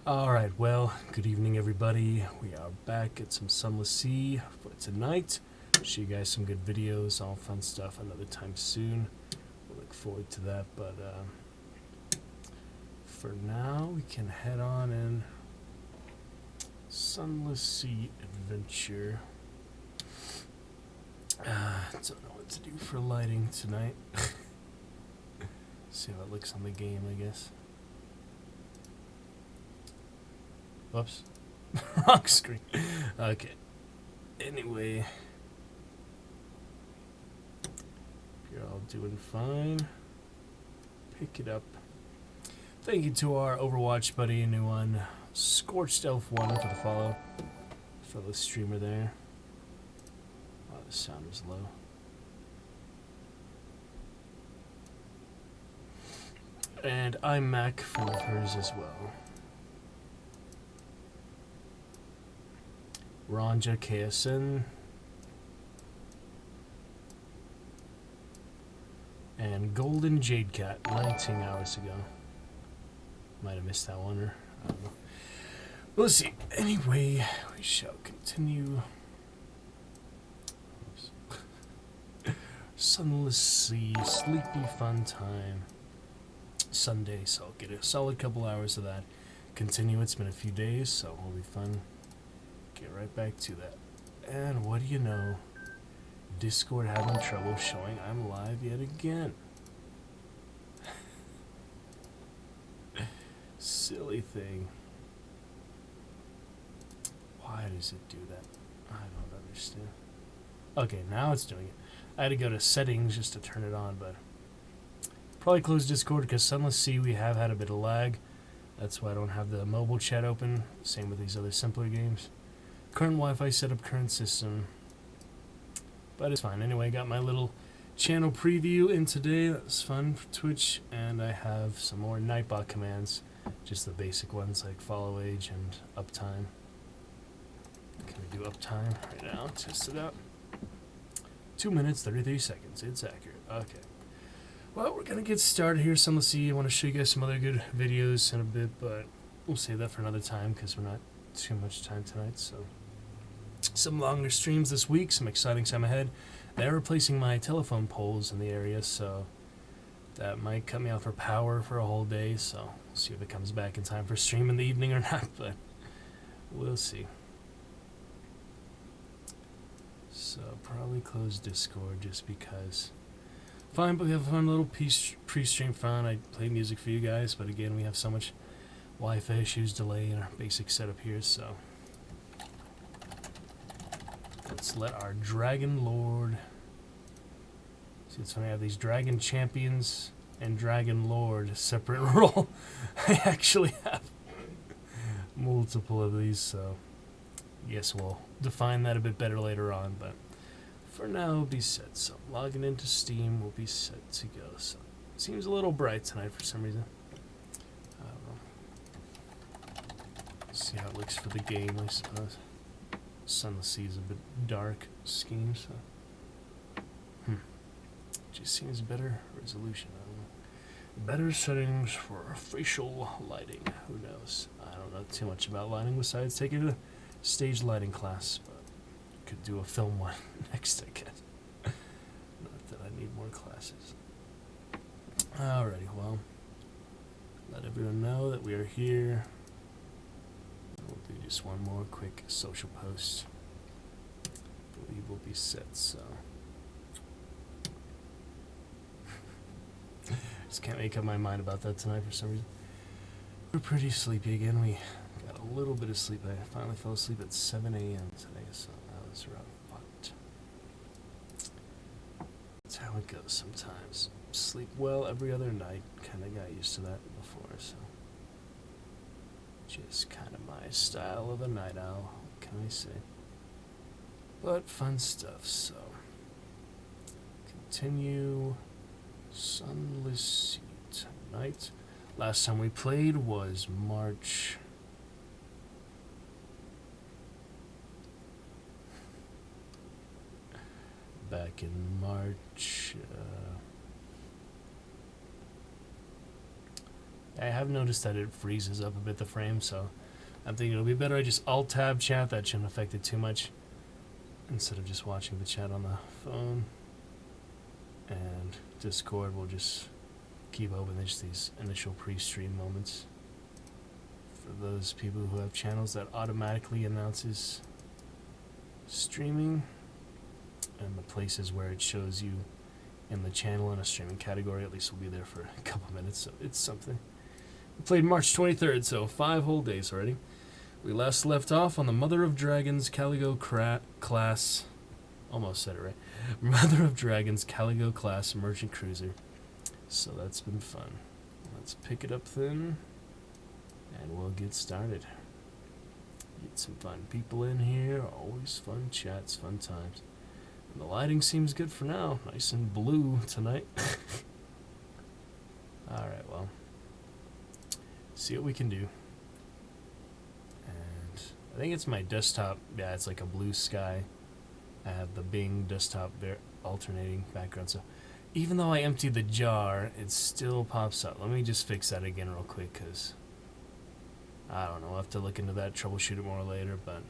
Alright, well, good evening everybody. We are back at some Sunless Sea for tonight. Show you guys some good videos, all fun stuff another time soon. We'll look forward to that, but for now we can head on in Sunless Sea Adventure. Don't know what to do for lighting tonight. See how it looks on the game, I guess. Whoops. Wrong screen. Okay. Anyway. You're all doing fine. Pick it up. Thank you to our Overwatch buddy, new one, Scorched Elf 1 for the follow. Fellow streamer there. Oh, the sound was low. And I'm Mac from hers as well. Ronja KSN. And Golden Jade Cat, 19 hours ago. Might have missed that one, or I don't know. We'll see. Anyway, we shall continue. Sunless Sea, sleepy fun time. Sunday, so I'll get a solid couple hours of that. Continue, it's been a few days, so it'll be fun. Get right back to that. And what do you know? Discord having trouble showing I'm live yet again. Silly thing. Why does it do that? I don't understand. Okay, now it's doing it. I had to go to settings just to turn it on, but probably close Discord because Sunless Sea we have had a bit of lag. That's why I don't have the mobile chat open. Same with these other simpler games. Current Wi-Fi setup, current system. But it's fine. Anyway, I got my little channel preview in today. That was fun for Twitch. And I have some more Nightbot commands. Just the basic ones like follow age and uptime. Can I do uptime right now? Test it out. 2 minutes, 33 seconds. It's accurate. Okay. Well, we're going to get started here. Sunless Sea. I want to show you guys some other good videos in a bit, but we'll save that for another time because we're not too much time tonight. So some longer streams this week, some exciting time ahead. They're replacing my telephone poles in the area, so that might cut me off for power for a whole day, so we'll see if it comes back in time for stream in the evening or not, but we'll see. So probably close Discord just because. Fine, but we have a fun little pre-stream fun. I play music for you guys, but again, we have so much Wi-Fi issues, delay in our basic setup here, so let's let our Dragon Lord. See, it's funny, I have these Dragon Champions and Dragon Lord separate role. I actually have multiple of these, so yes, we'll define that a bit better later on, but for now, we'll be set. So logging into Steam, we'll be set to go. So it seems a little bright tonight for some reason. I don't know. See how it looks for the game, I suppose. Sunless Sea is a bit dark scheme, so just seems better resolution. I don't know. Better settings for facial lighting. Who knows? I don't know too much about lighting besides taking a stage lighting class, but could do a film one next, I guess. Not that I need more classes. Alrighty, well, let everyone know that we are here. We'll do just one more quick social post. I believe we'll be set, so. Just can't make up my mind about that tonight for some reason. We're pretty sleepy again. We got a little bit of sleep. I finally fell asleep at 7 a.m. today, so that was rough. But that's how it goes sometimes. Sleep well every other night. Kind of got used to that before, so. Just kind of my style of a night owl, what can I say? But fun stuff, so. Continue Sunless Sea tonight. Last time we played was March. Back in March I have noticed that it freezes up a bit the frame, so I'm thinking it'll be better I just alt-tab chat. That shouldn't affect it too much, instead of just watching the chat on the phone. And Discord will just keep open just these initial pre-stream moments for those people who have channels that automatically announces streaming, and the places where it shows you in the channel in a streaming category at least will be there for a couple minutes, so it's something. We played March 23rd, so 5 whole days already. We last left off on the Mother of Dragons Caligo class. Almost said it right. Mother of Dragons Caligo class merchant cruiser. So that's been fun. Let's pick it up then, and we'll get started. Get some fun people in here. Always fun chats, fun times. And the lighting seems good for now. Nice and blue tonight. Alright, well. See what we can do. And I think it's my desktop. Yeah, it's like a blue sky. I have the Bing desktop alternating background. So even though I emptied the jar, it still pops up. Let me just fix that again real quick, because I don't know. I'll have to look into that, troubleshoot it more later. But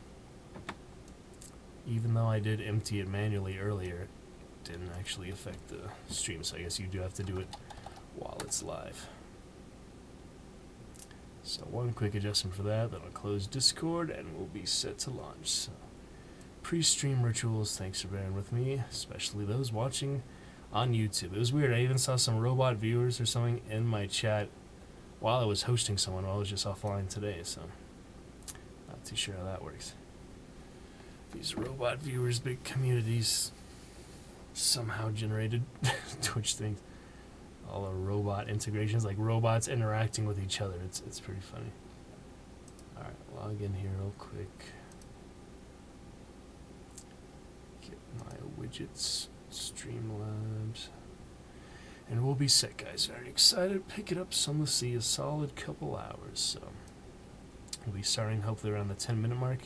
even though I did empty it manually earlier, it didn't actually affect the stream. So I guess you do have to do it while it's live. So one quick adjustment for that, then I'll close Discord and we'll be set to launch. So pre-stream rituals, thanks for bearing with me, especially those watching on YouTube. It was weird, I even saw some robot viewers or something in my chat while I was hosting someone while I was just offline today, so not too sure how that works. These robot viewers, big communities somehow generated Twitch things. All the robot integrations, like robots interacting with each other. It's pretty funny. Alright, log in here real quick. Get my widgets, Streamlabs. And we'll be set, guys. Very excited. Pick it up. Sunless Sea, a solid couple hours. So we'll be starting hopefully around the 10-minute mark.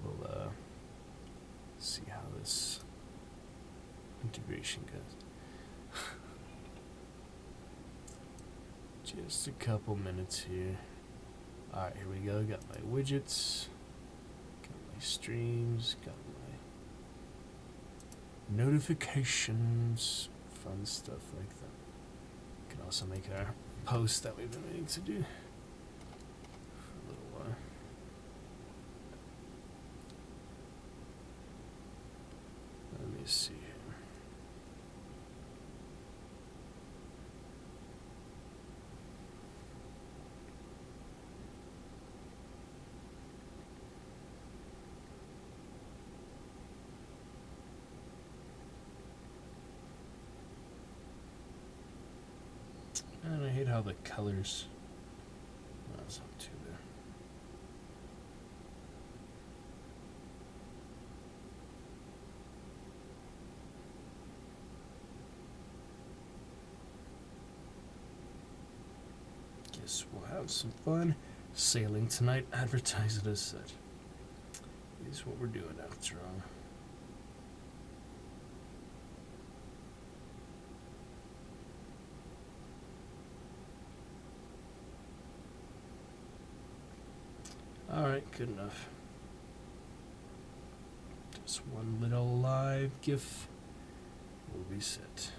We'll see how this integration goes. Just a couple minutes here. Alright, here we go. Got my widgets. Got my streams. Got my notifications. Fun stuff like that. Can also make our post that we've been waiting to do for a little while. Let me see here. And I hate how the colors. No, it's not too bad. Guess we'll have some fun sailing tonight. Advertise it as such. Is what we're doing after all. Alright, good enough. Just one little live GIF will be set.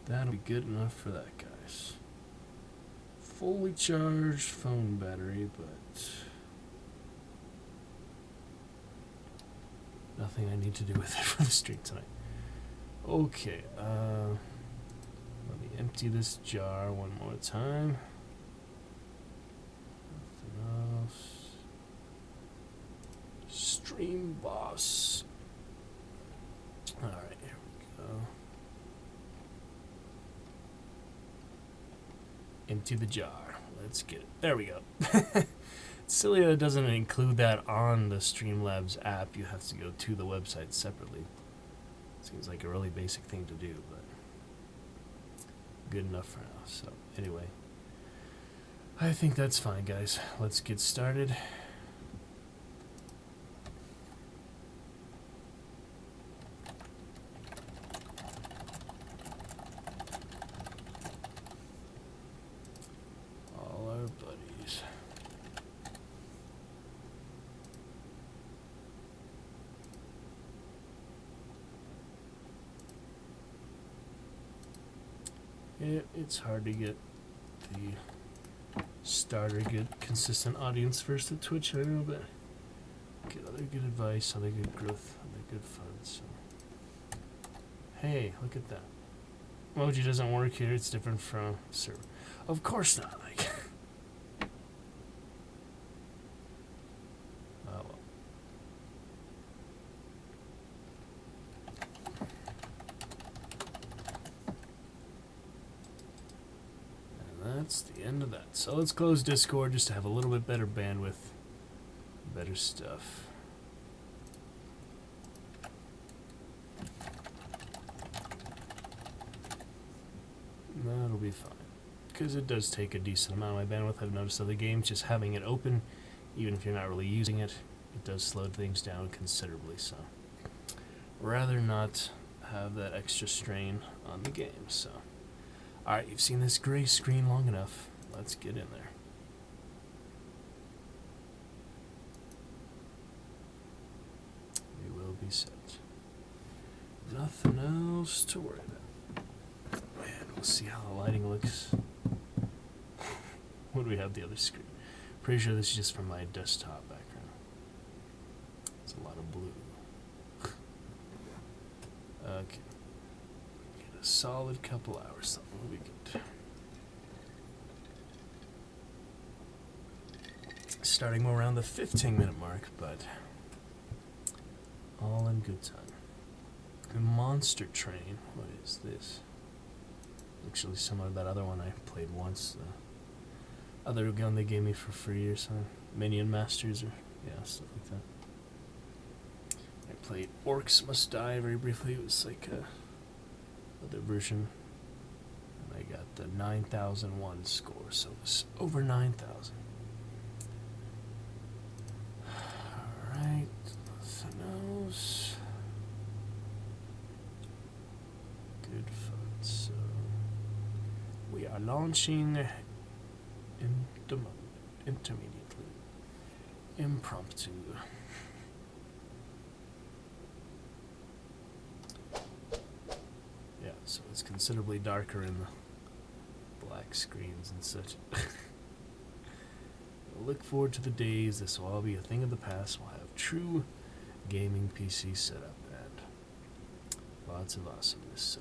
That'll be good enough for that, guys. Fully charged phone battery, but nothing I need to do with it for the stream tonight. Okay, let me empty this jar one more time. Nothing else. Stream boss. Alright, here we go. Empty the jar. Let's get it. There we go. It's silly that it doesn't include that on the Streamlabs app. You have to go to the website separately. Seems like a really basic thing to do, but good enough for now. So anyway, I think that's fine, guys. Let's get started. All our buddies. It's hard to get the starter good consistent audience first at Twitch, I know, but get other good advice, other good growth, other good fun. So hey, look at that. Emoji doesn't work here, it's different from server. Of course not, like oh well. That's the end of that. So let's close Discord just to have a little bit better bandwidth, better stuff. That'll be fine. Because it does take a decent amount of my bandwidth. I've noticed other games, just having it open, even if you're not really using it, it does slow things down considerably. So rather not have that extra strain on the game. So alright, you've seen this gray screen long enough. Let's get in there. We will be set. Nothing else to worry about. And we'll see how the lighting looks. When we have the other screen. Pretty sure this is just from my desktop background. It's a lot of blue. Okay. Get a solid couple hours, something will be good. Starting more around the 15-minute mark, but all in good time. The Monster Train, what is this? Actually similar to that other one I played once. The other gun they gave me for free or something. Minion Masters or yeah, stuff like that. I played Orcs Must Die very briefly. It was like a other version. And I got the 9001 score, so it was over 9,000. Alright, nothing else. Good fun. So we are launching intermediately. Impromptu. Yeah, so it's considerably darker in the black screens and such. Look forward to the days this will all be a thing of the past. We'll have true gaming PC setup and lots of awesomeness. So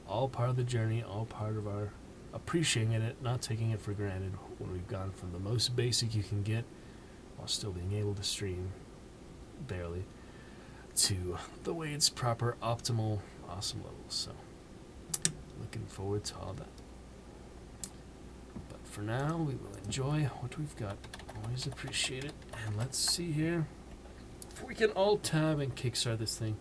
all part of the journey, all part of our appreciating it, not taking it for granted when we've gone from the most basic you can get while still being able to stream barely to the way it's proper, optimal, awesome levels. So looking forward to all that. But for now, we will enjoy what we've got. Always appreciate it. And let's see here if we can alt-tab and kickstart this thing.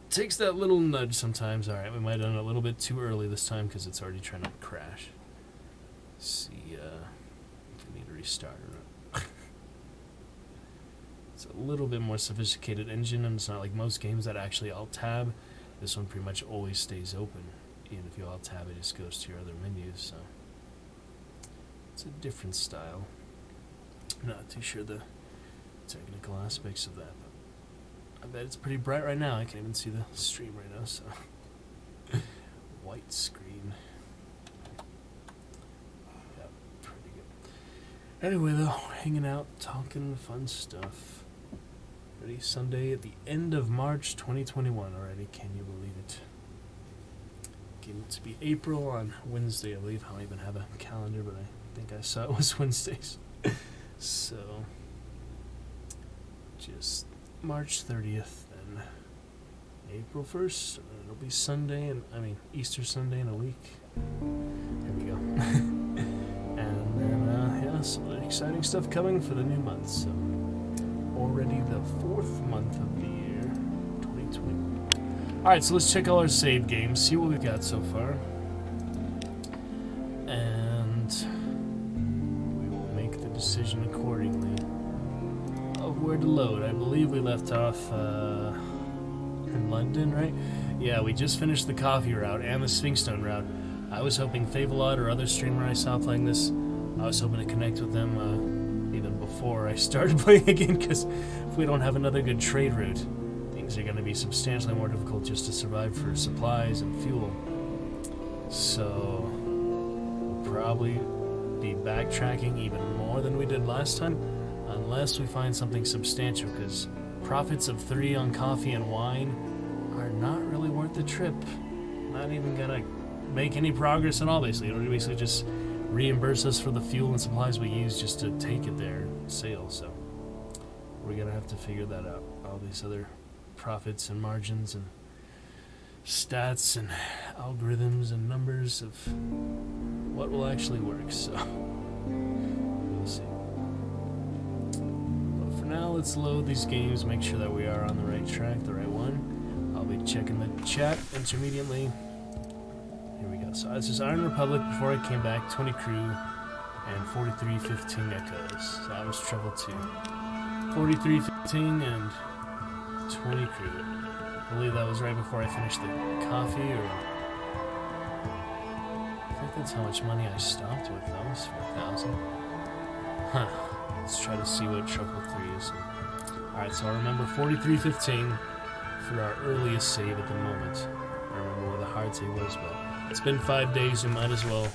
Takes that little nudge sometimes. Alright, we might have done it a little bit too early this time because it's already trying to crash. See if we need to restart or not. It's a little bit more sophisticated engine, and it's not like most games that actually alt-tab. This one pretty much always stays open. Even if you alt-tab, it just goes to your other menus. So it's a different style. I'm not too sure the technical aspects of that, but I bet it's pretty bright right now. I can't even see the stream right now, so white screen. Yeah, pretty good. Anyway, though, hanging out, talking fun stuff. Ready? Sunday at the end of March 2021 already. Can you believe it? Getting to be April on Wednesday, I believe. I don't even have a calendar, but I think I saw it was Wednesdays. So, just March 30th, then April 1st, and it'll be Sunday, and I mean Easter Sunday in a week. Here we go. And then, yeah, some other exciting stuff coming for the new month. So, already the 4th month of the year, 2021. Alright, so let's check all our save games, see what we've got so far. And decision accordingly of where to load. I believe we left off in London, right? Yeah, we just finished the coffee route and the Sphinxstone route. I was hoping Favelot or other streamer I saw playing this, I was hoping to connect with them even before I started playing again, because if we don't have another good trade route, things are going to be substantially more difficult just to survive for supplies and fuel. So, we'll probably be backtracking even more than we did last time, unless we find something substantial, because profits of 3 on coffee and wine are not really worth the trip. Not even gonna make any progress at all, basically. It'll basically just reimburse us for the fuel and supplies we use just to take it there and sail, so we're gonna have to figure that out. All these other profits and margins and stats and algorithms and numbers of what will actually work, so we'll see. But for now, let's load these games, make sure that we are on the right track, the right one. I'll be checking the chat intermediately. Here we go. So this is Iron Republic before I came back, 20 crew, and 4315 echoes. So that was Trouble 2. 4315 and 20 crew. I believe that was right before I finished the coffee, or I think that's how much money I stopped with. That was 4,000. Huh. Let's try to see what Trouble 3 is. Alright, so I remember 4315 for our earliest save at the moment. I don't remember where the hard save was, but it's been 5 days, we might as well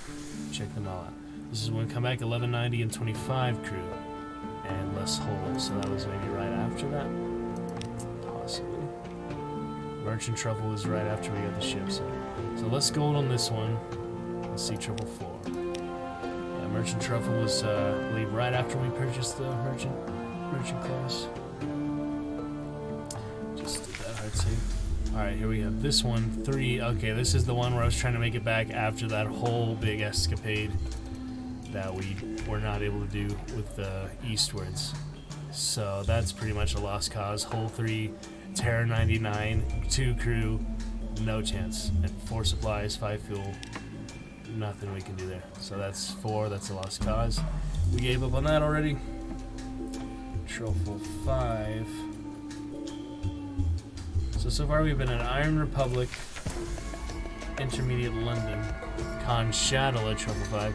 check them all out. This is when we come back, 1190 and 25 crew, and less holes, so that was maybe right after that? Possibly. Merchant Truffle was right after we got the ship, so less gold on this one. Let's see Trouble 4. Yeah, Merchant Truffle was, I believe, right after we purchased the Merchant class. Just did that hard save. Alright, here we have this one, 3. Okay, this is the one where I was trying to make it back after that whole big escapade that we were not able to do with the eastwards. So that's pretty much a lost cause. Hull 3, Terror 99, 2 crew, no chance. And 4 supplies, 5 fuel, nothing we can do there. So that's 4, that's a lost cause. We gave up on that already. Truffle 5. So far we've been in Iron Republic, Intermediate London, Con Shadow at Trouble 5.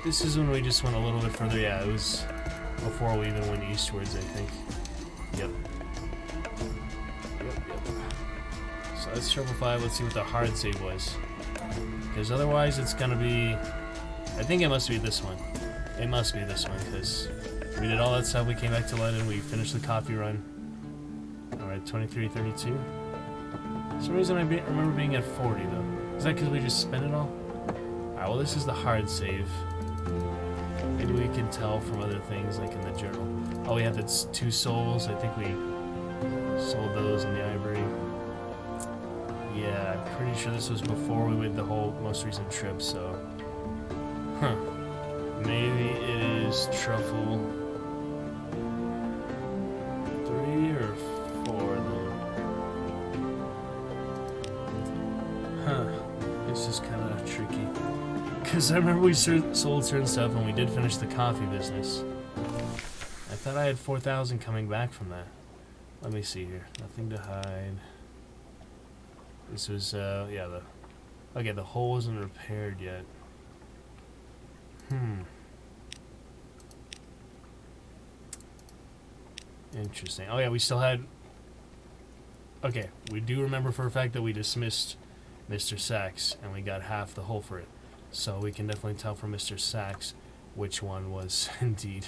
This is when we just went a little bit further. Yeah, it was before we even went eastwards, I think. Yep. So that's Trouble 5. Let's see what the hard save was. Because otherwise it's going to be... I think it must be this one. It must be this one, because we did all that stuff. We came back to London. We finished the coffee run. Alright, 2332. For some reason I remember being at 40 though. Is that because we just spent it all? Alright, well this is the hard save. Maybe we can tell from other things like in the journal. Oh, we had the 2 souls. I think we sold those in the ivory. Yeah, I'm pretty sure this was before we did the whole most recent trip, so... Huh. Maybe it is Truffle 3 or 4 then. Huh. This is kind of tricky. Because I remember we sold certain stuff and we did finish the coffee business. I thought I had 4,000 coming back from that. Let me see here. Nothing to hide. This was, yeah, okay, the hole wasn't repaired yet. Interesting. Oh yeah, we still had... Okay, we do remember for a fact that we dismissed Mr. Sachs, and we got half the hole for it. So we can definitely tell from Mr. Sachs which one was indeed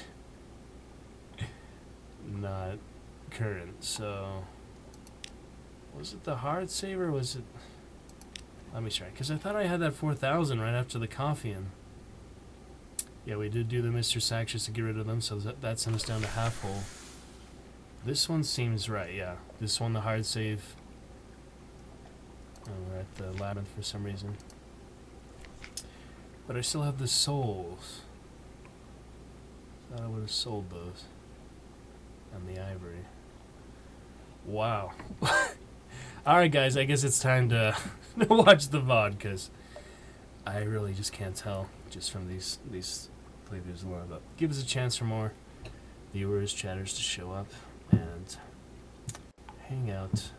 not current. So... Was it the hard save or was it... Let me try, because I thought I had that 4,000 right after the coffee and... Yeah, we did do the Mr. Sachs just to get rid of them, so that sent us down to half hole. This one seems right, yeah. This one, the hard save. Oh, we're at the labyrinth for some reason. But I still have the souls. Thought I would have sold those. And the ivory. Wow. Alright guys, I guess it's time to watch the VOD, because I really just can't tell just from these hopefully there's a lot of give us a chance for more viewers, chatters to show up and hang out,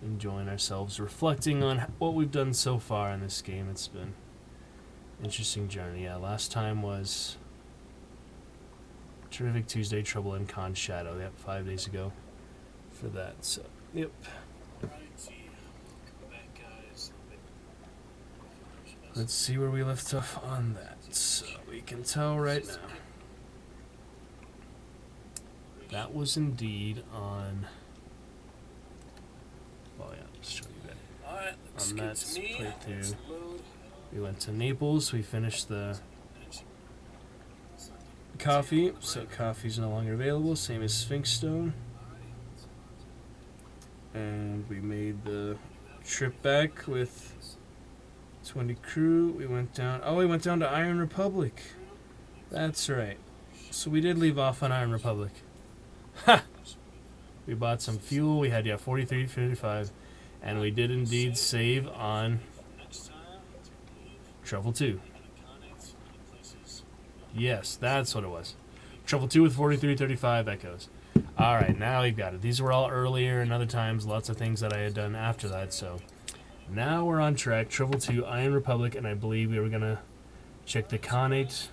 enjoying ourselves, reflecting on what we've done so far in this game. It's been an interesting journey. Yeah, last time was Terrific Tuesday, Trouble in Con Shadow. Yep, 5 days ago for that. So, yep. Let's see where we left off on that. So we can tell right now. That was indeed on. Well, yeah, let's show you that. Alright, On that playthrough, we went to Naples. We finished the coffee, so coffee's no longer available. Same as Sphinx Stone. And we made the trip back with 20 crew. We went down. Oh, we went down to Iron Republic. That's right. So we did leave off on Iron Republic. Ha! We bought some fuel. We had 43.55, and we did indeed save on Trouble 2. Yes, that's what it was. Trouble 2 with 43.35 echoes. Alright, now we've got it. These were all earlier and other times, lots of things that I had done after that, so now we're on track. Trouble 2, Iron Republic, and I believe we were going to check the Khanate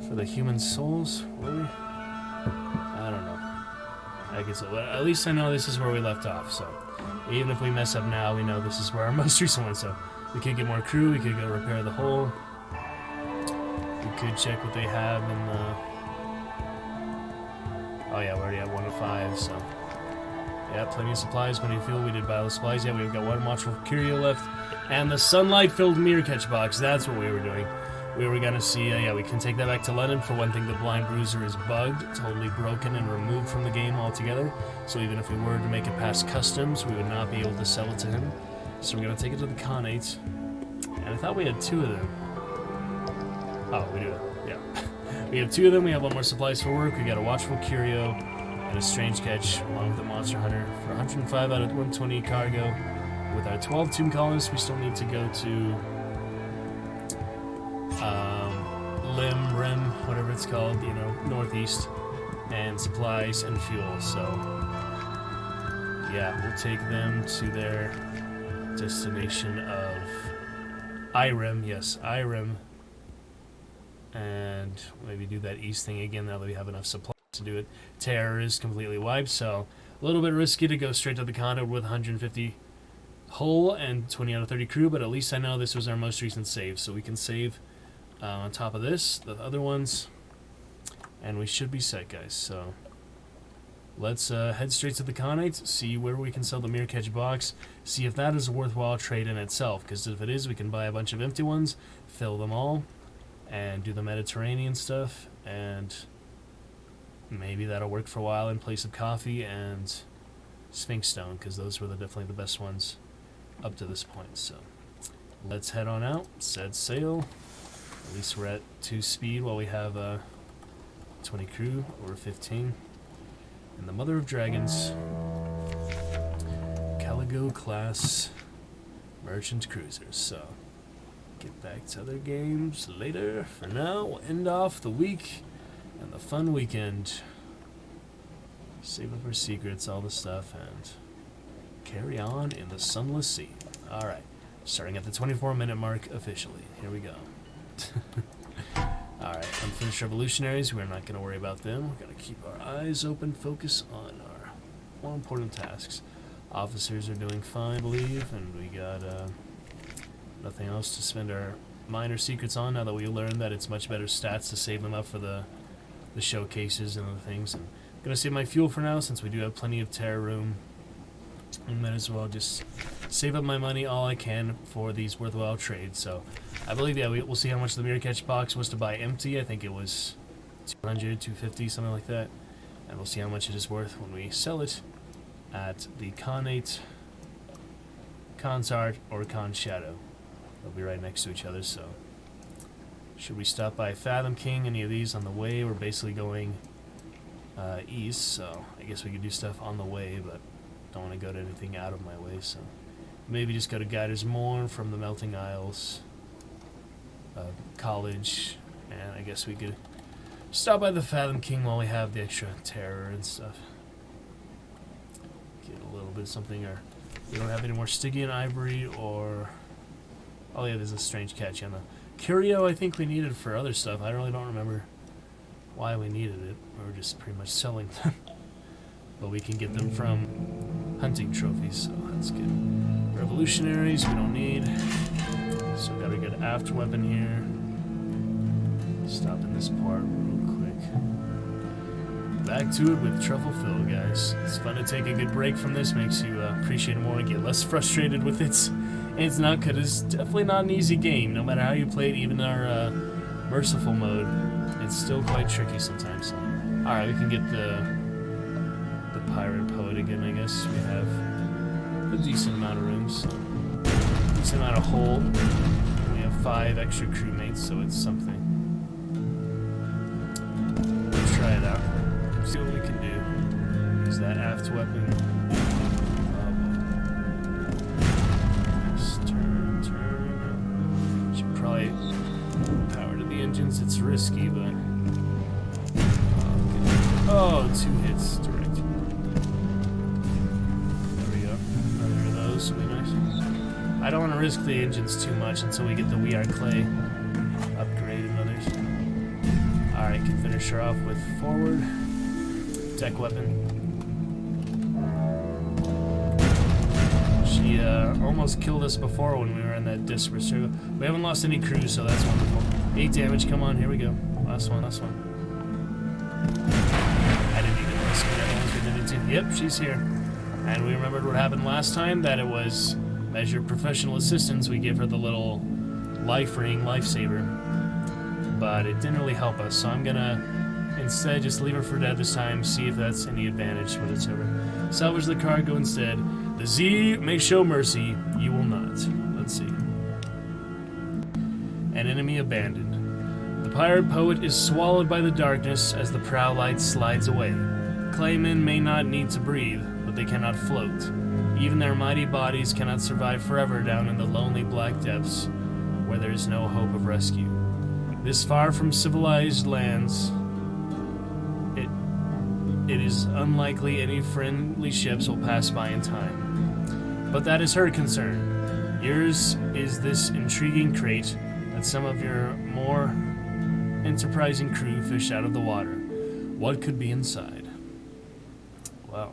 for the human souls, were we? I don't know. I guess so. But at least I know this is where we left off, so even if we mess up now, we know this is where our most recent one, so we could get more crew, we could go repair the hull, we could check what they have in the... Oh yeah, we're already at 1 of 5, so... Yeah, plenty of supplies, plenty of fuel. We did buy all the supplies. Yeah, we've got one watchful curio left. And the sunlight-filled mirror catch box. That's what we were doing. We were going to see... yeah, we can take that back to London. For one thing, the Blind Bruiser is bugged, totally broken, and removed from the game altogether. So even if we were to make it past customs, we would not be able to sell it to him. So we're going to take it to the Khanate. And I thought we had 2 of them. Oh, we do. Yeah. We have 2 of them. We have 1 more supplies for work. We got a watchful curio and a strange catch along with the monster hunter for 105 out of 120 cargo. With our 12 tomb colonists, we still need to go to Rim, whatever it's called, you know, northeast, and supplies and fuel. So yeah, we'll take them to their destination of Irem. Yes, Irem. And maybe do that east thing again now that we have enough supplies to do it. Terror is completely wiped, so a little bit risky to go straight to the condo with 150 hull and 20 out of 30 crew, but at least I know this was our most recent save, so we can save on top of this, the other ones, and we should be set, guys. So let's head straight to the Khanate, see where we can sell the mirror catch box, see if that is a worthwhile trade in itself, because if it is, we can buy a bunch of empty ones, fill them all, and do the Mediterranean stuff, and maybe that'll work for a while in place of coffee and Sphinx Stone, because those were definitely the best ones up to this point. So let's head on out, set sail. At least we're at 2 speed while we have 20 crew, or 15. And the Mother of Dragons, Caligo class merchant cruisers. So get back to other games later. For now, we'll end off the week and the fun weekend. Save up our secrets, all the stuff, and carry on in the Sunless Sea. Alright, starting at the 24-minute mark officially. Here we go. Alright, unfinished revolutionaries, we're not going to worry about them. We're going to keep our eyes open, focus on our more important tasks. Officers are doing fine, I believe, and we got nothing else to spend our minor secrets on now that we learned that it's much better stats to save them up for the showcases and other things. And I'm going to save my fuel for now since we do have plenty of terror room. I might as well just save up my money all I can for these worthwhile trades. So I believe, yeah, we'll see how much the mirror catch box was to buy empty. I think it was 200, 250, something like that. And we'll see how much it is worth when we sell it at the Khanate, Consart, or Con Shadow. They'll be right next to each other, so should we stop by Fathom King, any of these on the way? We're basically going east, so I guess we could do stuff on the way, but don't want to go to anything out of my way, so Maybe just go to Guider's Morn from the Melting Isles College, and I guess we could stop by the Fathom King while we have the extra terror and stuff. Get a little bit of something, or we don't have any more Stygian Ivory, or... Oh yeah, there's a strange catch on the Curio. I think we needed for other stuff. I really don't remember why we needed it. We were just pretty much selling them. But we can get them from hunting trophies, so that's good. Revolutionaries we don't need. So got a good aft weapon here. Stopping this part real quick. Back to it with Truffle Phil, guys. It's fun to take a good break from this. Makes you appreciate it more and get less frustrated with its not, because it's definitely not an easy game. No matter how you play it, even our merciful mode, it's still quite tricky sometimes. So. Alright, we can get the Pirate Poet again, I guess. We have a decent amount of rooms. So. Decent amount of hold. We have 5 extra crewmates, so it's something. Let's try it out. See what we can do. Use that aft weapon. Just turn. Should probably power to the engines. It's risky, but oh, 2 hits direct. There we go. Another of those will be nice. I don't want to risk the engines too much until we get the We Are Clay upgrade and others. Alright, can finish her off with forward. Tech weapon. She almost killed us before when we were in that disc circle. We haven't lost any crews, so that's wonderful. 8 damage, come on, here we go. Last one, last one. I didn't even risk the other ones we needed to. Yep, she's here. And we remembered what happened last time, that it was measured professional assistance. We gave her the little life ring, lifesaver. But it didn't really help us, so I'm gonna instead just leave her for dead this time, see if that's any advantage when it's over. Salvage the cargo instead. The Z may show mercy, you will not. Let's see. An enemy abandoned. The Pirate Poet is swallowed by the darkness as the prow light slides away. Claymen may not need to breathe, but they cannot float. Even their mighty bodies cannot survive forever down in the lonely black depths where there is no hope of rescue. This far from civilized lands, it is unlikely any friendly ships will pass by in time. But that is her concern. Yours is this intriguing crate that some of your more enterprising crew fished out of the water. What could be inside? Wow.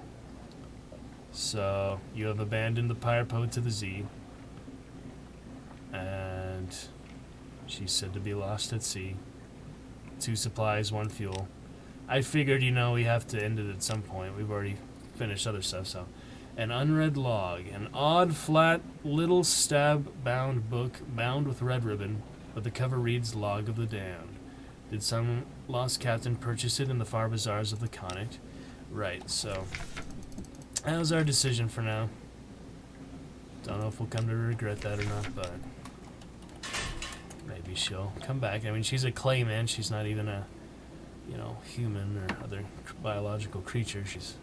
So, you have abandoned the Pirate Poet to the Z. And she's said to be lost at sea. 2 supplies, 1 fuel. I figured, we have to end it at some point. We've already finished other stuff, so. An unread log. An odd, flat, little stab-bound book bound with red ribbon, but the cover reads Log of the Damned. Did some lost captain purchase it in the far bazaars of the Connacht? Right, so. That was our decision for now. Don't know if we'll come to regret that or not, but maybe she'll come back. I mean, she's a clayman. She's not even a human or other biological creature. She's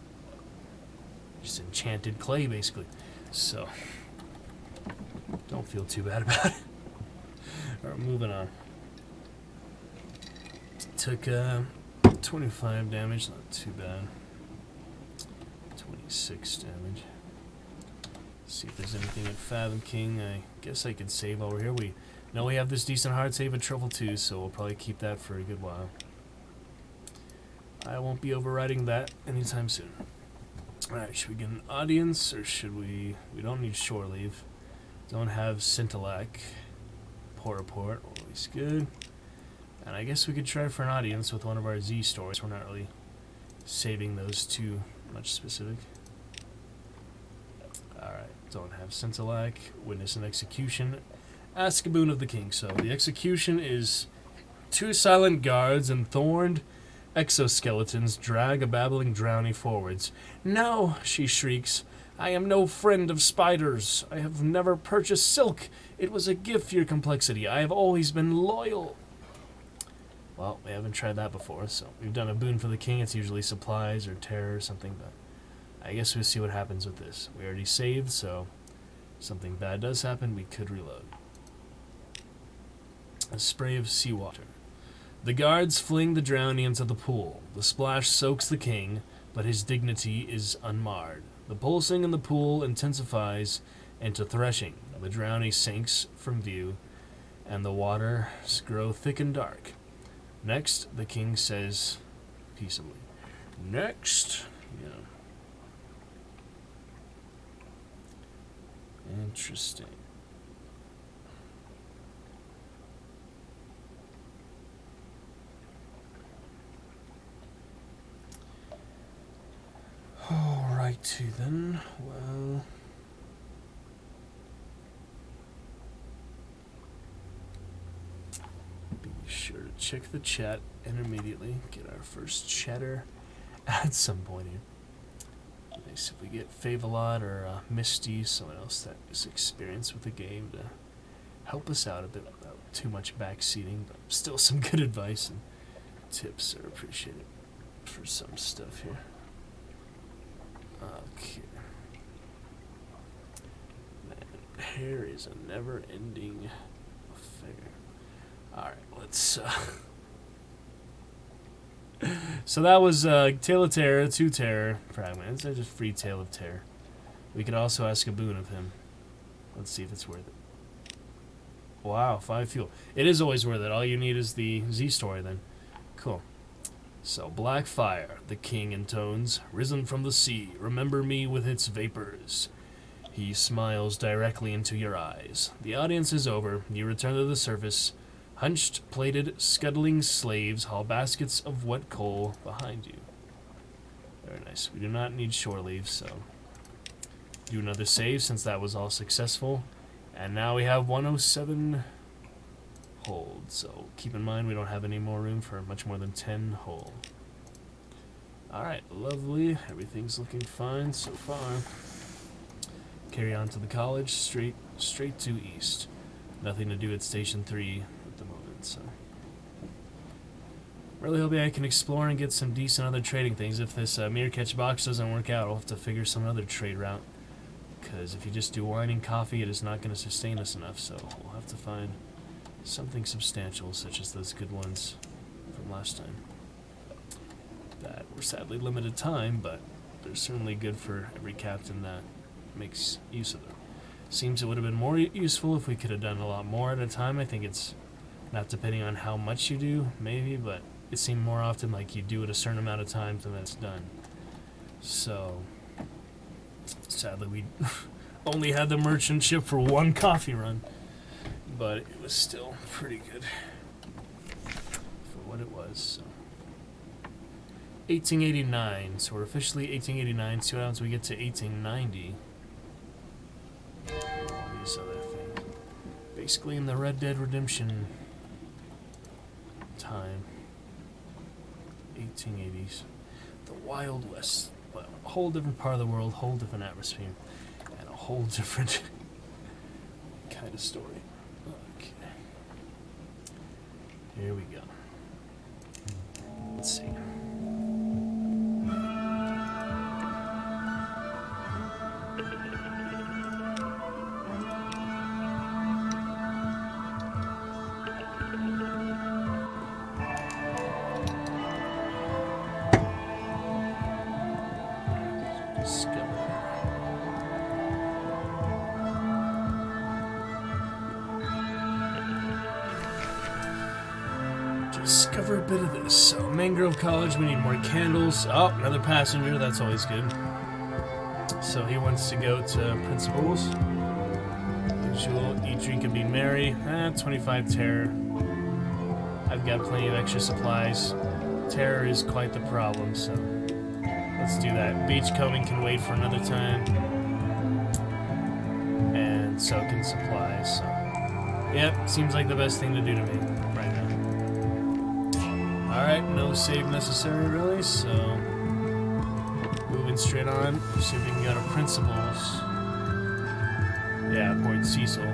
just enchanted clay, basically. So, don't feel too bad about it. Alright, moving on. Took 25 damage, not too bad. 26 damage. Let's see if there's anything at Fathom King. I guess I could save over here. We know we have this decent hard save at Truffle 2, so we'll probably keep that for a good while. I won't be overriding that anytime soon. Alright, should we get an audience, or should we... We don't need shore leave. Don't have Scintillac. Port, always good. And I guess we could try for an audience with one of our Z stores. We're not really saving those too much specific. Alright, don't have Scintillac. Witness an execution. Ask a boon of the king. So the execution is 2 silent guards and thorned exoskeletons drag a babbling drownie forwards. No, she shrieks. I am no friend of spiders. I have never purchased silk. It was a gift for your complexity. I have always been loyal. Well, we haven't tried that before, so we've done a boon for the king. It's usually supplies or terror or something, but I guess we'll see what happens with this. We already saved, so Something bad does happen, we could reload. A spray of seawater. The guards fling the drowning into the pool. The splash soaks the king, but his dignity is unmarred. The pulsing in the pool intensifies into threshing. The drowning sinks from view, and the waters grow thick and dark. Next, the king says peaceably. Next. Yeah. Interesting. Alrighty then. Well. Be sure to check the chat and immediately get our first chatter at some point here. Nice if we get Favolot or Misty, someone else that is experienced with the game, to help us out a bit without too much backseating, but still some good advice and tips are appreciated for some stuff here. Okay. Man, hair is a never-ending affair. Alright, let's... So that was Tale of Terror, 2 Terror fragments. I just free Tale of Terror. We could also ask a boon of him. Let's see if it's worth it. Wow, 5 fuel. It is always worth it. All you need is the Z story then. Cool. So, Black Fire, the king intones, risen from the sea, remember me with its vapors. He smiles directly into your eyes. The audience is over. You return to the surface. Hunched, plated, scuttling slaves haul baskets of wet coal behind you. Very nice. We do not need shore leave, so do another save since that was all successful. And now we have 107 hold, so keep in mind we don't have any more room for much more than 10 hold. Alright, lovely. Everything's looking fine so far. Carry on to the college, straight to east. Nothing to do at Station 3 at the moment, so... Really hoping I can explore and get some decent other trading things. If this mirror catch box doesn't work out, I'll have to figure some other trade route. Because if you just do wine and coffee, it is not going to sustain us enough, so we'll have to find something substantial, such as those good ones from last time. That were sadly limited time, but they're certainly good for every captain that makes use of them. Seems it would have been more useful if we could have done a lot more at a time. I think it's not depending on how much you do, maybe, but it seemed more often like you do it a certain amount of times and then it's done. So, sadly we only had the merchant ship for 1 coffee run, but it was still pretty good for what it was. So. 1889, so we're officially 1889. See what happens when we get to 1890. All these other things. Basically in the Red Dead Redemption time. 1880s. The Wild West. Well, a whole different part of the world, whole different atmosphere, and a whole different kind of story. Okay. Here we go. Let's see. Discover a bit of this. So, Mangrove College, we need more candles. Oh, another passenger, that's always good. So he wants to go to Principals. Usual, eat, drink, and be merry. 25 terror. I've got plenty of extra supplies. Terror is quite the problem, so let's do that. Beachcombing can wait for another time. And so can supplies. So. Yep, seems like the best thing to do to me right now. Alright, no save necessary really, so moving straight on. See if we can go to Principals. Yeah, Port Cecil.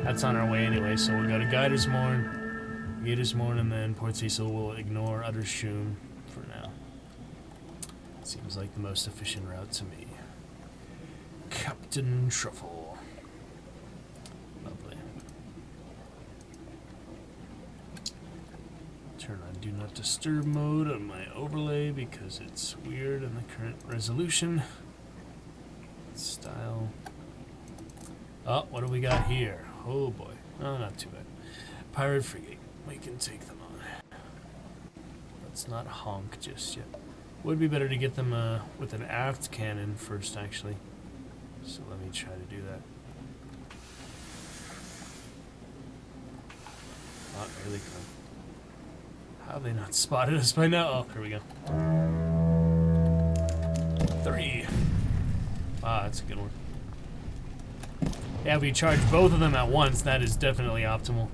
That's on our way anyway, so we'll go to Gaidersmorn, and then Port Cecil will ignore Uttershoom for now. Seems like the most efficient route to me. Captain Truffle. do not disturb mode on my overlay because it's weird in the current resolution. Style. Oh, what do we got here? Oh boy. Oh, not too bad. Pirate frigate. We can take them on. Let's not honk just yet. Would be better to get them with an aft cannon first, actually. So let me try to do that. Oh, here they come. How have they not spotted us by now? Oh, here we go. 3. Ah, that's a good one. Yeah, if we charge both of them at once, that is definitely optimal.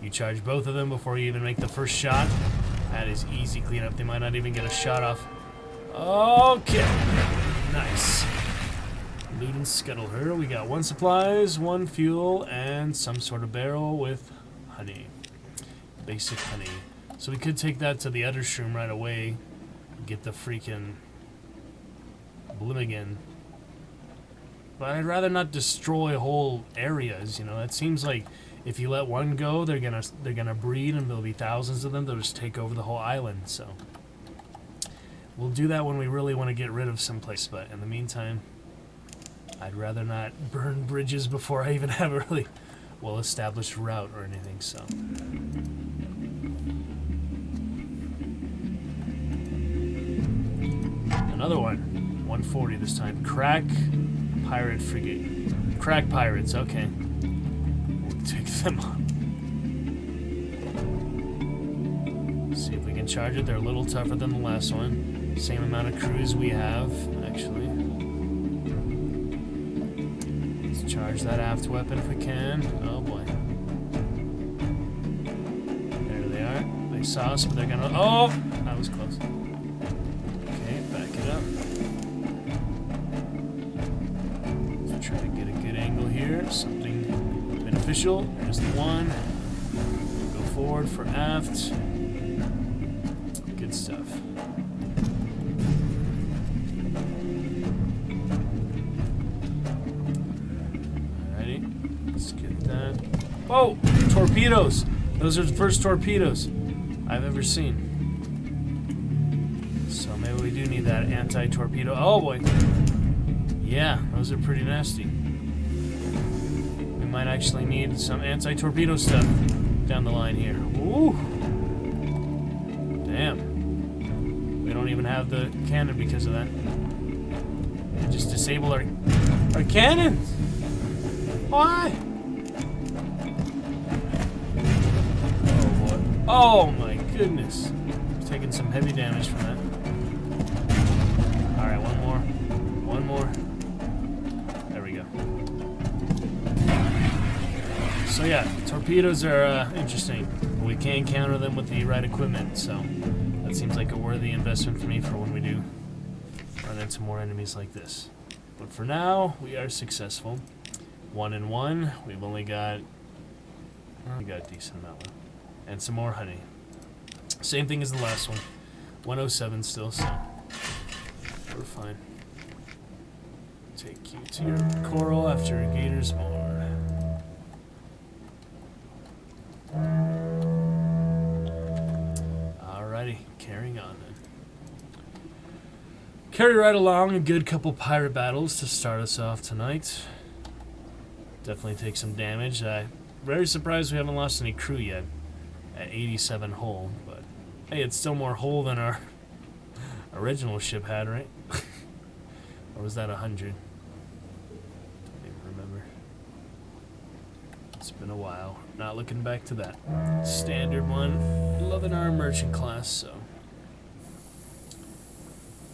You charge both of them before you even make the first shot. That is easy cleanup. They might not even get a shot off. Okay. Nice. Loot and scuttle her. We got 1 supplies, 1 fuel, and some sort of barrel with honey. Basic honey. So we could take that to the other shroom right away. Get the freaking Blimmigan. But I'd rather not destroy whole areas, you know. It seems like if you let one go, they're gonna breed and there'll be thousands of them. They'll just take over the whole island. So we'll do that when we really want to get rid of some place. But in the meantime, I'd rather not burn bridges before I even have a really well-established route or anything. So another one, 140 this time. Crack pirate frigate. Crack pirates. Okay. Take them on. See if we can charge it. They're a little tougher than the last one. Same amount of crew as we have, actually. Let's charge that aft weapon if we can. Oh boy. There they are. They saw us, but they're gonna... Oh! That was close. Okay, back it up. Let's try to get a good angle here. Something beneficial. There's the one. Go forward for aft. Good stuff. Alrighty. Let's get that. Oh! Torpedoes! Those are the first torpedoes I've ever seen. So maybe we do need that anti-torpedo. Oh boy! Yeah, those are pretty nasty. Might actually need some anti-torpedo stuff down the line here. Ooh. Damn. We don't even have the cannon because of that. They just disabled our cannons. Why? Oh boy. Oh my goodness. We're taking some heavy damage from that. Alright, one more. One more. There we go. So yeah, torpedoes are interesting. We can counter them with the right equipment, so that seems like a worthy investment for me for when we do run into more enemies like this. But for now, we are successful. 1 and 1. We've only got... Well, we got a decent amount left. And some more honey. Same thing as the last one. 107 still, so we're fine. Take you to your coral after Gators more. Alrighty, carrying on then. Carry right along, a good couple pirate battles to start us off tonight. Definitely take some damage. Very surprised we haven't lost any crew yet at 87 hull, but hey, it's still more hull than our original ship had, right? Or was that 100? Don't even remember. It's been a while. Not looking back to that. Standard one. Loving our merchant class, so.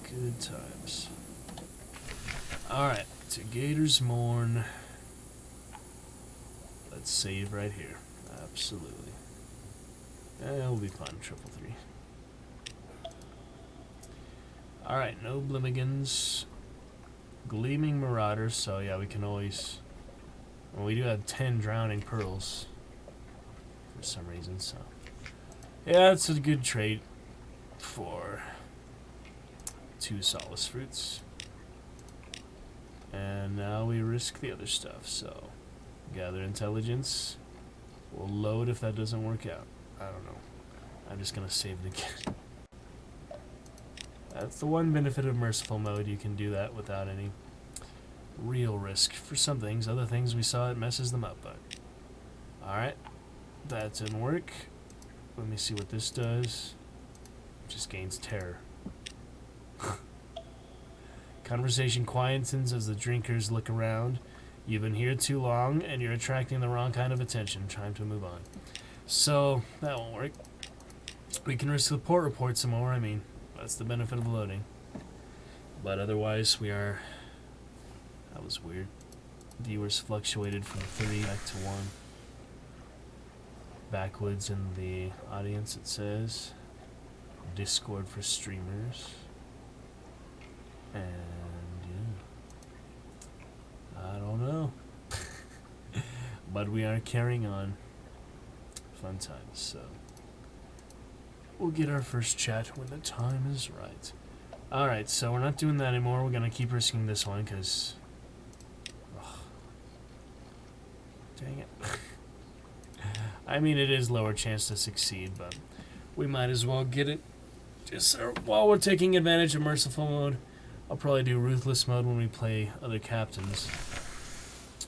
Good times. Alright, to Gator's Morn. Let's save right here. Absolutely. It'll be fun, 333. Alright, no Blimmigans. Gleaming Marauders, so yeah, we can always... Well, we do have 10 Drowning Pearls. For some reason, so... Yeah, it's a good trade for 2 Solace Fruits. And now we risk the other stuff, so... Gather Intelligence. We'll load if that doesn't work out. I don't know. I'm just gonna save it again. That's the one benefit of merciful mode. You can do that without any real risk for some things. Other things we saw, it messes them up. But alright, that didn't work. Let me see what this does. It just gains terror. Conversation quietens as the drinkers look around. You've been here too long and you're attracting the wrong kind of attention. Time to move on. So that won't work. We can risk the port report some more. I mean, that's the benefit of loading. But otherwise, we are... That was weird. Viewers fluctuated from 3 back to 1. Backwoods in the audience, it says. Discord for streamers. And, yeah. I don't know. But we are carrying on. Fun times, so... We'll get our first chat when the time is right. Alright, so we're not doing that anymore. We're going to keep risking this one, because... Dang it. I mean, it is lower chance to succeed, but we might as well get it. Just while we're taking advantage of merciful mode, I'll probably do ruthless mode when we play other captains.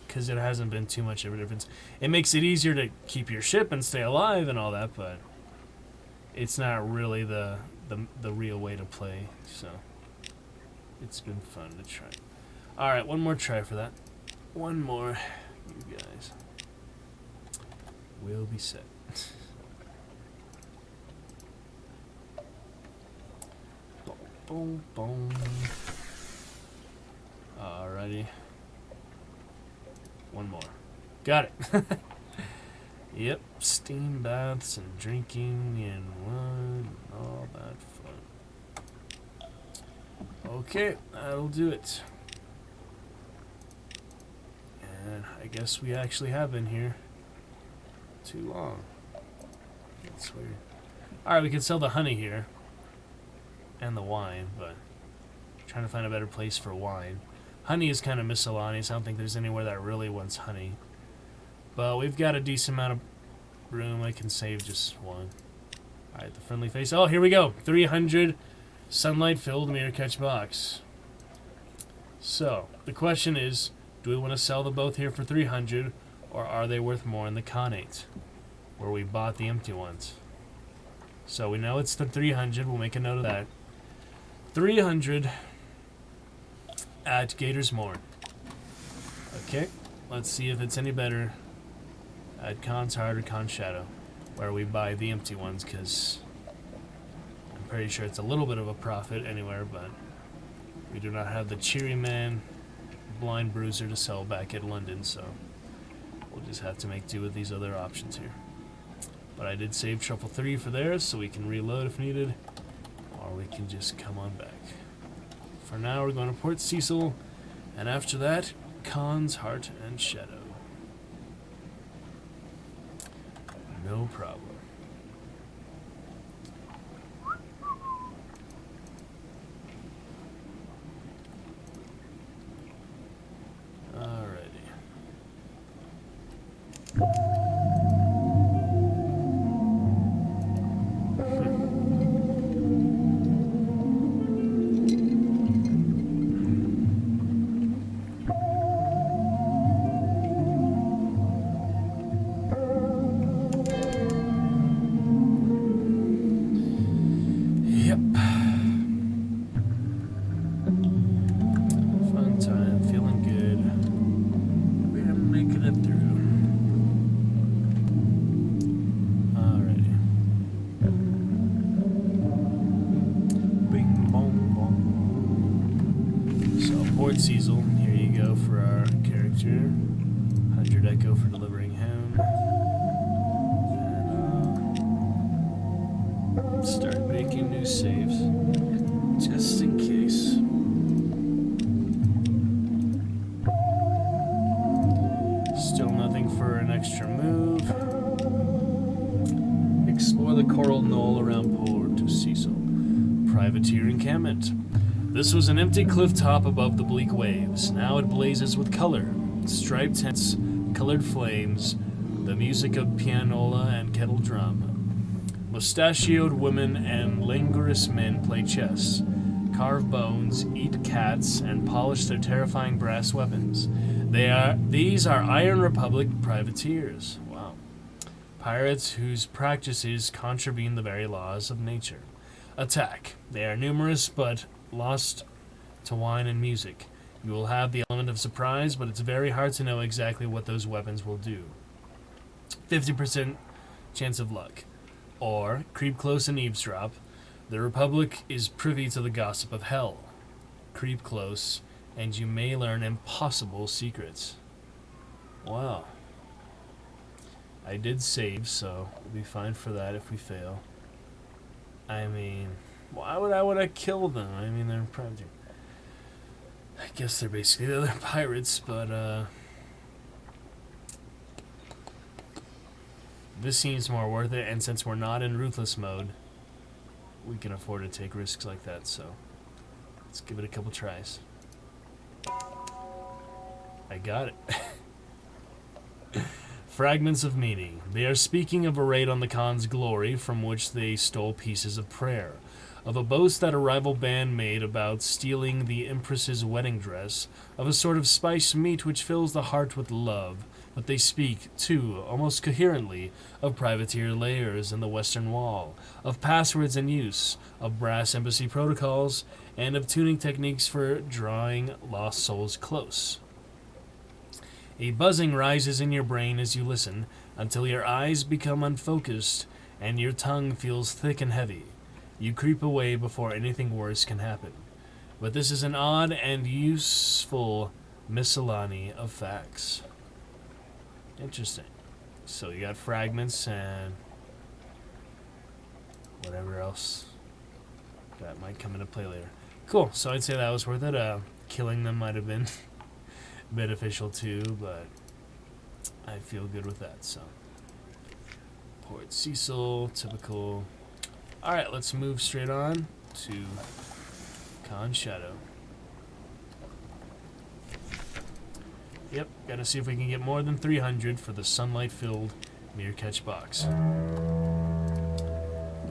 Because it hasn't been too much of a difference. It makes it easier to keep your ship and stay alive and all that, but... It's not really the real way to play, so it's been fun to try. Alright, one more try for that. One more, you guys. We'll be set. Boom, boom, boom. Alrighty. One more. Got it. Yep, steam baths and drinking and wine and all that fun. Okay, that'll do it. And I guess we actually have been here too long. That's weird. Alright, we can sell the honey here. And the wine, but I'm trying to find a better place for wine. Honey is kind of miscellaneous. I don't think there's anywhere that really wants honey. But we've got a decent amount of room. I can save just one. Alright, the friendly face. Oh, here we go. 300 sunlight-filled mirror catch box. So, the question is, do we want to sell them both here for 300, or are they worth more in the Khanate, where we bought the empty ones? So, we know it's the 300. We'll make a note of that. 300 at Gator's Morn. Okay, let's see if it's any better at Khan's Heart or Khan's Shadow, where we buy the empty ones, because I'm pretty sure it's a little bit of a profit anywhere, but we do not have the Cheery Man Blind Bruiser to sell back at London, so we'll just have to make do with these other options here. But I did save Truffle 3 for theirs, so we can reload if needed, or we can just come on back. For now, we're going to Port Cecil, and after that, Khan's Heart and Shadow. No problem. Alrighty. Cecil, here you go for our character. 100 Echo for delivering him. And start making new saves, just in case. Still nothing for an extra move. Explore the coral knoll around Port Cecil. Privateer encampment. This was an empty cliff top above the bleak waves. Now it blazes with color. Striped tents, colored flames, the music of pianola and kettle drum. Mustachioed women and languorous men play chess, carve bones, eat cats, and polish their terrifying brass weapons. These are Iron Republic privateers. Wow. Pirates whose practices contravene the very laws of nature. Attack. They are numerous, but lost to wine and music. You will have the element of surprise, but it's very hard to know exactly what those weapons will do. 50% chance of luck. Or, creep close and eavesdrop. The Republic is privy to the gossip of hell. Creep close, and you may learn impossible secrets. Wow. I did save, so we'll be fine for that if we fail. I mean, why would I want to kill them? I mean, they're probably... I guess they're basically the other pirates, but, this seems more worth it, and since we're not in ruthless mode, we can afford to take risks like that, so let's give it a couple tries. I got it. Fragments of meaning. They are speaking of a raid on the Khan's glory from which they stole pieces of prayer, of a boast that a rival band made about stealing the Empress's wedding dress, of a sort of spiced meat which fills the heart with love. But they speak, too, almost coherently, of privateer layers in the Western Wall, of passwords in use, of brass embassy protocols, and of tuning techniques for drawing lost souls close. A buzzing rises in your brain as you listen, until your eyes become unfocused and your tongue feels thick and heavy. You creep away before anything worse can happen. But this is an odd and useful miscellany of facts. Interesting. So you got fragments and whatever else that might come into play later. Cool. So I'd say that was worth it. Killing them might have been beneficial too, but I feel good with that. So Port Cecil, typical. All right, let's move straight on to Khan's Shadow. Yep, gotta see if we can get more than 300 for the sunlight-filled mirror catch box.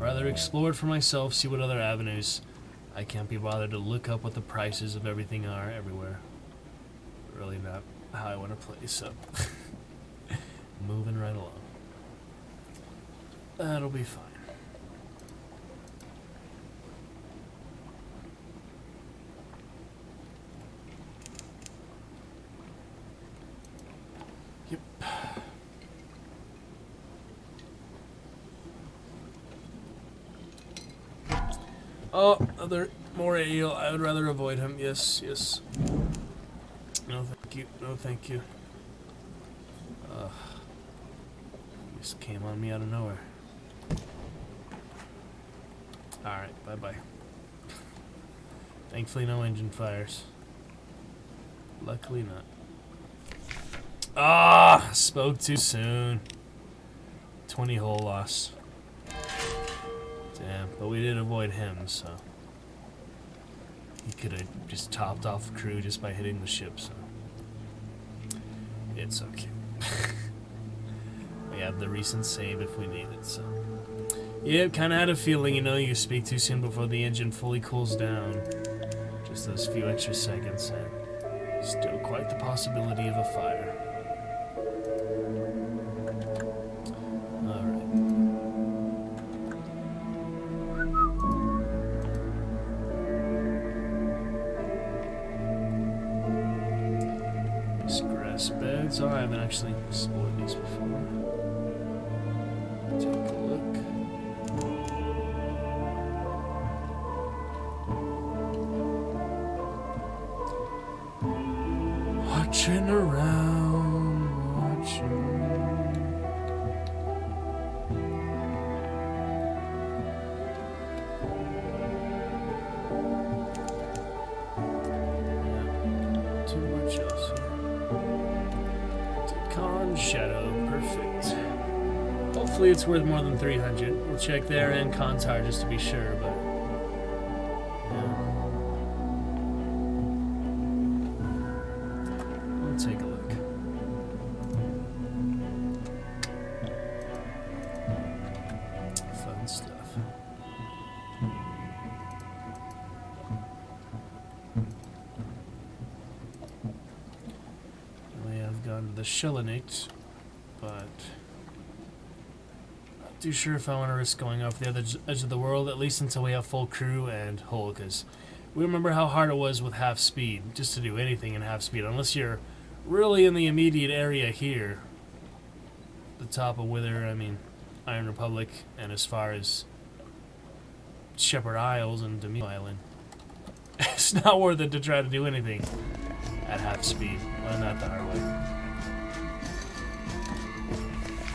Rather explore it for myself, see what other avenues. I can't be bothered to look up what the prices of everything are everywhere. Really not how I want to play, so moving right along. That'll be fine. Yep. Oh, more eel. I would rather avoid him. Yes, yes. No, thank you. No, thank you. Just came on me out of nowhere. Alright, bye-bye. Thankfully, no engine fires. Luckily not. Ah, spoke too soon. 20 hull loss. Damn, but we did avoid him, so he could have just topped off the crew just by hitting the ship, so it's okay. We have the recent save if we need it, so yeah, kind of had a feeling, you know, you speak too soon before the engine fully cools down. Just those few extra seconds, and still quite the possibility of a fire. Beds. Oh, I haven't actually explored these before. Take a look. Watching around, watching. Yeah, too much else here. Khan's Shadow, perfect. Hopefully it's worth more than 300. We'll check there and Kantar just to be sure, but yeah. We'll take a look. Fun stuff. the Shellenict, but not too sure if I want to risk going off the other edge of the world, at least until we have full crew and hull, because we remember how hard it was with half speed, just to do anything in half speed, unless you're really in the immediate area here. The top of Wither, I mean, Iron Republic, and as far as Shepherd Isles and Demi Island. It's not worth it to try to do anything at half speed. Well, not the hard way.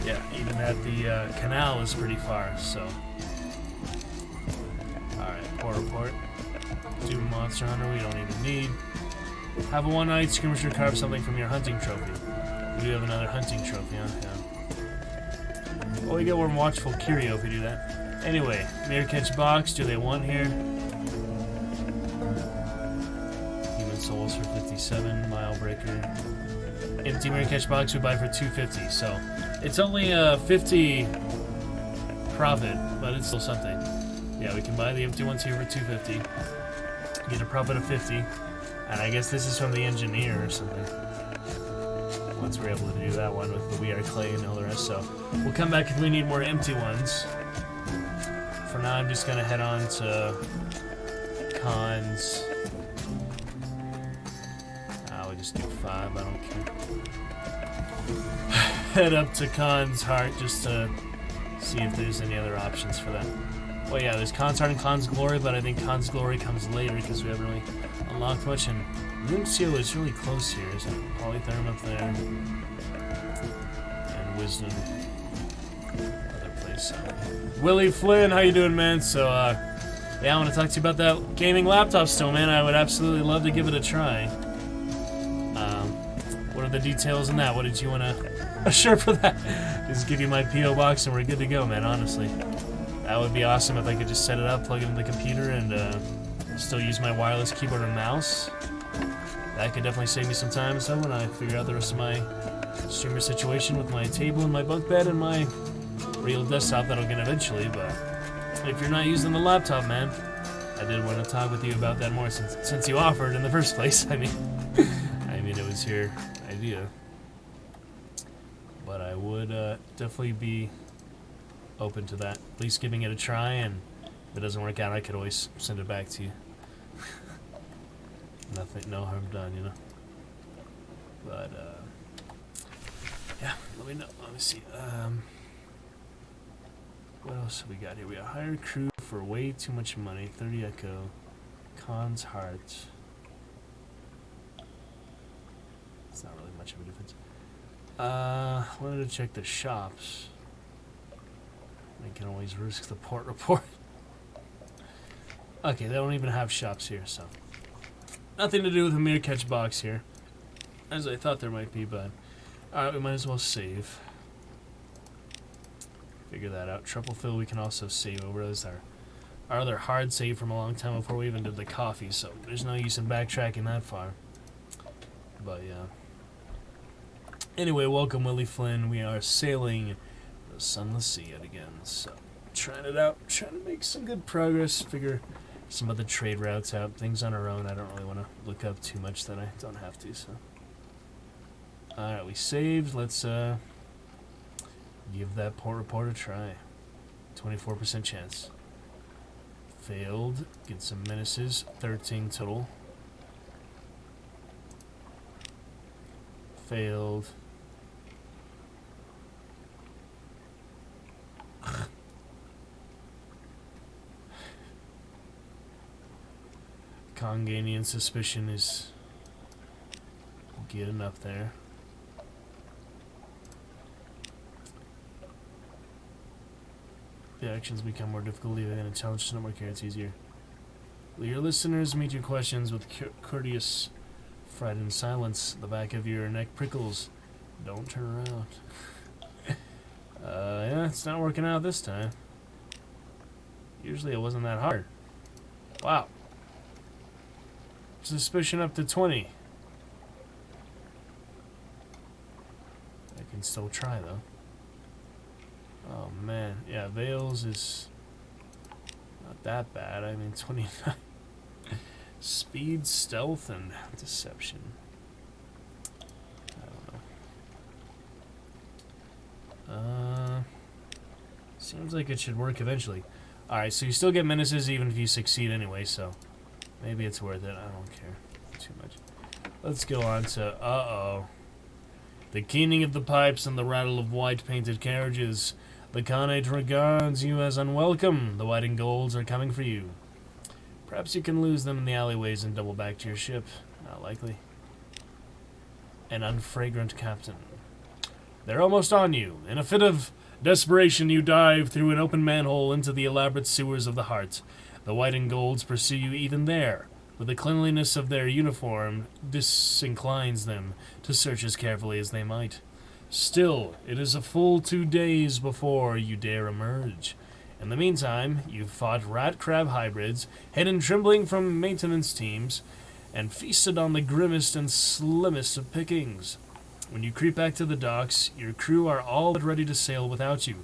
Yeah, even at the canal is pretty far, so. Alright, port report. Do Monster Hunter, we don't even need. Have a one-eyed skirmisher carve something from your hunting trophy. We do have another hunting trophy, huh? Yeah. Well, we get one watchful curio if we do that. Anyway, mirror catch box, do they want here? Human souls for 57, mile breaker. Empty mirror catch box we buy for 250, so it's only a 50 profit, but it's still something. Yeah, we can buy the empty ones here for 250. Get a profit of 50, and I guess this is from the engineer or something. Once we're able to do that one with the We Are Clay and all the rest, so we'll come back if we need more empty ones. For now, I'm just gonna head on to Khan's. I'll just do 5. I don't care. Head up to Khan's Heart just to see if there's any other options for that. Well, yeah, there's Khan's Heart and Khan's Glory, but I think Khan's Glory comes later because we haven't really unlocked much, and Nuncio is really close here, isn't it? Polytherm up there. And Wisdom. Other place. Willie Flynn, how you doing, man? So, yeah, I want to talk to you about that gaming laptop still, man. I would absolutely love to give it a try. What are the details in that? What did you want to assure for that? Just give you my P.O. box and we're good to go, man, honestly. That would be awesome if I could just set it up, plug it into the computer, and still use my wireless keyboard and mouse. That could definitely save me some time so when I figure out the rest of my streamer situation with my table and my bunk bed and my real desktop that I'll get eventually. But if you're not using the laptop, man, I did want to talk with you about that more since you offered in the first place. I mean, it was your idea. But I would definitely be open to that. At least giving it a try, and if it doesn't work out, I could always send it back to you. Nothing, no harm done, you know. But yeah, let me know. Let me see. What else have we got here? We got hired crew for way too much money. 30 Echo, Khan's Heart. It's not really much of a difference. Wanted to check the shops. I can always risk the port report. Okay, they don't even have shops here, so nothing to do with a mirror catch box here, as I thought there might be. But alright, we might as well save. Figure that out. Triple fill we can also save over. That's our other hard save from a long time before we even did the coffee, so there's no use in backtracking that far. But yeah. Anyway, welcome Willie Flynn. We are sailing the Sunless Sea yet again, so trying it out, trying to make some good progress, figure some other trade routes out, things on our own. I don't really want to look up too much that I don't have to, so. Alright, we saved. Let's give that port report a try. 24% chance. Failed. Get some menaces. 13 total. Failed. Conganian suspicion is getting up there. The actions become more difficult, leaving an intelligence not more carrots easier. Will your listeners meet your questions with courteous frightened silence? The back of your neck prickles. Don't turn around. Yeah, it's not working out this time. Usually it wasn't that hard. Wow. Suspicion up to 20. I can still try though. Oh man, yeah, Veils is not that bad. I mean, 29. Speed, stealth, and deception. I don't know. Seems like it should work eventually. Alright, so you still get menaces even if you succeed anyway, so maybe it's worth it. I don't care too much. Let's go on to... Uh-oh. The keening of the pipes and the rattle of white-painted carriages. The Khanate regards you as unwelcome. The white and golds are coming for you. Perhaps you can lose them in the alleyways and double back to your ship. Not likely. An unfragrant captain. They're almost on you. In a fit of desperation, you dive through an open manhole into the elaborate sewers of the heart. The white and golds pursue you even there, but the cleanliness of their uniform disinclines them to search as carefully as they might. Still, it is a full 2 days before you dare emerge. In the meantime, you've fought rat-crab hybrids, hidden trembling from maintenance teams, and feasted on the grimmest and slimmest of pickings. When you creep back to the docks, your crew are all but ready to sail without you.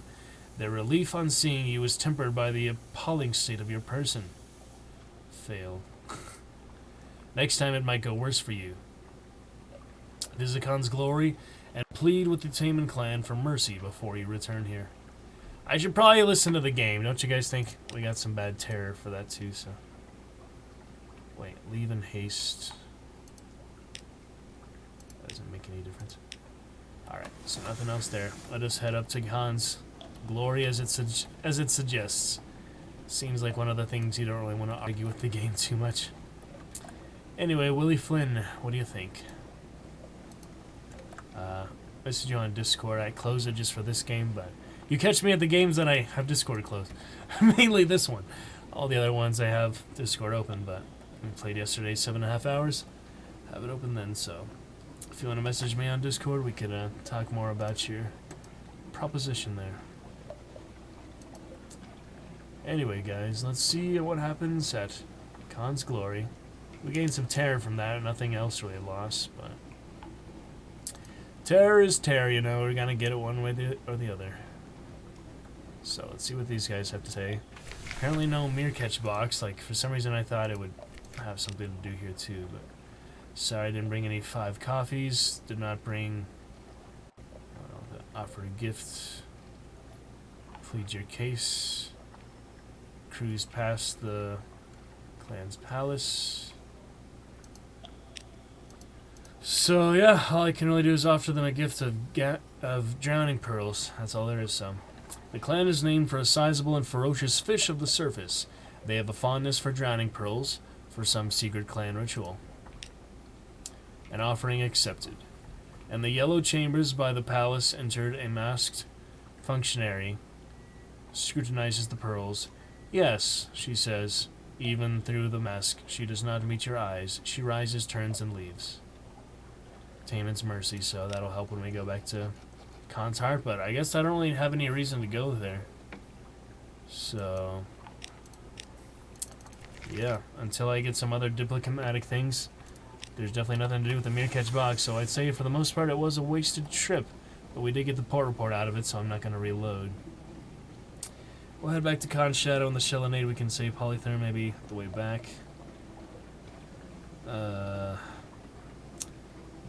Their relief on seeing you is tempered by the appalling state of your person. Fail. Next time it might go worse for you. Visit Khan's glory and plead with the Taman clan for mercy before you return here. I should probably listen to the game, don't you guys think? We got some bad terror for that too, so... Wait, leave in haste. That doesn't make any difference. Alright, so nothing else there. Let us head up to Khan's glory as it suggests. Seems like one of the things you don't really want to argue with the game too much. Anyway, Willie Flynn, what do you think? Message you on Discord. I closed it just for this game, but you catch me at the games that I have Discord closed. Mainly this one. All the other ones I have Discord open, but we played yesterday 7.5 hours. Have it open then, so if you want to message me on Discord, we could talk more about your proposition there. Anyway, guys, let's see what happens at Khan's glory. We gained some terror from that, nothing else really lost, but... Terror is terror, you know, we're gonna get it one way or the other. So, let's see what these guys have to say. Apparently no mirror catch box, like, for some reason I thought it would have something to do here too, but... Sorry, I didn't bring any 5 coffees, did not bring... offer a gift... Plead your case... Cruise past the clan's palace... So yeah, all I can really do is offer them a gift of drowning pearls. That's all there is, so. The clan is named for a sizable and ferocious fish of the surface. They have a fondness for drowning pearls, for some secret clan ritual. An offering accepted. And the yellow chambers by the palace entered a masked functionary. Scrutinizes the pearls. Yes, she says. Even through the mask, she does not meet your eyes. She rises, turns, and leaves. Taman's mercy, so that'll help when we go back to Khan's heart, but I guess I don't really have any reason to go there. So, yeah, until I get some other diplomatic things, there's definitely nothing to do with the mirror catch box, so I'd say for the most part it was a wasted trip, but we did get the port report out of it, so I'm not going to reload. We'll head back to Khan's Shadow and the Shellenade. We can save Polytherm maybe the way back.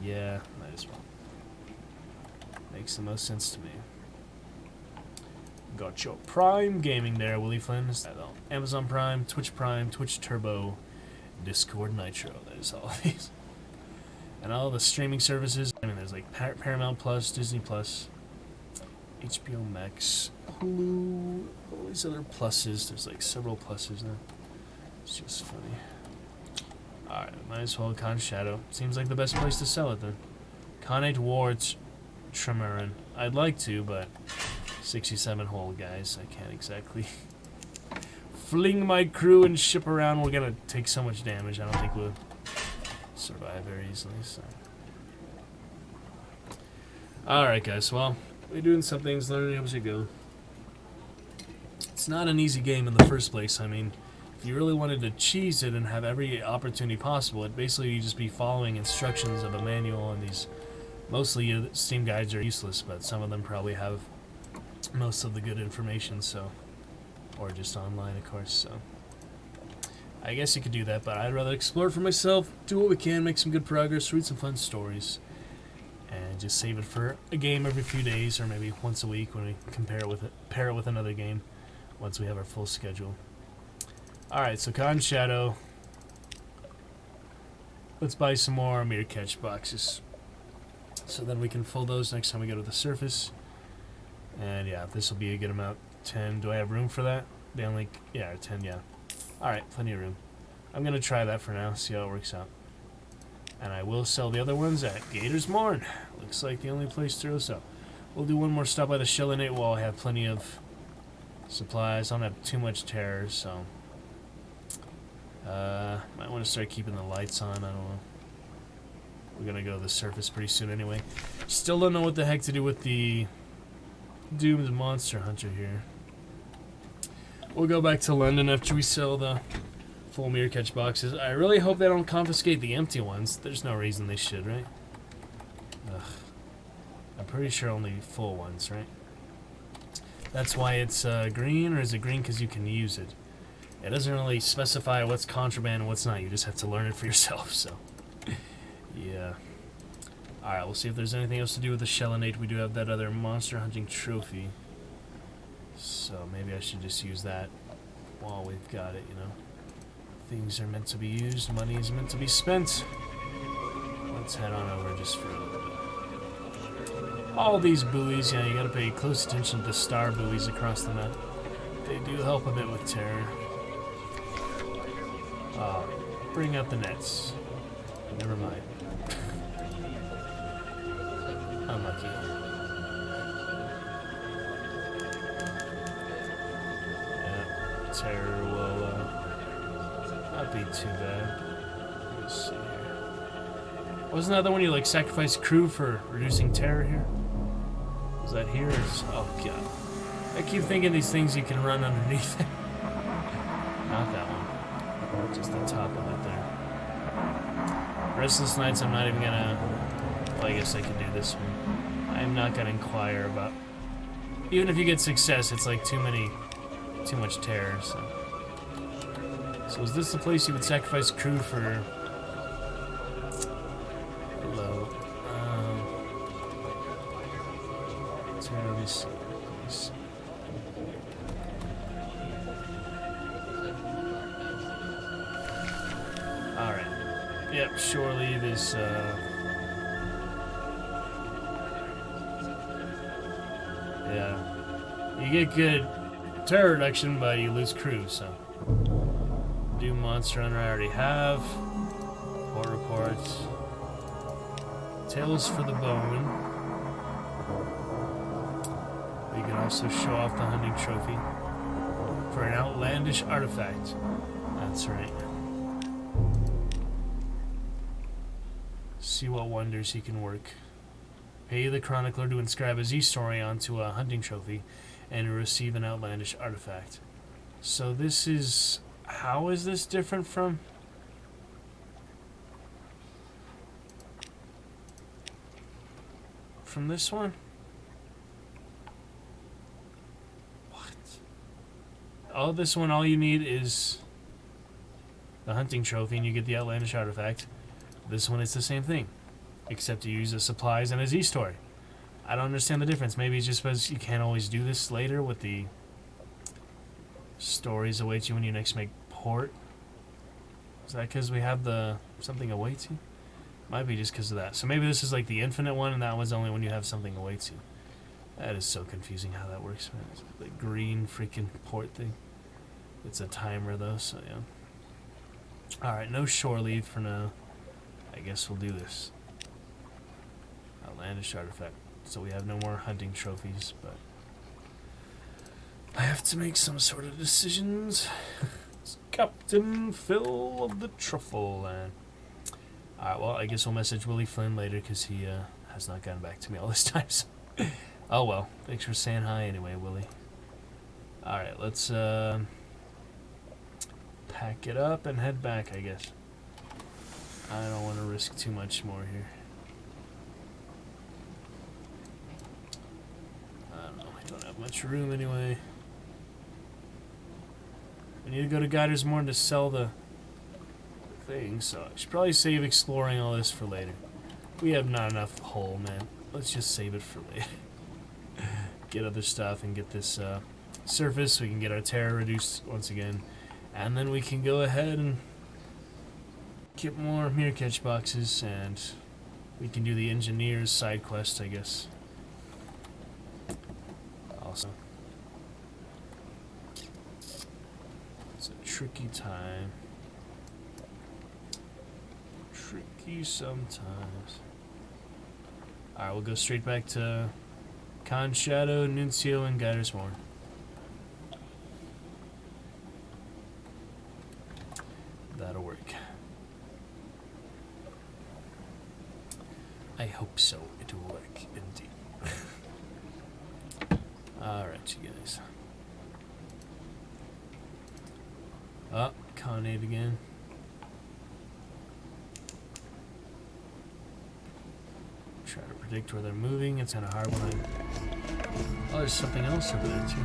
Yeah, might as well. Makes the most sense to me. Got your Prime Gaming there, Willie Flynn. Amazon Prime, Twitch Turbo, Discord Nitro. That is all of these. And all the streaming services. I mean, there's like Paramount Plus, Disney Plus, HBO Max, Hulu, all these other pluses. There's like several pluses now. It's just funny. Alright, might as well Khan's Shadow. Seems like the best place to sell it then. Khanate Wards Tremoran. I'd like to, but 67 hull, guys. I can't exactly fling my crew and ship around. We're gonna take so much damage. I don't think we'll survive very easily. So. Alright, guys. Well, we're doing some things, learning as we go. It's not an easy game in the first place. I mean, if you really wanted to cheese it and have every opportunity possible, it'd basically just be following instructions of a manual, and these mostly Steam guides are useless, but some of them probably have most of the good information, so, or just online, of course, so. I guess you could do that, but I'd rather explore for myself, do what we can, make some good progress, read some fun stories, and and just save it for a game every few days or maybe once a week when we pair it with another game once we have our full schedule. Alright, so Con Shadow. Let's buy some more mirror catch boxes. So then we can fill those next time we go to the surface. And yeah, this will be a good amount. 10. Do I have room for that? They only, yeah, 10, yeah. Alright, plenty of room. I'm going to try that for now, see how it works out. And I will sell the other ones at Gator's Morn. Looks like the only place to sell. We'll do one more stop by the Shellinate Wall. I have plenty of supplies. I don't have too much terror, so... might want to start keeping the lights on, I don't know. We're going to go to the surface pretty soon anyway. Still don't know what the heck to do with the Doomed Monster Hunter here. We'll go back to London after we sell the full mirror catch boxes. I really hope they don't confiscate the empty ones. There's no reason they should, right? Ugh. I'm pretty sure only full ones, right? That's why it's green, or is it green because you can use it? It doesn't really specify what's contraband and what's not. You just have to learn it for yourself, so... yeah. Alright, we'll see if there's anything else to do with the Shellinate. We do have that other monster hunting trophy. So maybe I should just use that while we've got it, you know. Things are meant to be used, money is meant to be spent. Let's head on over just for a little bit. All these buoys, yeah, you gotta pay close attention to the star buoys across the map. They do help a bit with terror. Bring out the nets. Never mind. Unlucky. Yeah, terror will not be too bad. Let's see here. Wasn't that the one you like sacrificed crew for reducing terror here? Was that here? Oh god. I keep thinking these things you can run underneath it. Not that one. Just the top of it there. Restless Nights, I'm not even gonna... Well, I guess I could do this one. I'm not gonna inquire about... Even if you get success, it's like too much terror, so... So is this the place you would sacrifice crew for... Hello. Terror, let me see. Alright. Yep, shore leave is, yeah. You get good terror reduction, but you lose crew, so. Do Monster Hunter I already have. Port reports. Tales for the Bone. We can also show off the hunting trophy for an outlandish artifact. That's right. See what wonders he can work. Pay the chronicler to inscribe a Z-story onto a hunting trophy and receive an outlandish artifact. So this is... How is this different from... From this one? What? Oh, this one, all you need is the hunting trophy and you get the outlandish artifact. This one is the same thing, except you use the supplies and a Z-story. I don't understand the difference. Maybe it's just because you can't always do this later with the stories await you when you next make port. Is that because we have the something awaits you? Might be just because of that. So maybe this is like the infinite one, and that one's only when you have something awaits you. That is so confusing how that works, man. It's the green freaking port thing. It's a timer though, so yeah. Alright, no shore leave for now. I guess we'll do this. Outlandish artifact. So we have no more hunting trophies, but I have to make some sort of decisions. It's Captain Phil of the Truffle Land. Alright, well, I guess we'll message Willie Flynn later because he has not gotten back to me all this time. So. Oh well, thanks for saying hi anyway, Willie. Alright, let's pack it up and head back, I guess. I don't want to risk too much more here. I don't know, I don't have much room anyway. We need to go to Gator's Morn to sell the thing, so I should probably save exploring all this for later. We have not enough hull, man. let's just save it for later. Get other stuff and get this surface so we can get our terror reduced once again. And then we can go ahead and get more mirror catch boxes, and we can do the engineer's side quest, I guess. Also, it's a tricky time. Tricky sometimes. Alright, we'll go straight back to Khan Shadow, Nuncio, and Guider's Moor. That'll work. I hope so. It will work, indeed. Alright, you guys. Oh, Khanate again. Try to predict where they're moving. It's kind of hard when I... Oh, there's something else over there, too.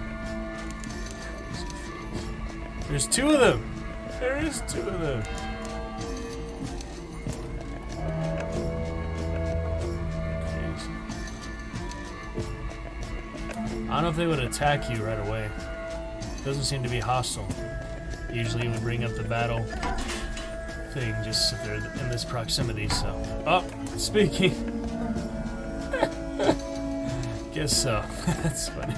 There's two of them! There is two of them! I don't know if they would attack you right away. Doesn't seem to be hostile. Usually it would bring up the battle thing just if they're in this proximity, so... Oh, speaking! Guess so. That's funny.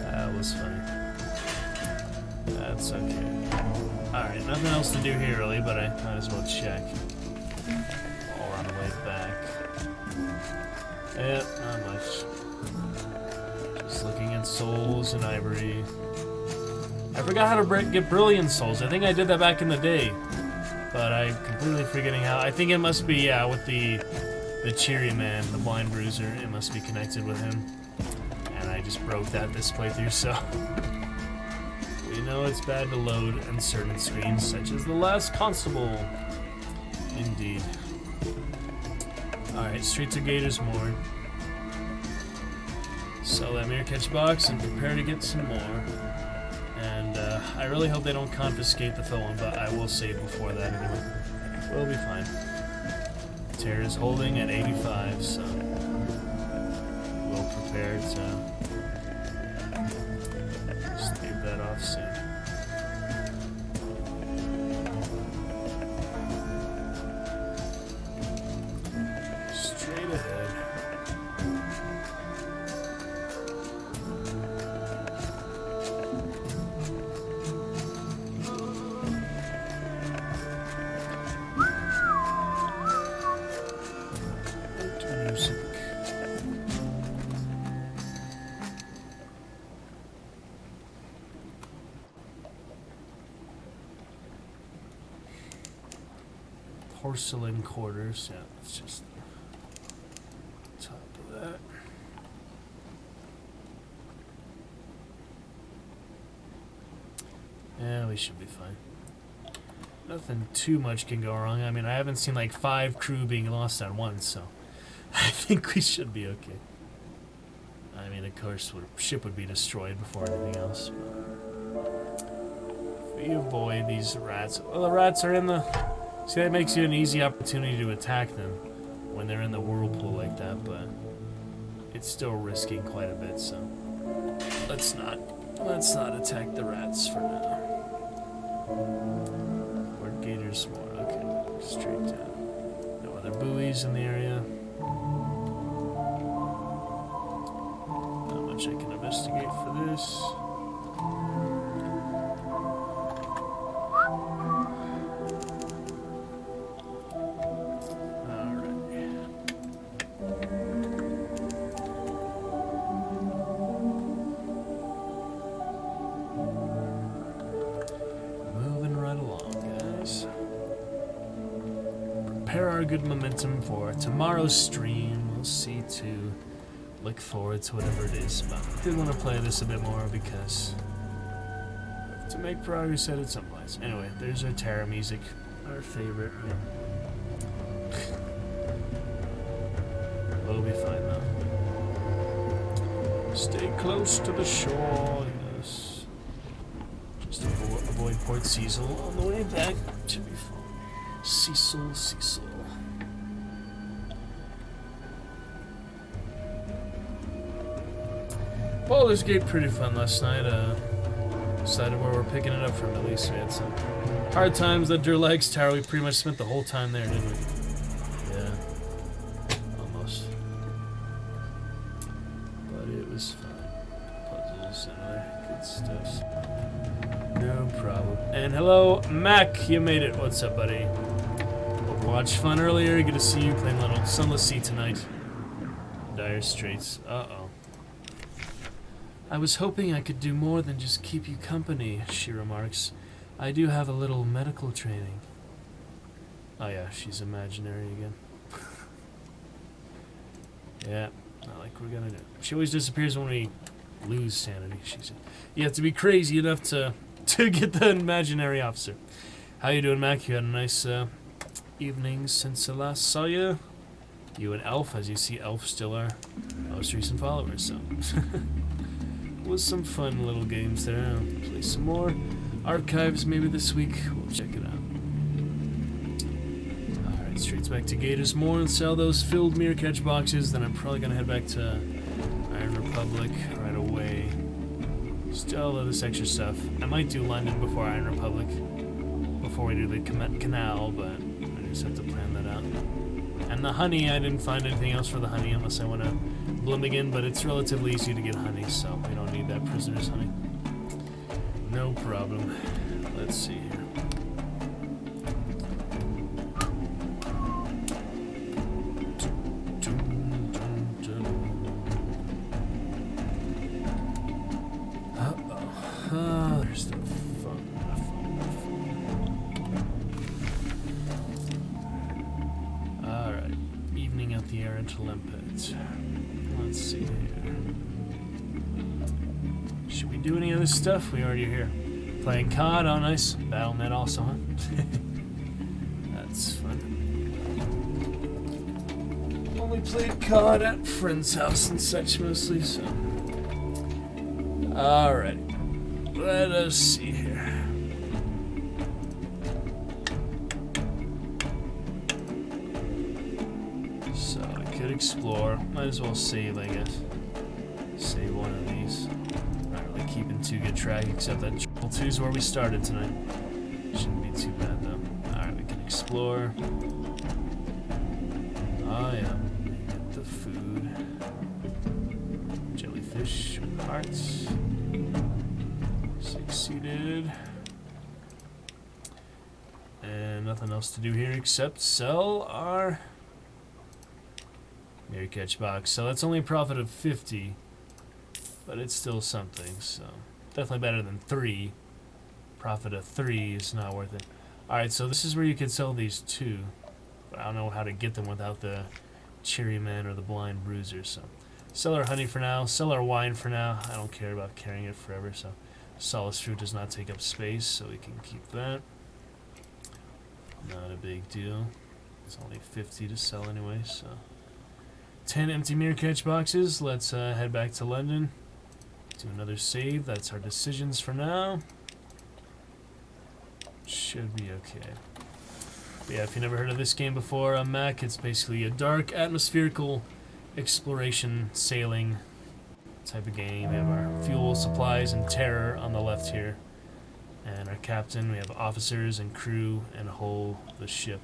That was funny. That's okay. Alright, nothing else to do here really, but I might as well check. All on the way back. Yep, not much. Just looking at souls and ivory. I forgot how to get brilliant souls. I think I did that back in the day. But I'm completely forgetting how. I think it must be, yeah, with the cheery man, the blind bruiser. It must be connected with him. And I just broke that this playthrough, so... We know it's bad to load uncertain screens, such as the last constable. Indeed. Alright, straight to Gator's Moor. Sell that mirror catch box and prepare to get some more. And I really hope they don't confiscate the phone, but I will save before that anyway. We'll be fine. Terra's holding at 85, so we'll prepare to stave that off soon. Straight ahead. Porcelain quarters, yeah, it's just top of that. Yeah, we should be fine. Nothing too much can go wrong. I mean, I haven't seen like 5 crew being lost at once, so I think we should be okay. I mean, of course, ship would be destroyed before anything else. But if we avoid these rats, well, the rats are in the... See, that makes you an easy opportunity to attack them when they're in the whirlpool like that, but it's still risking quite a bit, so let's not attack the rats for now. Or Gator's Moor, okay, straight down. No other buoys in the area. Not much I can investigate for this. Good momentum for tomorrow's stream. We'll see to look forward to whatever it is, but I did want to play this a bit more because I have to make progress at it someplace. Anyway, there's our Terra music, our favorite. We'll be fine though. Stay close to the shore, yes. Just avoid Port Cecil on the way back. Should be fine. Cecil. Baldur's Gate pretty fun last night. Decided where we're picking it up from at least. We had some hard times at Durlag's Tower. We pretty much spent the whole time there, didn't we? Yeah. Almost. But it was fun. Puzzles and other good stuff. No problem. And hello, Mac. You made it. What's up, buddy? Overwatch fun earlier. Good to see you playing a little Sunless Sea tonight. Dire Straits. Uh-oh. I was hoping I could do more than just keep you company, she remarks. I do have a little medical training. Oh yeah, she's imaginary again. Yeah, not like we're gonna do. She always disappears when we lose sanity, she said. You have to be crazy enough to get the imaginary officer. How you doing, Mac? You had a nice evening since I last saw you. You and Elf, as you see, Elf still our most recent followers, so... was some fun little games there. I'll play some more archives maybe this week. We'll check it out. Alright, straight back to Gators more and sell those filled mirror catch boxes. Then I'm probably going to head back to Iron Republic right away. Still all this extra stuff. I might do London before Iron Republic. Before we do the canal, but I just have to plan that out. And the honey, I didn't find anything else for the honey unless I want to bloom again, but it's relatively easy to get honey, so we don't need that prisoner's honey. No problem. Let's see here. There's the phone. Alright. Evening at the Errant Limpet. Let's see here. Should we do any of this stuff? We already here. Playing COD, oh nice. Battle.net also, huh? That's fun. Only played COD at friend's house and such mostly, so. Alright. Let us see here. So I could explore. Might as well save, I guess. Save one of these. Not really keeping too good track, except that Triple 2 is where we started tonight. Shouldn't be too bad though. Alright, we can explore. Oh yeah. Get the food. Jellyfish with hearts. Succeeded. And nothing else to do here except sell our mirror catch box. So that's only a profit of 50, but it's still something, so definitely better than 3. Profit of 3 is not worth it. Alright, so this is where you can sell these too, but I don't know how to get them without the Cherry Man or the Blind Bruiser, so sell our honey for now, sell our wine for now. I don't care about carrying it forever, so Solace Fruit does not take up space, so we can keep that. Not a big deal. It's only 50 to sell anyway, so 10 empty mirror catch boxes. Let's head back to London. Do another save. That's our decisions for now. Should be okay. But yeah, if you never heard of this game before on Mac, it's basically a dark, atmospherical exploration, sailing type of game. We have our fuel, supplies, and terror on the left here. And our captain, we have officers and crew and whole the ship.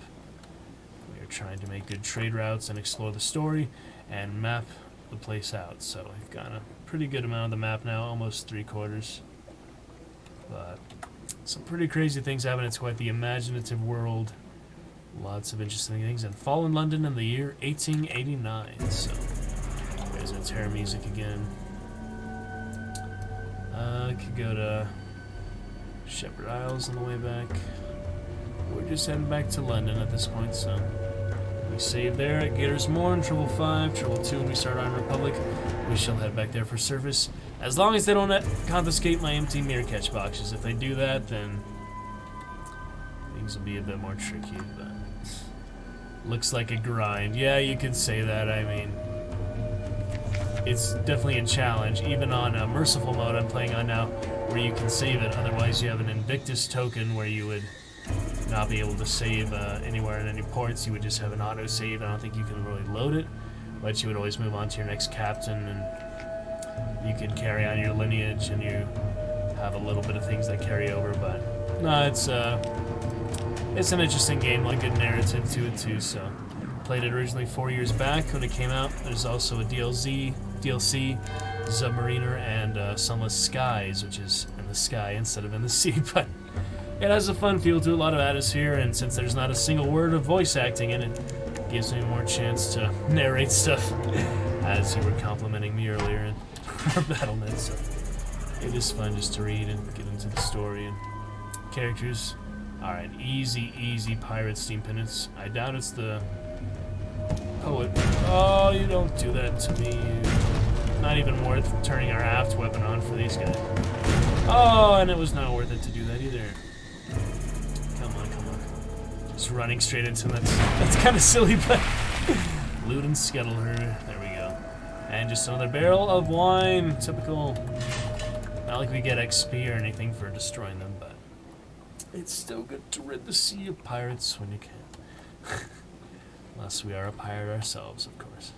We are trying to make good trade routes and explore the story and map the place out. So we've got a pretty good amount of the map now, almost 3/4. But some pretty crazy things happen. It's quite the imaginative world. Lots of interesting things. And fall in London in the year 1889. So there's our terror music again. I could go to Shepherd Isles on the way back. We're just heading back to London at this point, so we save there at Gators Morn, 555, 222 when we start Iron Republic. We shall head back there for service, as long as they don't confiscate my empty mirror catch boxes. If they do that, then things will be a bit more tricky, but looks like a grind. Yeah, you could say that. I mean, it's definitely a challenge, even on a merciful mode I'm playing on now, where you can save it. Otherwise you have an Invictus token where you would not be able to save anywhere in any ports. You would just have an auto save. I don't think you can really load it, but you would always move on to your next captain and you can carry on your lineage and you have a little bit of things that carry over. But no, it's an interesting game, like a good narrative to it too. So played it originally 4 years back when it came out. There's also a DLC, Submariner, and Sunless Skies, which is in the sky instead of in the sea. But it has a fun feel to it, a lot of atmosphere, and since there's not a single word of voice acting in it, gives me more chance to narrate stuff, as you were complimenting me earlier in our BattleNet. So it is fun just to read and get into the story and characters. Alright, easy pirate steam penance. I doubt it's the poet. Oh, you don't do that to me. Not even worth turning our aft weapon on for these guys. Oh, and it was not worth it to do that either. Come on. Just running straight into them. That's kind of silly, but loot and scuttle her. There we go. And just another barrel of wine. Typical. Not like we get XP or anything for destroying them, but it's still good to rid the sea of pirates when you can. Unless we are a pirate ourselves, of course.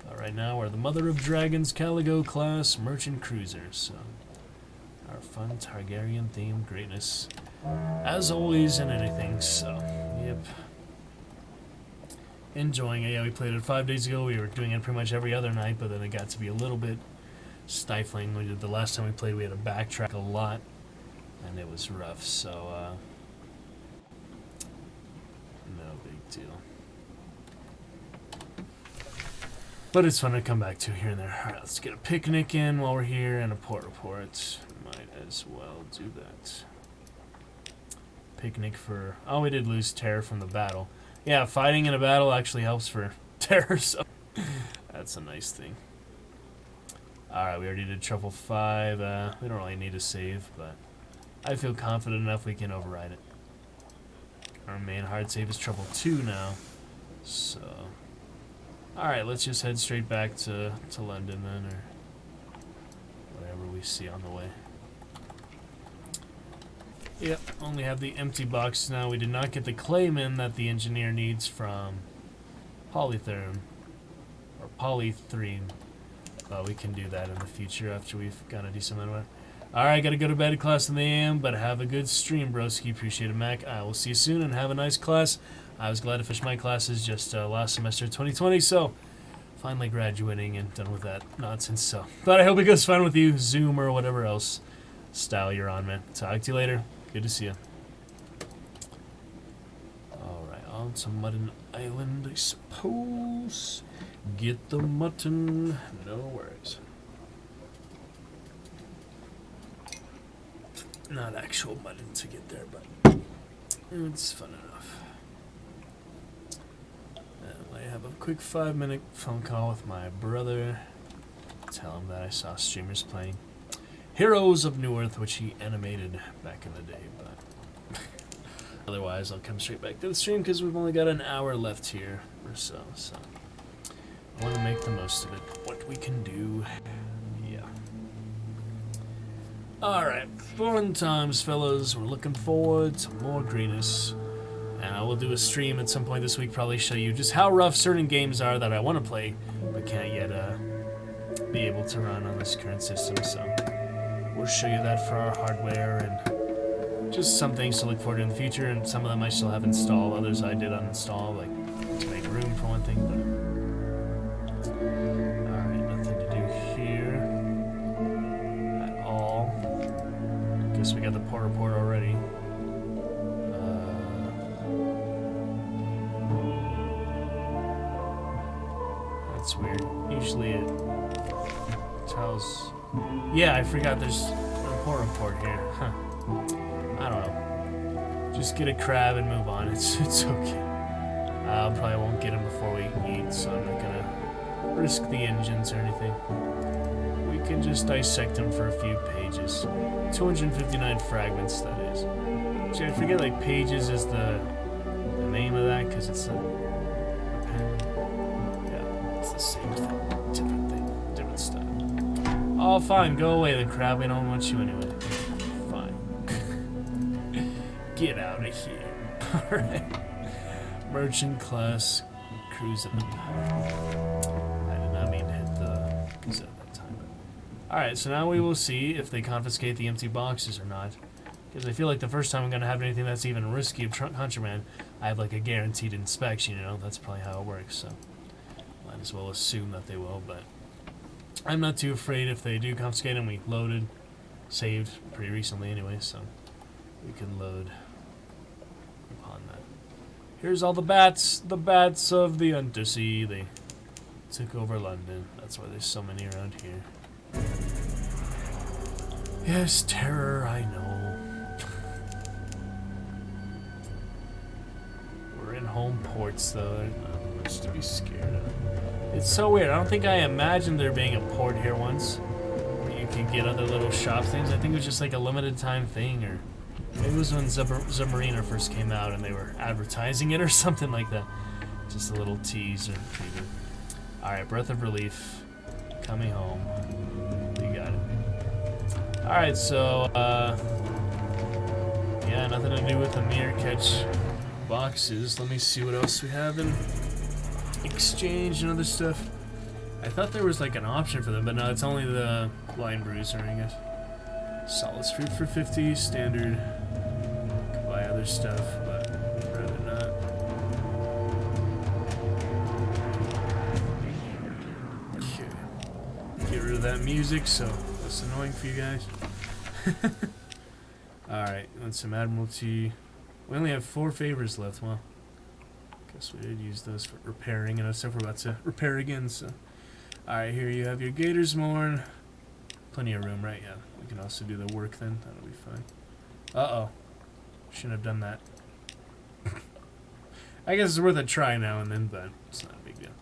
But right now, we're the Mother of Dragons Caligo class merchant cruisers. So our fun Targaryen-themed greatness, as always in anything. So, yep. Enjoying it. Yeah, we played it 5 days ago. We were doing it pretty much every other night, but then it got to be a little bit stifling. We did the last time we played, we had to backtrack a lot, and it was rough. So, no big deal. But it's fun to come back to here and there. Alright, let's get a picnic in while we're here and a port report. Might as well do that. Picnic for... Oh, we did lose terror from the battle. Yeah, fighting in a battle actually helps for terror, so that's a nice thing. Alright, we already did Truffle 5. We don't really need to save, but I feel confident enough we can override it. Our main hard save is Truffle 2 now, so... Alright, let's just head straight back to London then, or whatever we see on the way. Yep, only have the empty box now. We did not get the Clayman that the engineer needs from Polytherm, or Polythrene. But we can do that in the future after we've got a decent amount of it. Alright, gotta go to bed, class in the AM, but have a good stream, broski. Appreciate it, Mac. I will see you soon, and have a nice class. I was glad to finish my classes just last semester 2020, so finally graduating and done with that nonsense. So, but I hope it goes fine with you, Zoom or whatever else style you're on, man. Talk to you later. Good to see you. Alright, on to Mutton Island, I suppose. Get the mutton. No worries. Not actual mutton to get there, but it's fun enough. I have a quick 5-minute phone call with my brother. Tell him that I saw streamers playing Heroes of New Earth, which he animated back in the day, but otherwise I'll come straight back to the stream because we've only got an hour left here or so, so I want to make the most of it, what we can do. Yeah. Alright, fun times, fellas. We're looking forward to more greatness. And I will do a stream at some point this week, probably show you just how rough certain games are that I want to play, but can't yet be able to run on this current system. So we'll show you that for our hardware, and just some things to look forward to in the future, and some of them I still have installed, others I did uninstall, like to make room for one thing. But alright, nothing to do here at all. Guess we got the port report already. That's weird. Usually it tells... Yeah, I forgot there's a port report here. Huh. I don't know. Just get a crab and move on. It's okay. I probably won't get him before we eat, so I'm not gonna risk the engines or anything. We can just dissect him for a few pages. 259 fragments, that is. Actually, I forget, like, pages is the name of that, because it's a... It's the same thing, different style. Oh, fine, go away then, crab. We don't want you anyway. Fine. Get out of here. Alright. Merchant class cruising. I did not mean to hit the gazette that time, Alright, so now we will see if they confiscate the empty boxes or not. Because I feel like the first time I'm going to have anything that's even risky of contraband, I have like a guaranteed inspection, you know? That's probably how it works, so might as well assume that they will, but I'm not too afraid if they do confiscate them. We loaded, saved pretty recently anyway, so we can load upon that. Here's all the bats of the Undersea. They took over London. That's why there's so many around here. Yes, terror, I know. We're in home ports, though. There's not much to be scared of. It's so weird. I don't think I imagined there being a port here once where you could get other little shop things. I think it was just like a limited time thing, or maybe it was when Submariner first came out and they were advertising it or something like that. Just a little tease or preview. Alright, breath of relief. Coming home. We got it. Alright, so, yeah, nothing to do with the mirror catch boxes. Let me see what else we have in exchange and other stuff. I thought there was like an option for them, but no, it's only the line bruiser, I guess. Solid fruit for 50, standard. Could buy other stuff, but I'd rather not. Okay. Get rid of that music, so that's annoying for you guys. Alright, and some Admiralty. We only have 4 favors left. Well, guess we did use those for repairing, and stuff we're about to repair again, so. Alright, here you have your Gator's Morn. Plenty of room, right? Yeah. We can also do the work then. That'll be fine. Uh-oh. Shouldn't have done that. I guess it's worth a try now and then, but it's not a big deal.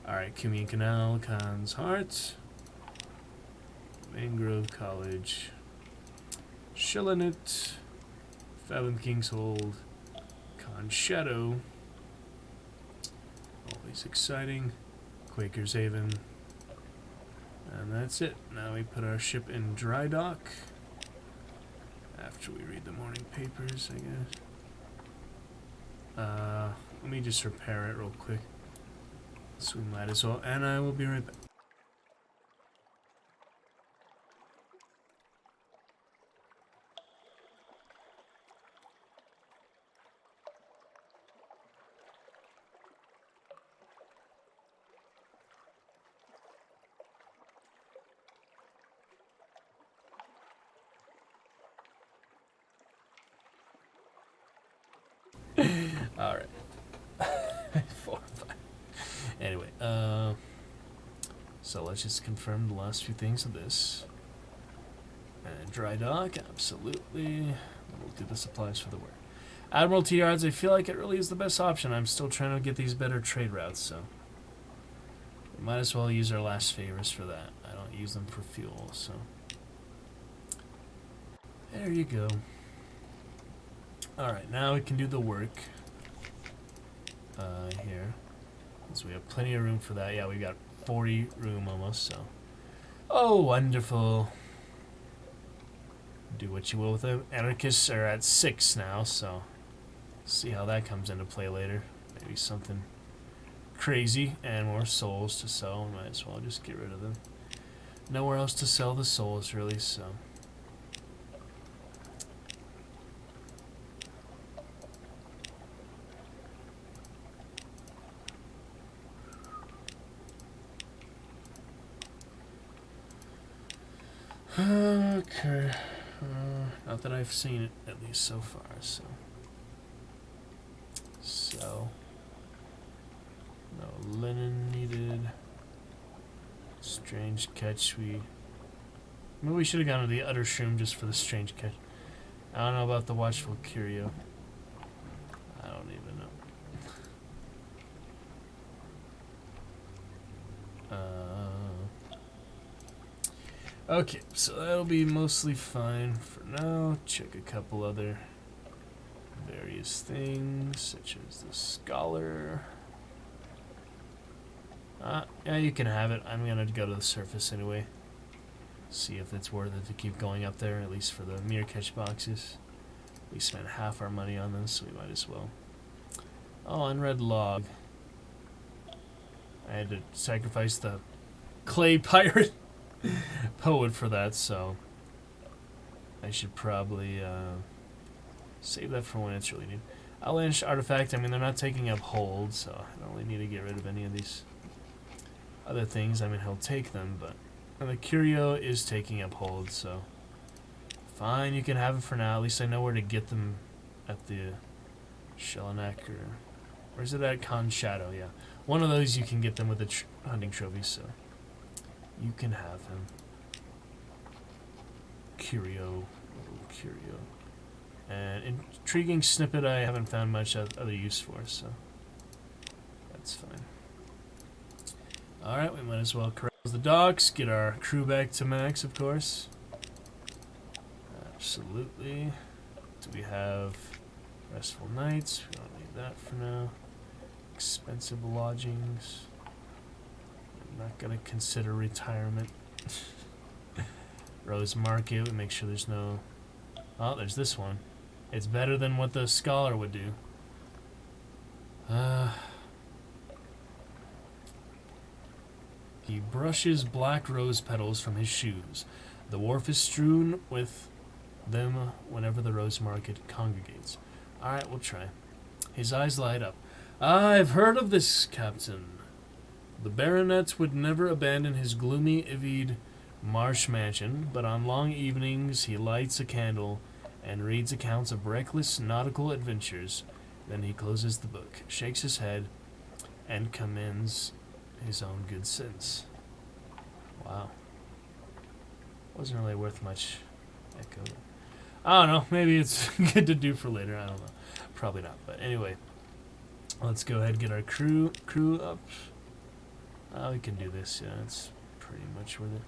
Alright, Cumian Canal, Khan's Heart. Mangrove College. Shillinit. Fathom King's Hold. Khan's Shadow. Always exciting. Quaker's Haven. And that's it. Now we put our ship in dry dock. After we read the morning papers, I guess. Let me just repair it real quick. So we might as well. And I will be right back. Alright. 4, 5. Anyway, so let's just confirm the last few things of this. And dry dock, absolutely. And we'll do the supplies for the work. Admiralty Yards, I feel like it really is the best option. I'm still trying to get these better trade routes, so we might as well use our last favors for that. I don't use them for fuel, so there you go. Alright, now we can do the work here. So we have plenty of room for that. Yeah, we got 40 room almost, so. Oh, wonderful. Do what you will with them. Anarchists are at 6 now, so see how that comes into play later. Maybe something crazy and more souls to sell. Might as well just get rid of them. Nowhere else to sell the souls, really, so. Okay. Not that I've seen it, at least so far, so. So. No linen needed. Strange catch. Maybe we should have gone to the Utter Shroom just for the strange catch. I don't know about the Watchful Curio. I don't even know. Okay, so that'll be mostly fine for now. Check a couple other various things, such as the Scholar. Yeah, you can have it. I'm gonna go to the surface anyway. See if it's worth it to keep going up there, at least for the mirror catch boxes. We spent half our money on them, so we might as well. Oh, unread log. I had to sacrifice the clay pirate poet for that, so I should probably save that for when it's really needed. Outlandish artifact, I mean, they're not taking up hold, so I don't really need to get rid of any of these other things. I mean, he'll take them, but... And the curio is taking up hold, so... Fine, you can have it for now. At least I know where to get them at the Shelanek, or... Where's it at? Con Shadow, yeah. One of those you can get them with the hunting trophies, so... You can have him. Curio. Curio. An intriguing snippet I haven't found much other use for, so... That's fine. Alright, we might as well carouse the docks, get our crew back to max, of course. Absolutely. Do we have restful nights? We don't need that for now. Expensive lodgings. I'm not going to consider retirement. Rose Market, we make sure there's no... Oh, there's this one. It's better than what the Scholar would do. He brushes black rose petals from his shoes. The wharf is strewn with them whenever the Rose Market congregates. Alright, we'll try. His eyes light up. I've heard of this, Captain. The baronet would never abandon his gloomy, ivied marsh mansion, but on long evenings he lights a candle and reads accounts of reckless nautical adventures. Then he closes the book, shakes his head, and commends his own good sense. Wow. Wasn't really worth much echo. I don't know. Maybe it's good to do for later. I don't know. Probably not. But anyway, let's go ahead and get our crew up. We can do this. Yeah, it's pretty much worth it.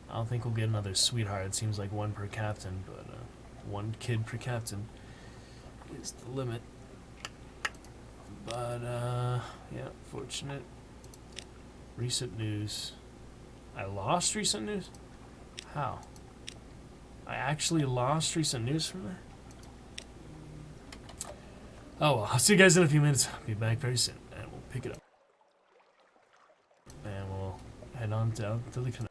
I don't think we'll get another sweetheart. It seems like one per captain, but one kid per captain is the limit. But yeah, fortunate. Recent news. I lost recent news? How? I actually lost recent news from there? Oh well, I'll see you guys in a few minutes. I'll be back very soon, and we'll pick it up. And we'll head on down to the canal.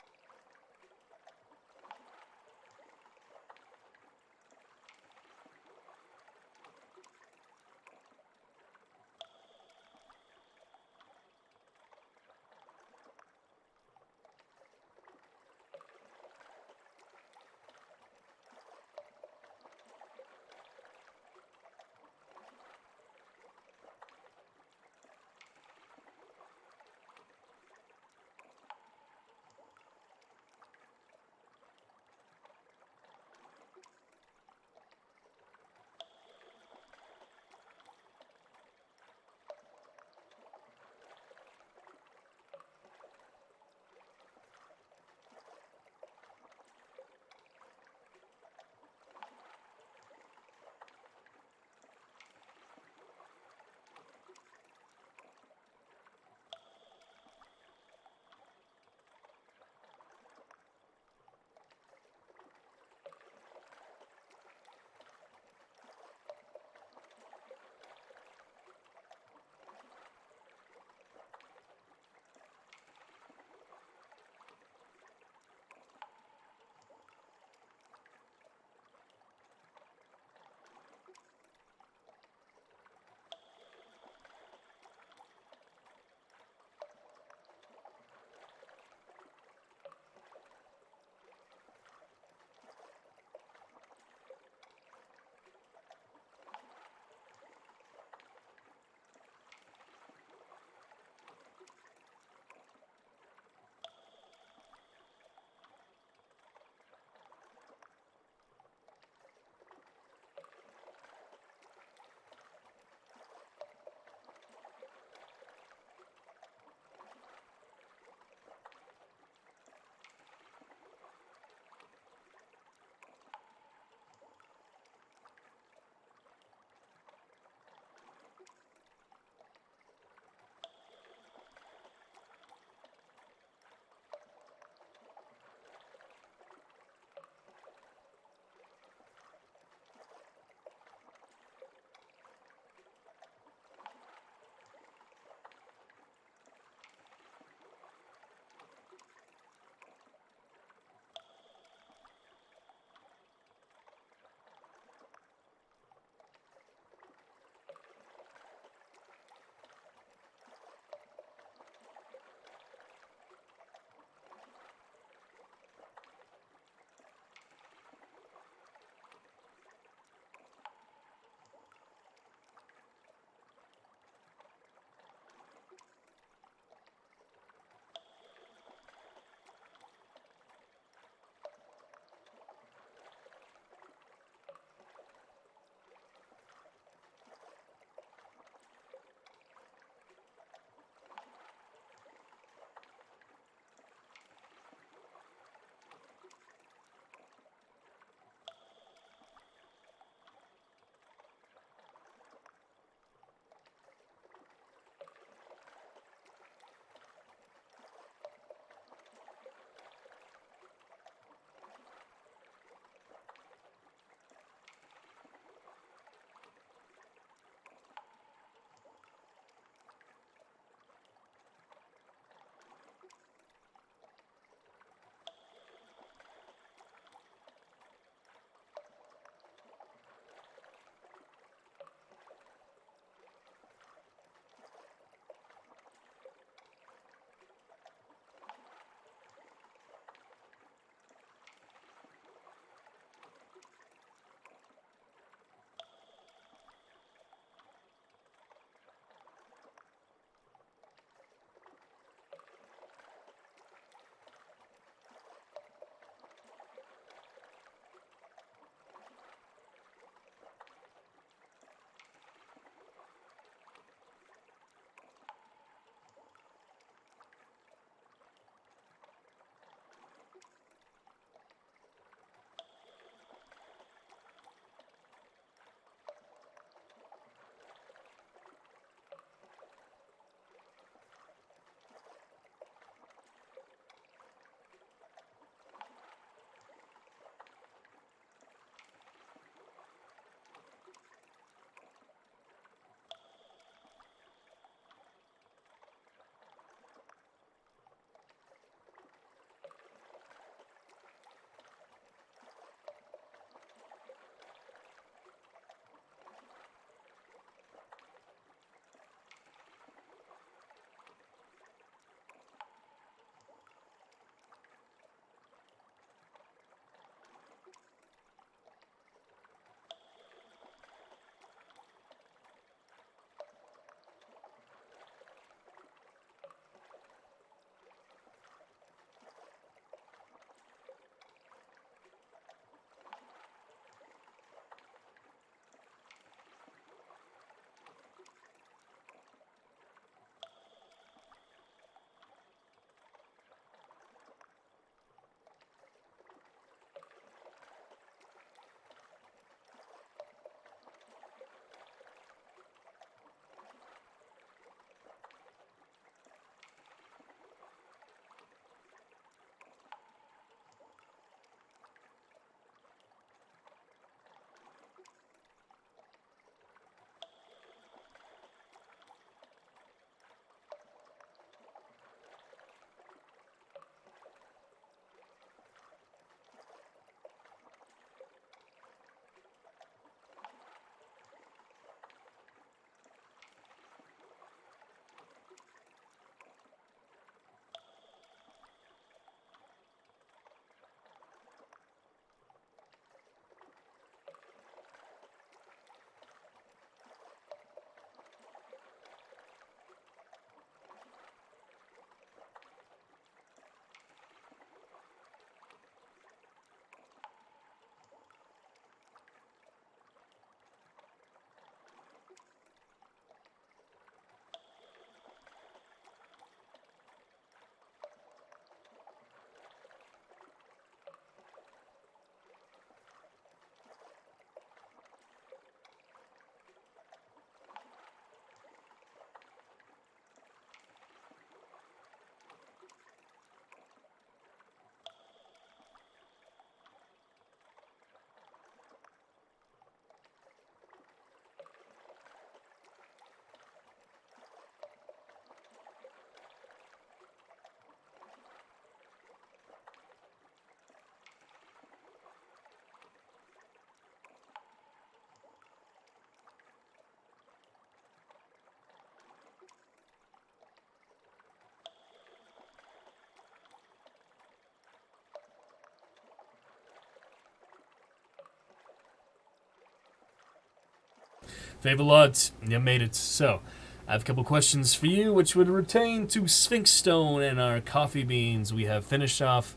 Fave-a-lot, you made it. So, I have a couple questions for you, which would pertain to Sphinx Stone and our coffee beans. We have finished off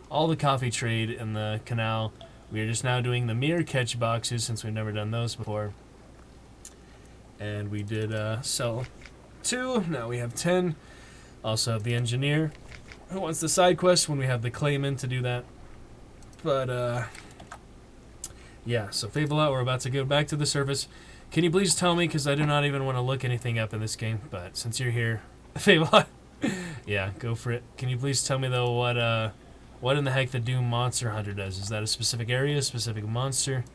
all the coffee trade in the canal. We are just now doing the mirror catch boxes since we've never done those before. And we did sell 2. Now we have 10. Also have the engineer who wants the side quest when we have the claimant to do that. But, yeah, so Fave-a-lot, we're about to go back to the surface. Can you please tell me, because I do not even want to look anything up in this game, but since you're here, Fave-a-lot, yeah, go for it. Can you please tell me, though, what in the heck the Doom Monster Hunter does? Is that a specific area, specific monster?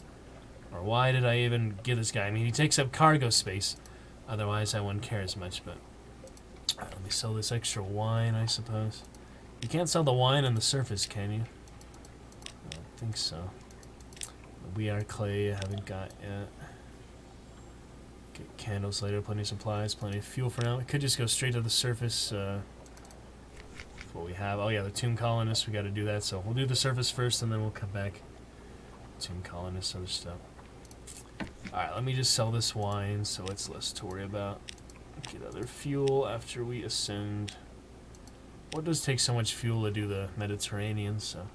Or why did I even give this guy? I mean, he takes up cargo space. Otherwise, I wouldn't care as much, but... let me sell this extra wine, I suppose. You can't sell the wine on the surface, can you? I don't think so. We are clay, I haven't got yet. Get candles later, plenty of supplies, plenty of fuel for now. We could just go straight to the surface. What we have. Oh yeah, the tomb colonists, we gotta do that. So we'll do the surface first and then we'll come back. Tomb colonists, other stuff. Alright, let me just sell this wine so it's less to worry about. Get other fuel after we ascend. What does take so much fuel to do the Mediterranean? So,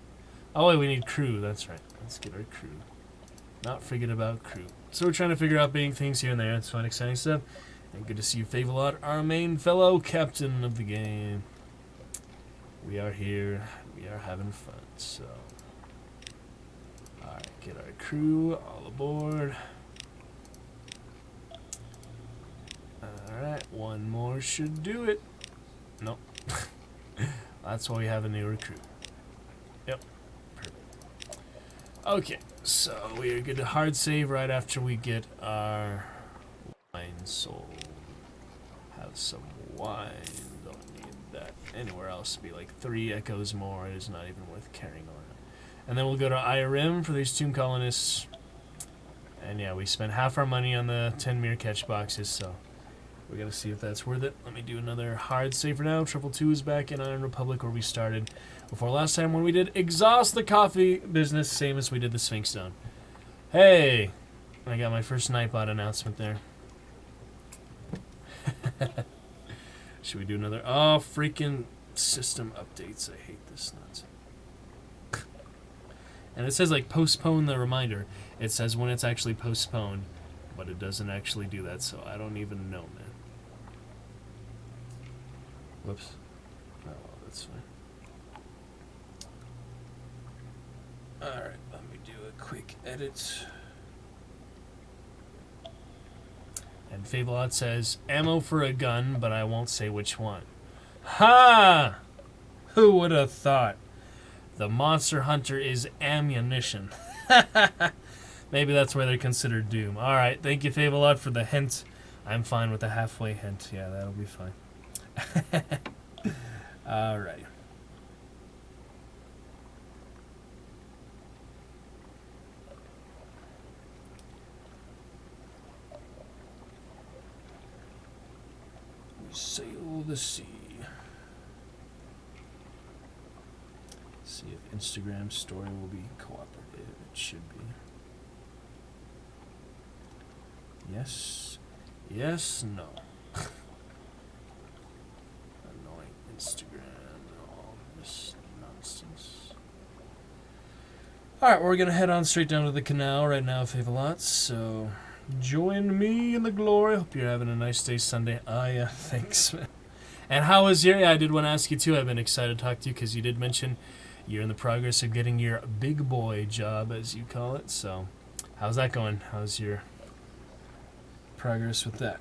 oh wait, we need crew, that's right. Let's get our crew. Not forget about crew. So we're trying to figure out big things here and there. It's fun, exciting stuff. And good to see you, Fave-a-lot, our main fellow captain of the game. We are here. We are having fun. So, alright, get our crew all aboard. Alright, one more should do it. Nope. That's why we have a new recruit. Yep. Perfect. Okay. So we are good to hard save right after we get our wine sold. Have some wine. Don't need that anywhere else. Be like 3 echoes more. It is not even worth carrying on. And then we'll go to Irem for these tomb colonists. And yeah, we spent half our money on the 10 mirror catch boxes, so we gotta see if that's worth it. Let me do another hard save for now. 222 is back in Iron Republic where we started before last time when we did exhaust the coffee business, same as we did the Sphinx Stone. Hey! I got my first Nightbot announcement there. Should we do another? Oh, freaking system updates. I hate this nuts. And it says like postpone the reminder. It says when it's actually postponed, but it doesn't actually do that, so I don't even know, man. Whoops. Oh, that's fine. Alright, let me do a quick edit. And Fave-a-lot says, ammo for a gun, but I won't say which one. Ha! Who would have thought? The Monster Hunter is ammunition. Maybe that's where they're considered Doom. Alright, thank you, Fave-a-lot, for the hint. I'm fine with the halfway hint. Yeah, that'll be fine. Alright. We sail the sea. See if Instagram story will be cooperative. It should be. Yes. Yes, no. Annoying Instagram and all this nonsense. Alright, we're going to head on straight down to the canal right now, Fave-a-lot. So, join me in the glory. Hope you're having a nice day Sunday. Ah, yeah, thanks, man. And how is your... Yeah, I did want to ask you, too. I've been excited to talk to you because you did mention you're in the progress of getting your big boy job, as you call it. So, how's that going? How's your progress with that?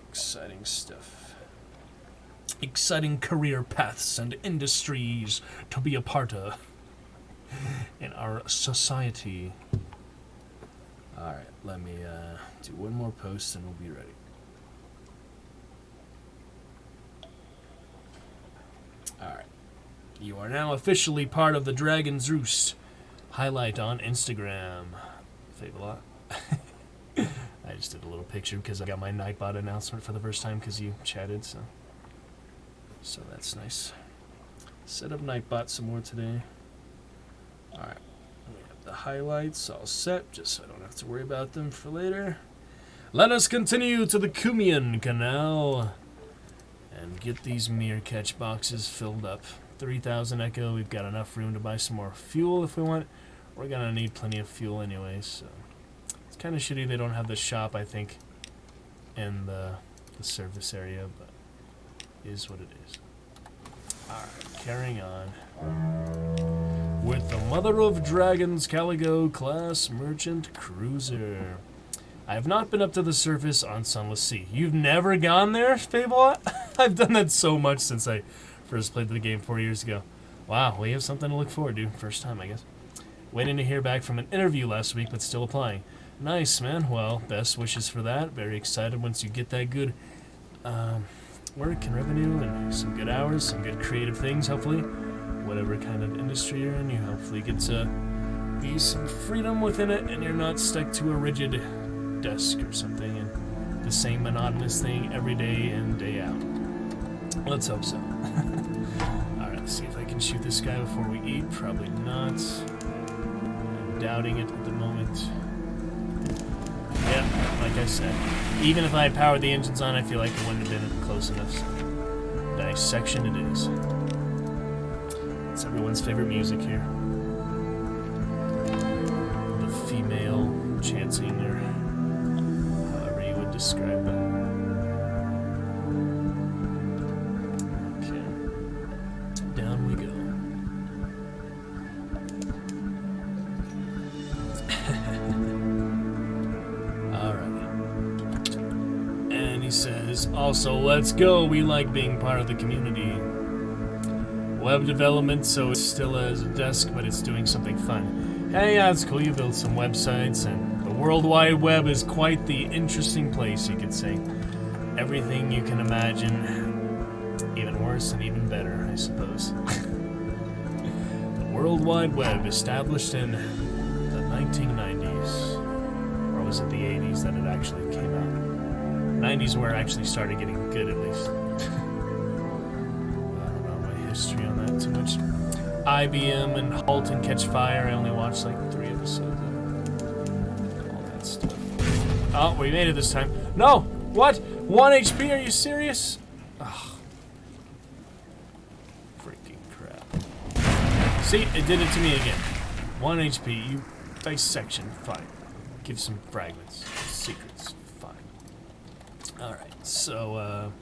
Exciting stuff. Exciting career paths and industries to be a part of in our society. Alright, let me do one more post and we'll be ready. Alright. You are now officially part of the Dragon's Roost. Highlight on Instagram. Fave-a-lot. I just did a little picture because I got my Nightbot announcement for the first time because you chatted, so that's nice. Set up Nightbot some more today. Alright, we have the highlights all set just so I don't have to worry about them for later. Let us continue to the Kumian Canal and get these mirror catch boxes filled up. 3,000 echo. We've got enough room to buy some more fuel if we want. We're gonna need plenty of fuel anyways, so it's kind of shitty they don't have the shop, I think, in the service area, but it is what it is. Alright, carrying on. With the Mother of Dragons Caligo class merchant cruiser. I have not been up to the surface on Sunless Sea. You've never gone there, Fable? I've done that so much since I first played the game 4 years ago. Wow, we have something to look forward to. First time, I guess. Waiting to hear back from an interview last week, but still applying. Nice, man. Well, best wishes for that. Very excited once you get that good work and revenue and some good hours, some good creative things, hopefully. Whatever kind of industry you're in, you hopefully get to be some freedom within it and you're not stuck to a rigid desk or something and the same monotonous thing every day in, day out. Let's hope so. Alright, let's see if I can shoot this guy before we eat. Probably not. I'm doubting it at the moment. Yep, like I said. Even if I had powered the engines on, I feel like it wouldn't have been close enough. So. Dissection it is. It's everyone's favorite music here. The female chanting, or however you would describe it. Okay. Down we go. Alright. And he says, also, let's go. We like being part of the community. Web development, so it's still as a desk, but it's doing something fun. Hey, yeah, it's cool. You build some websites, and the World Wide Web is quite the interesting place, you could say. Everything you can imagine, even worse and even better, I suppose. The World Wide Web, established in the 1990s, or was it the 80s that it actually came out? 90s where it actually started getting good, at least. History on that too much. IBM and Halt and Catch Fire, I only watched like 3 episodes of all that stuff. Oh, we made it this time. No! What? 1 HP? Are you serious? Ugh. Freaking crap. See, it did it to me again. 1 HP, you dissection, fine. Give some fragments, secrets, fine. Alright, so,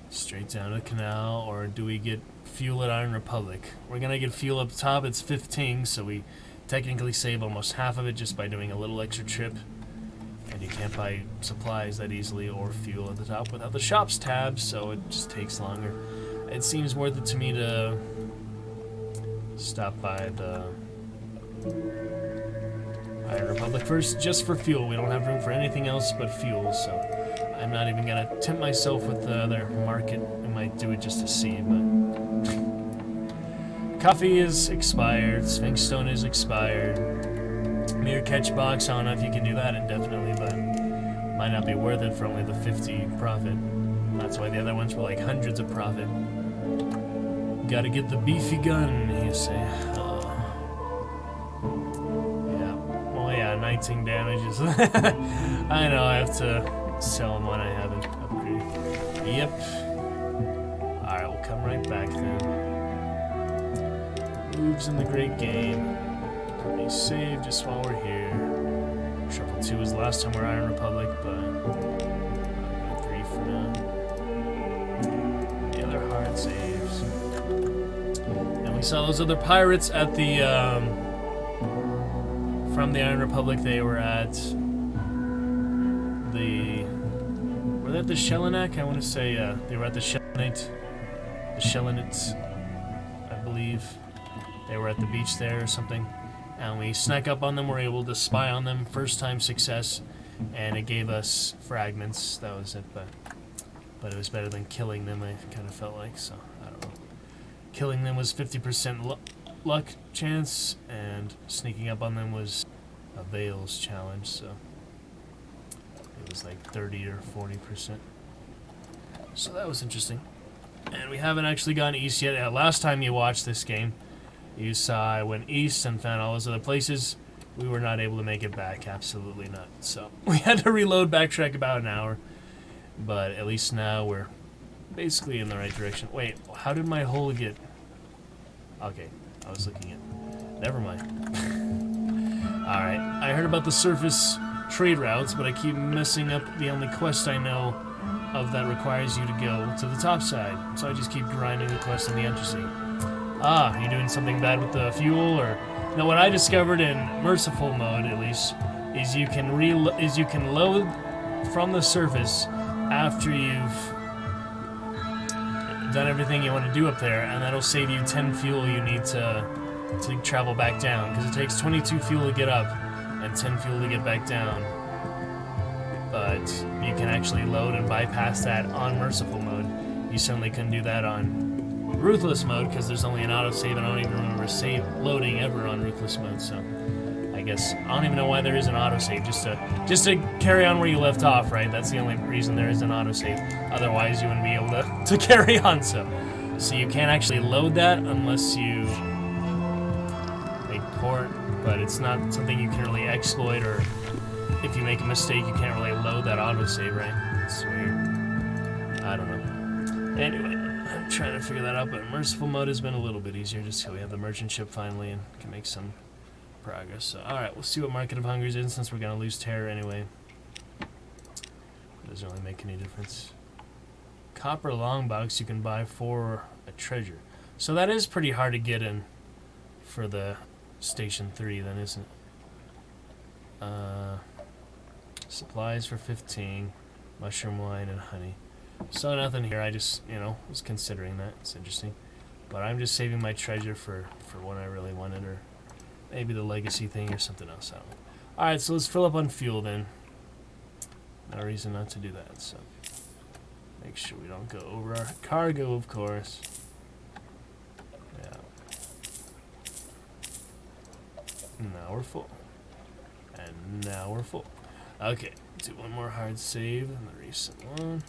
straight down the canal, or do we get fuel at Iron Republic? We're gonna get fuel up top. It's 15, so we technically save almost half of it just by doing a little extra trip. And you can't buy supplies that easily or fuel at the top without the shops tab, so it just takes longer. It seems worth it to me to stop by the Iron Republic first, just for fuel. We don't have room for anything else but fuel, so I'm not even gonna tempt myself with the other market. I might do it just to see, but coffee is expired. Sphinx Stone is expired. Mirror catch box, I don't know if you can do that indefinitely, but might not be worth it for only the 50 profit. That's why the other ones were like hundreds of profit. Gotta get the beefy gun, you say. Yeah. Well, yeah, 19 damages. I know, I have to sell them when I haven't upgraded. Yep. Alright, we'll come right back then. Moves in the great game. Let me save just while we're here. Shuffle 2 was the last time we were Iron Republic, but I'm going 3 for now. The other hard saves. And we saw those other pirates at the, from the Iron Republic. They were at the... Were they at the Shellinac? I want to say, they were at the Shellinite. The Shellinite, I believe. They were at the beach there or something. And we snuck up on them, were able to spy on them, first time success, and it gave us fragments. That was it, but it was better than killing them, I kind of felt like, so I don't know. Killing them was 50% luck chance, and sneaking up on them was a Veils challenge, so it was like 30 or 40%. So that was interesting. And we haven't actually gone east yet. Last time you watched this game, you saw I went east and found all those other places. we were not able to make it back. Absolutely not. So we had to reload, backtrack about an hour. But at least now we're basically in the right direction. Wait, how did my hole get... Okay, I was looking at... Never mind. Alright, I heard about the surface trade routes, but I keep messing up the only quest I know of that requires you to go to the top side. So I just keep grinding the quest in the entry. Ah, are you doing something bad with the fuel, or... No, what I discovered in merciful mode, at least, is you can load from the surface after you've done everything you want to do up there, and that'll save you 10 fuel you need to travel back down, because it takes 22 fuel to get up and 10 fuel to get back down. But you can actually load and bypass that on merciful mode. You certainly couldn't do that on ruthless mode, because there's only an autosave, and I don't even remember save loading ever on ruthless mode, so I guess I don't even know why there is an autosave, just to carry on where you left off, right? That's the only reason there is an autosave. Otherwise, you wouldn't be able to carry on. So you can't actually load that unless you make port, but it's not something you can really exploit, or if you make a mistake, you can't really load that autosave, right? It's weird. I don't know. Anyway, I'm trying to figure that out, but merciful mode has been a little bit easier just so we have the merchant ship finally and can make some progress. So, alright, we'll see what Market of Hunger is in, since we're going to lose terror anyway. It doesn't really make any difference. Copper longbox you can buy for a treasure. So that is pretty hard to get in for the Station 3 then, isn't it? Supplies for 15. Mushroom wine and honey. So nothing here, I just, was considering that. It's interesting. But I'm just saving my treasure for when I really want it, or maybe the legacy thing or something else. I don't know. Alright, so let's fill up on fuel then. No reason not to do that, so make sure we don't go over our cargo, of course. Yeah. Now we're full. And now we're full. Okay, do one more hard save than the recent one.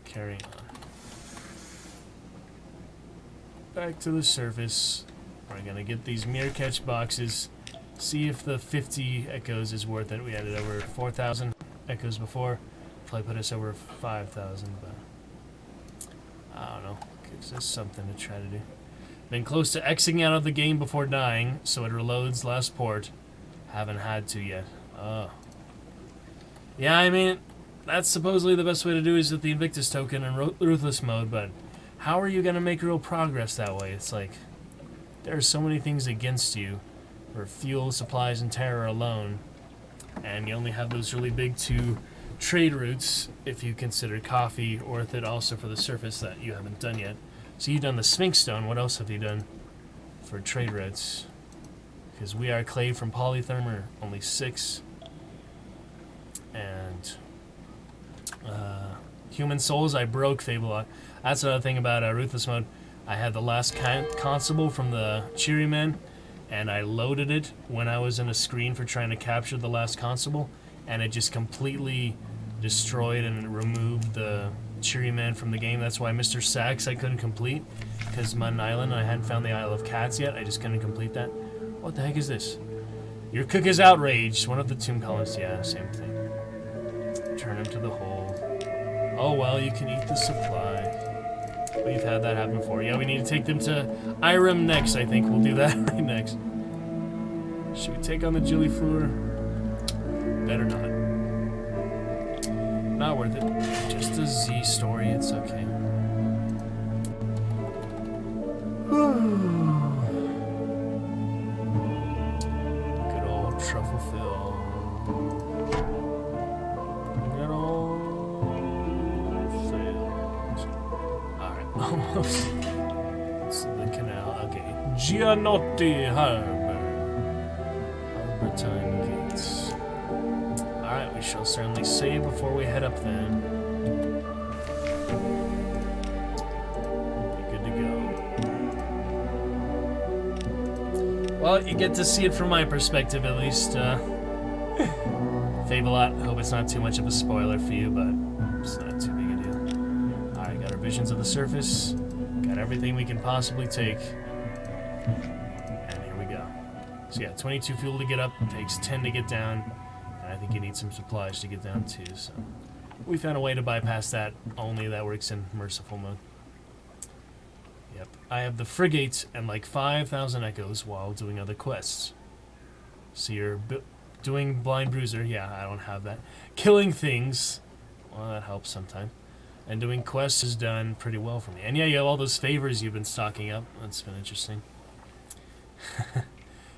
Carry on. Back to the surface. We're gonna get these mirror catch boxes, see if the 50 echoes is worth it. We had it over 4,000 echoes before. Probably put us over 5,000, but I don't know. Gives us something to try to do. Been close to exiting out of the game before dying, so it reloads last port. Haven't had to yet. Oh. Yeah, I mean, that's supposedly the best way to do is with the Invictus token in Ruthless mode, but how are you going to make real progress that way? It's like, there are so many things against you for fuel, supplies, and terror alone, and you only have those really big 2 trade routes, if you consider coffee worth it also for the surface that you haven't done yet. So you've done the Sphinx Stone. What else have you done for trade routes? Because we are clay from Polytherm, only 6. And human souls, I broke Fabelot. That's another thing about Ruthless mode. I had the last constable from the Cheery Man, and I loaded it when I was in a screen for trying to capture the last constable, and it just completely destroyed and removed the Cheery Man from the game. That's why Mr. Sax I couldn't complete, because Mutton Island, I hadn't found the Isle of Cats yet. I just couldn't complete that. What the heck is this? Your cook is outraged. One of the tomb colonists. Yeah, same thing. Turn him to the hole. Oh, well, you can eat the supply. We've had that happen before. Yeah, we need to take them to Irem next. I think we'll do that right next. Should we take on the Jilly Fluor? Better not. Not worth it. Just a Z story. It's okay. Good old truffle fill. Good old fill. Alright, almost. It's the canal. Okay. Gianotti Harbor. Harbor time gates. Alright, we shall certainly save before we head up then. Be good to go. Well, you get to see it from my perspective at least. Fabelot, hope it's not too much of a spoiler for you, but it's not too big a deal. Alright, got our visions of the surface. Got everything we can possibly take. And here we go. So yeah, 22 fuel to get up, takes 10 to get down, and I think you need some supplies to get down too, so... We found a way to bypass that, only that works in merciful mode. Yep, I have the frigate and like 5,000 echoes while doing other quests. So you're doing Blind Bruiser, yeah, I don't have that. Killing things, well, that helps sometime. And doing quests has done pretty well for me. And yeah, you have all those favors you've been stocking up. That's been interesting.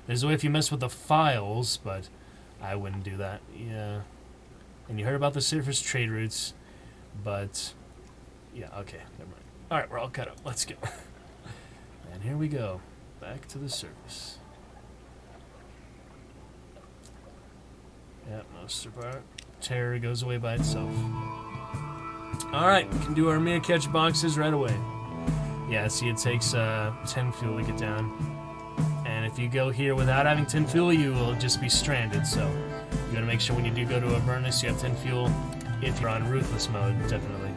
There's a way if you mess with the files, but I wouldn't do that. Yeah. And you heard about the surface trade routes, but yeah, okay, never mind. Alright, we're all cut up. Let's go. And here we go. Back to the surface. Yep, most of our terror goes away by itself. Alright, we can do our mirror catch boxes right away. Yeah, see, it takes 10 fuel to get down. And if you go here without having 10 fuel, you will just be stranded, so you gotta make sure when you do go to Avernus, you have 10 fuel. If you're on Ruthless mode, definitely.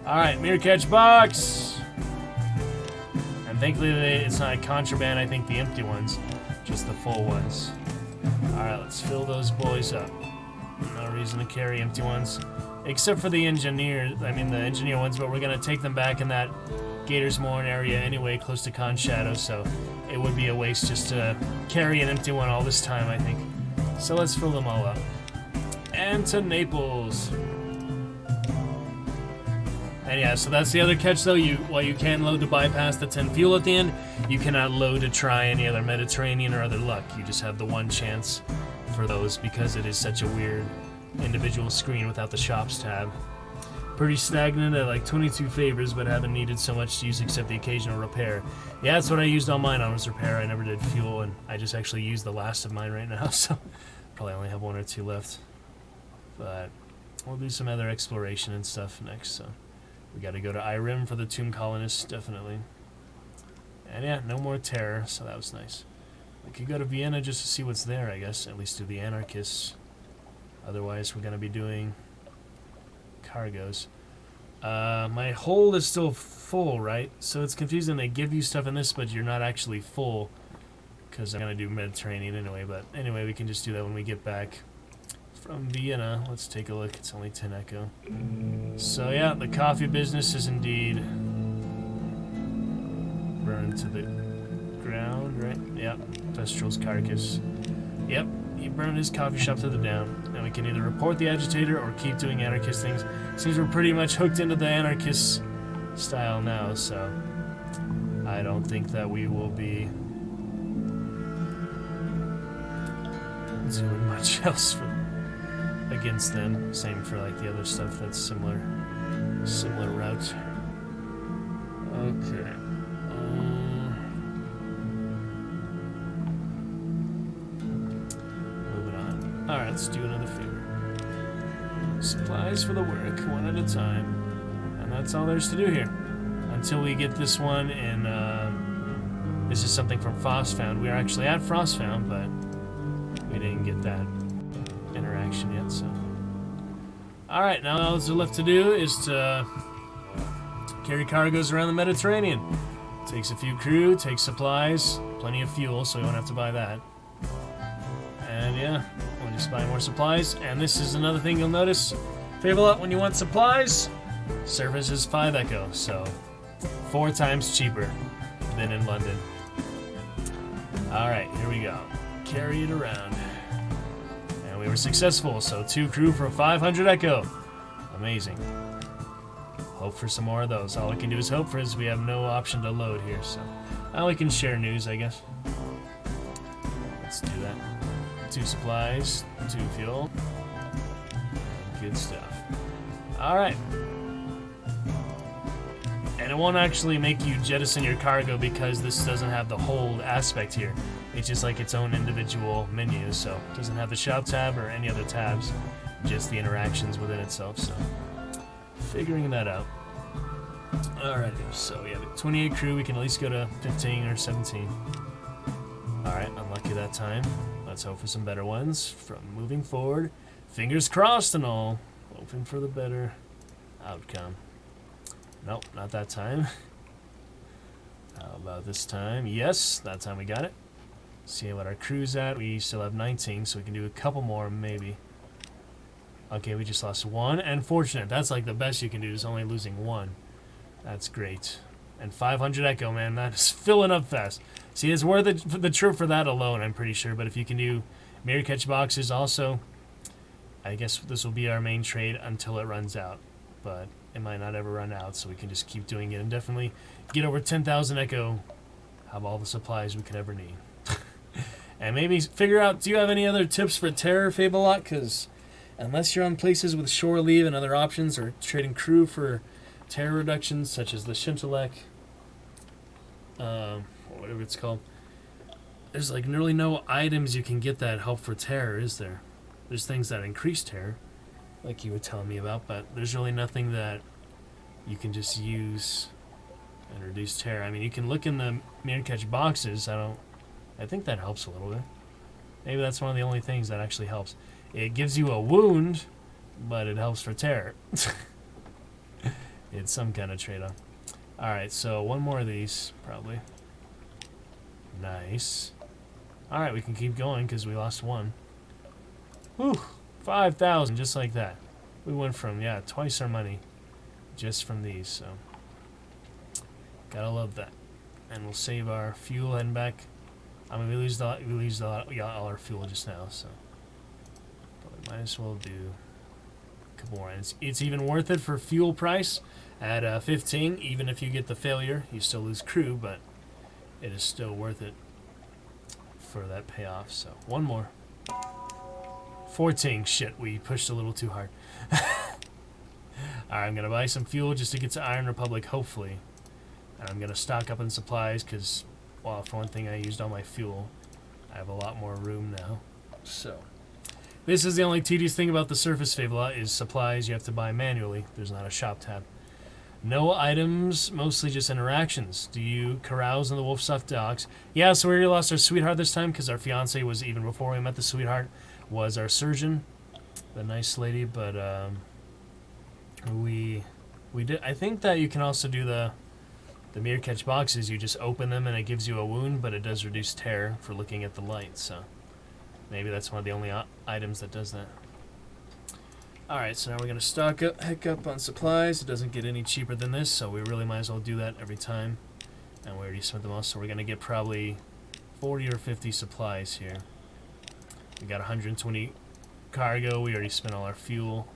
Alright, mirror catch box! And thankfully it's not a contraband, I think the empty ones, just the full ones. Alright, let's fill those boys up. No reason to carry empty ones. Except for the engineer ones, but we're gonna take them back in that Gators Morn area anyway, close to Khan's Shadow, so it would be a waste just to carry an empty one all this time, I think. So let's fill them all up. And to Naples. And yeah, so that's the other catch though. While you can load to bypass the 10 fuel at the end, you cannot load to try any other Mediterranean or other luck. You just have the one chance for those because it is such a weird individual screen without the shops tab. Pretty stagnant at like 22 favors, but haven't needed so much to use except the occasional repair. Yeah, that's what I used all mine on, was repair. I never did fuel, and I just actually used the last of mine right now, so probably only have 1 or 2 left. But we'll do some other exploration and stuff next, so we gotta go to Irem for the Tomb Colonists, definitely. And yeah, no more terror, so that was nice. We could go to Vienna just to see what's there, I guess, at least do the anarchists. Otherwise, we're gonna be doing cargoes. My hold is still full, right? So it's confusing. They give you stuff in this, but you're not actually full, because I'm gonna do Mediterranean anyway. But anyway, we can just do that when we get back from Vienna. Let's take a look. It's only 10 echo. So yeah, the coffee business is indeed burned to the ground, right? Yep. Vestral's carcass. Yep. He burned his coffee shop to the down. And we can either report the agitator or keep doing anarchist things. Seems we're pretty much hooked into the anarchist style now, so I don't think that we will be doing much else against them. Same for like the other stuff that's similar route. Okay. Alright, let's do another favor. Supplies for the work, one at a time. And that's all there's to do here. Until we get this one in, this is something from Frostfound. We are actually at Frostfound, but we didn't get that interaction yet, so. Alright, now all that's left to do is to carry cargoes around the Mediterranean. Takes a few crew, takes supplies, plenty of fuel, so we won't have to buy that. And yeah, we'll just buy more supplies. And this is another thing you'll notice. Favolot, when you want supplies, surface is 5 echo, so 4 times cheaper than in London. Alright, here we go. Carry it around. And we were successful, so 2 crew for 500 echo. Amazing. Hope for some more of those. All we can do is hope for is we have no option to load here, so now we can share news, I guess. Let's do that. 2 supplies, 2 fuel. Good stuff. Alright. And it won't actually make you jettison your cargo because this doesn't have the hold aspect here. It's just like its own individual menu, so it doesn't have the shop tab or any other tabs, just the interactions within itself, so figuring that out. Alrighty, so we have a 28 crew, we can at least go to 15 or 17. Alright, unlucky that time. Let's hope for some better ones from moving forward. Fingers crossed and all. Hoping for the better outcome. Nope, not that time. How about this time? Yes, that time we got it. See what our crew's at. We still have 19, so we can do a couple more, maybe. Okay, we just lost 1. And fortunate. That's like the best you can do, is only losing 1. That's great. And 500 echo, man. That is filling up fast. See, it's worth it, the trip for that alone, I'm pretty sure. But if you can do mirror catch boxes also, I guess this will be our main trade until it runs out. But it might not ever run out, so we can just keep doing it and definitely get over 10,000 echo. Have all the supplies we could ever need. And maybe figure out, do you have any other tips for terror, Fabelot? Because unless you're on places with shore leave and other options, or trading crew for terror reductions, such as the Shintelek, or whatever it's called, there's like really no items you can get that help for terror, is there? There's things that increase terror, like you were telling me about, but there's really nothing that you can just use and reduce terror. I mean, you can look in the mirror catch boxes. I think that helps a little bit. Maybe that's one of the only things that actually helps. It gives you a wound, but it helps for terror. It's some kind of trade-off. Alright, so one more of these, probably. Nice. Alright, we can keep going because we lost 1. Whew, 5,000, just like that. We went from, yeah, twice our money just from these, so. Gotta love that. And we'll save our fuel heading back. I mean, we lose all our fuel just now, so. But we might as well do a couple more. And it's even worth it for fuel price at 15. Even if you get the failure, you still lose crew, but it is still worth it for that payoff. So, one more. 14. Shit, we pushed a little too hard. Alright, I'm going to buy some fuel just to get to Iron Republic, hopefully. And I'm going to stock up on supplies because, well, for one thing, I used all my fuel. I have a lot more room now. So, this is the only tedious thing about the surface Fabelot is supplies you have to buy manually. There's not a shop tab. No items, mostly just interactions. Do you carouse on the Wolfsoft docks? Yeah, so we already lost our sweetheart this time because our fiance was, even before we met the sweetheart, was our surgeon. The nice lady, but we did. I think that you can also do the mirror catch boxes. You just open them and it gives you a wound, but it does reduce terror for looking at the light. So maybe that's one of the only items that does that. Alright, so now we're going to heck up on supplies. It doesn't get any cheaper than this, so we really might as well do that every time. And we already spent them all, so we're going to get probably 40 or 50 supplies here. We got 120 cargo. We already spent all our fuel.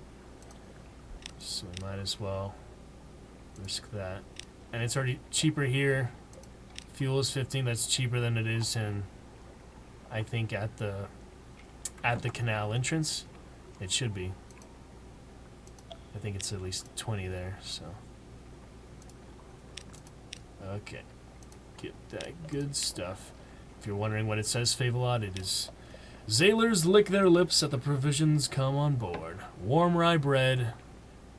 So we might as well risk that. And it's already cheaper here. Fuel is 15. That's cheaper than it is in, I think, at the canal entrance. It should be. I think it's at least 20 there, so. Okay. Get that good stuff. If you're wondering what it says, Fabelot, it is Sailors lick their lips at the provisions come on board. Warm rye bread,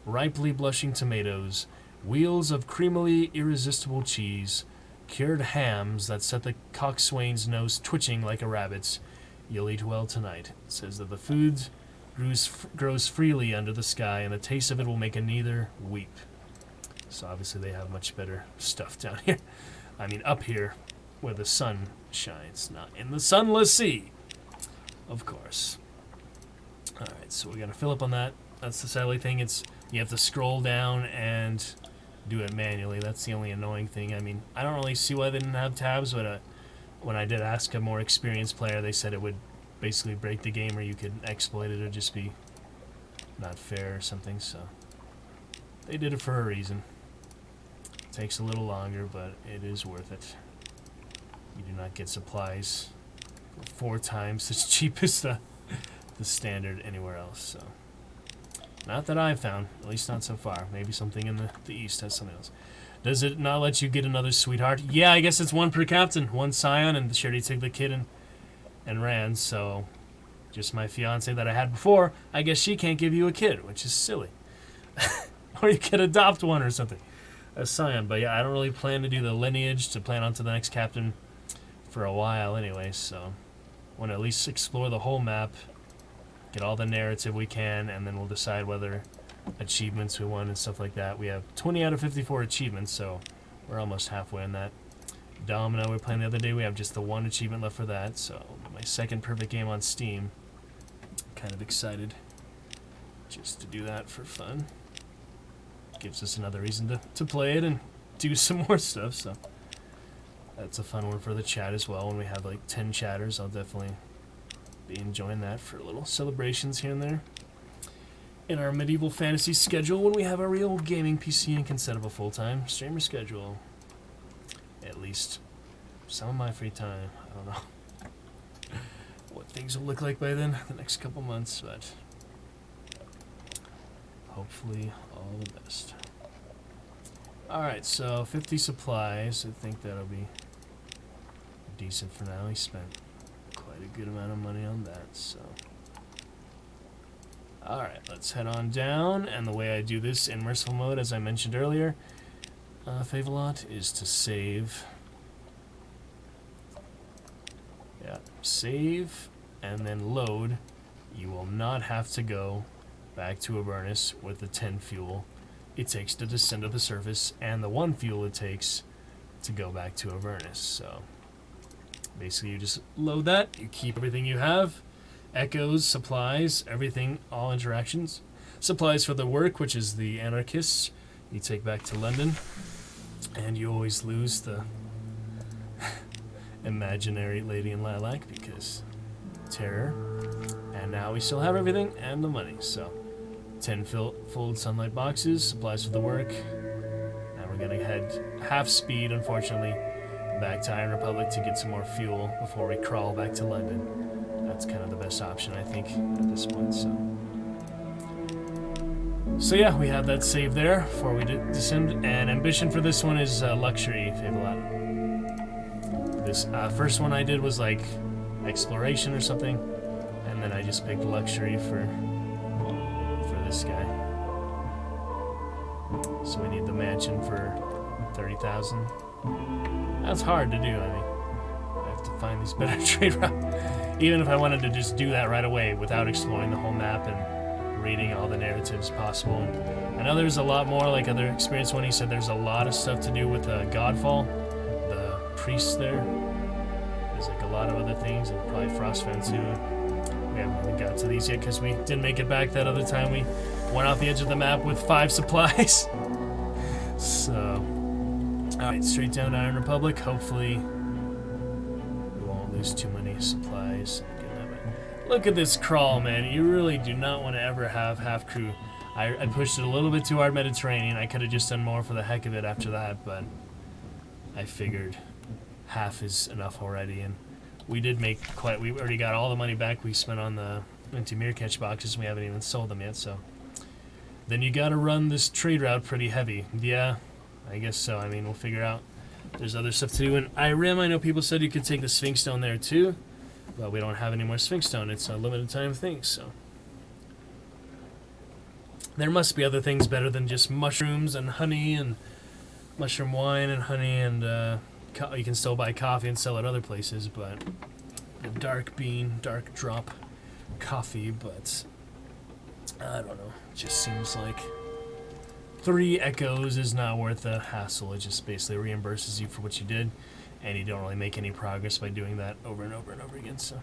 ripely blushing tomatoes, wheels of creamily irresistible cheese, cured hams that set the coxswain's nose twitching like a rabbit's. You'll eat well tonight. It says that the food grows freely under the sky, and the taste of it will make a neither weep. So obviously they have much better stuff down here. I mean, up here, where the sun shines, not in the sunless sea, of course. Alright, so we're going to fill up on that. That's the sadly thing. It's you have to scroll down and do it manually. That's the only annoying thing. I mean, I don't really see why they didn't have tabs, but when I did ask a more experienced player, they said it would basically break the game, or you could exploit it, or just be not fair or something. So they did it for a reason. It takes a little longer, but it is worth it. You do not get supplies for 4 times as cheap as the standard anywhere else. So not that I've found, at least not so far. Maybe something in the east has something else. Does it not let you get another sweetheart? Yeah, I guess it's 1 per captain, 1 scion, and she already took the kid and ran, so just my fiance that I had before, I guess she can't give you a kid, which is silly. Or you could adopt one or something. A scion, but yeah, I don't really plan to do the lineage to plan on to the next captain for a while anyway, so I want to at least explore the whole map, get all the narrative we can, and then we'll decide whether achievements we want and stuff like that. We have 20 out of 54 achievements, so we're almost halfway on that. Dom and I were playing the other day. We have just the one achievement left for that, so my second perfect game on Steam. Kind of excited just to do that for fun. Gives us another reason to play it and do some more stuff, so that's a fun one for the chat as well. When we have like 10 chatters, I'll definitely be enjoying that for little celebrations here and there. In our medieval fantasy schedule, when we have a real gaming PC and can set up a full-time streamer schedule. At least some of my free time. I don't know what things will look like by then, the next couple months, but hopefully all the best. Alright, so 50 supplies. I think that'll be decent for now. We spent quite a good amount of money on that, so. Alright, let's head on down, and the way I do this in merciful mode, as I mentioned earlier, Favolot, is to save. Yeah, save, and then load. You will not have to go back to Avernus with the 10 fuel it takes to descend to the surface, and the 1 fuel it takes to go back to Avernus. So, basically you just load that, you keep everything you have, echoes, supplies, everything, all interactions. Supplies for the work, which is the anarchists, you take back to London, and you always lose the imaginary lady in lilac because terror. And now we still have everything and the money, so 10 fold sunlight boxes, supplies for the work, and we're gonna head half speed, unfortunately, back to Iron Republic to get some more fuel before we crawl back to London. That's kind of the best option, I think, at this point. So yeah, we have that save there before we descend. And ambition for this one is luxury, Favolot. This first one I did was like exploration or something, and then I just picked luxury for this guy. So we need the mansion for 30,000. That's hard to do. I mean, I have to find these better trade routes. Even if I wanted to just do that right away without exploring the whole map and reading all the narratives possible. I know there's a lot more, like other experienced one, he said there's a lot of stuff to do with Godfall, the priests there. There's like a lot of other things, and probably Frostfen too. We haven't really got to these yet because we didn't make it back that other time. We went off the edge of the map with 5 supplies. So, alright, straight down to Iron Republic. Hopefully we won't lose too many supplies. Look at this crawl, man. You really do not want to ever have half crew. I pushed it a little bit too hard Mediterranean. I could have just done more for the heck of it after that, but I figured half is enough already, and we did make quite, we already got all the money back we spent on the empty mirror catch boxes. We haven't even sold them yet, so then you gotta run this trade route pretty heavy. Yeah, I guess so. I mean, we'll figure out. There's other stuff to do. In Irem, I know people said you could take the Sphinx Stone there too, but we don't have any more Sphinx Stone. It's a limited time thing, so there must be other things better than just mushrooms and honey and mushroom wine and honey, and you can still buy coffee and sell at other places, but the dark drop coffee, but I don't know. It just seems like 3 echoes is not worth the hassle. It just basically reimburses you for what you did, and you don't really make any progress by doing that over and over and over again, so.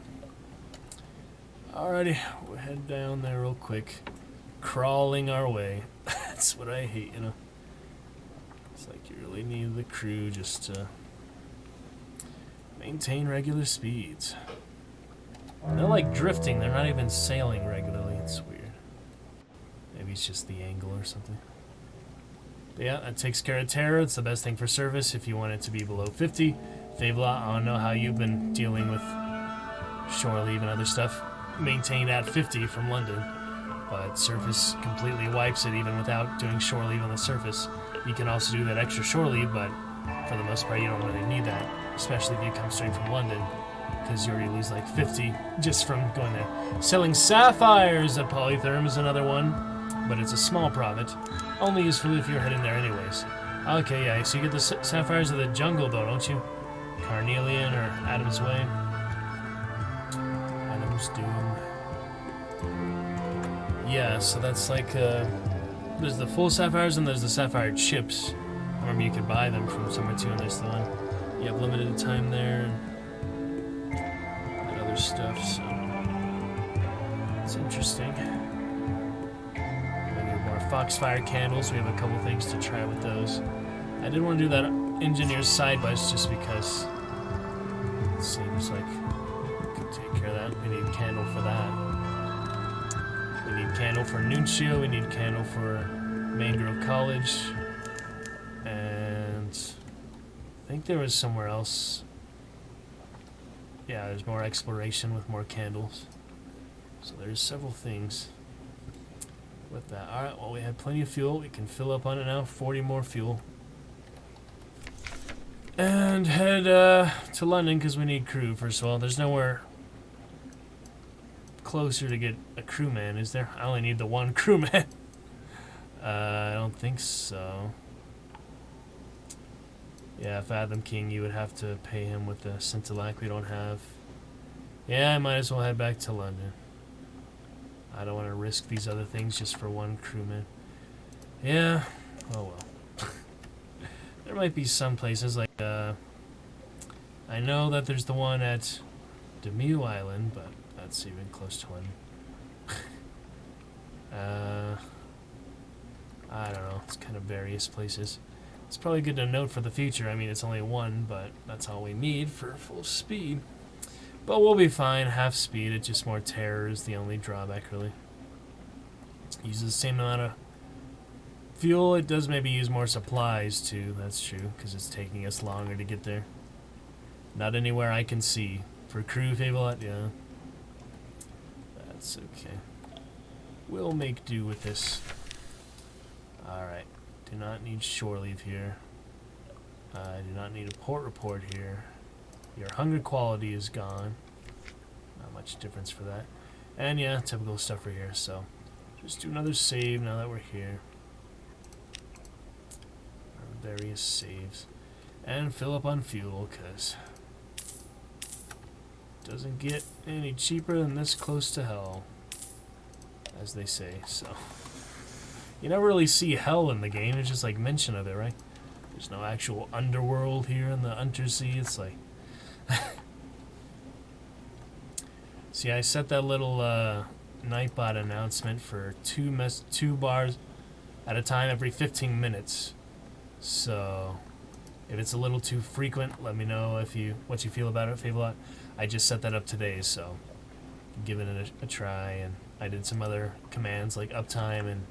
Alrighty, we'll head down there real quick. Crawling our way. That's what I hate, you know. It's like you really need the crew just to maintain regular speeds. They're like drifting, they're not even sailing regularly. It's weird. Maybe it's just the angle or something. But yeah, that takes care of terror. It's the best thing for service if you want it to be below 50. Favolot, I don't know how you've been dealing with shore leave and other stuff. Maintained at 50 from London, but surface completely wipes it even without doing shore leave on the surface. You can also do that extra shore leave, but for the most part you don't really need that, especially if you come straight from London, because you already lose like 50 just from going there. Selling sapphires at Polytherm is another one, but it's a small profit. Only useful if you're heading there anyways. Okay, yeah, so you get the sapphires of the jungle though, don't you? Carnelian or Adam's Way. Adam's Doom. Yeah, so that's like, there's the full sapphires and there's the sapphire chips. I remember you could buy them from somewhere too, and there's the one. you have limited time there and other stuff, so it's interesting. We need more Foxfire candles. We have a couple things to try with those. I did want to do that engineer's side bus just because it seems like we could take care of that. We need candle for that. We need candle for Nuncio. We need candle for Main Grove College. And I think there was somewhere else. Yeah, there's more exploration with more candles. So there's several things with that. Alright, well, we had plenty of fuel. We can fill up on it now. 40 more fuel. And head to London because we need crew, first of all. There's nowhere closer to get a crewman, is there? I only need the one crewman. I don't think so. Yeah, Fathom King, you would have to pay him with the Scintillac we don't have. Yeah, I might as well head back to London. I don't want to risk these other things just for one crewman. Yeah, oh well. There might be some places like, I know that there's the one at Demille Island, but that's even close to London. I don't know, it's kind of various places. It's probably good to note for the future. I mean, it's only one, but that's all we need for full speed. But we'll be fine. Half speed, it's just more terror is the only drawback, really. Uses the same amount of fuel. It does maybe use more supplies, too. That's true, because it's taking us longer to get there. Not anywhere I can see. For crew, Fabelot, yeah. That's okay. We'll make do with this. Alright. Do not need shore leave here. I do not need a port report here. Your hunger quality is gone. Not much difference for that. And yeah, typical stuff for here. So just do another save now that we're here. Various saves. And fill up on fuel, because it doesn't get any cheaper than this close to hell, as they say. So you never really see hell in the game. It's just like mention of it, right? There's no actual underworld here in the Untersea. It's like see, I set that little Nightbot announcement for two bars at a time every 15 minutes. So if it's a little too frequent, let me know what you feel about it, Fabelot. I just set that up today, so giving it a try, and I did some other commands like uptime and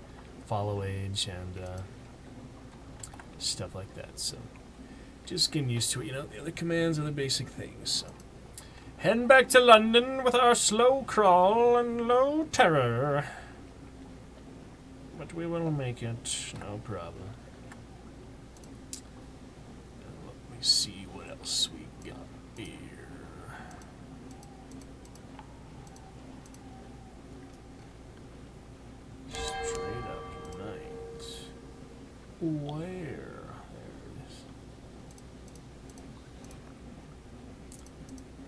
follow age and stuff like that. So just getting used to it. You know, the other commands are the basic things. So heading back to London with our slow crawl and low terror, but we will make it, no problem. Let me see what else we got here. Straight up night. Where? There it is.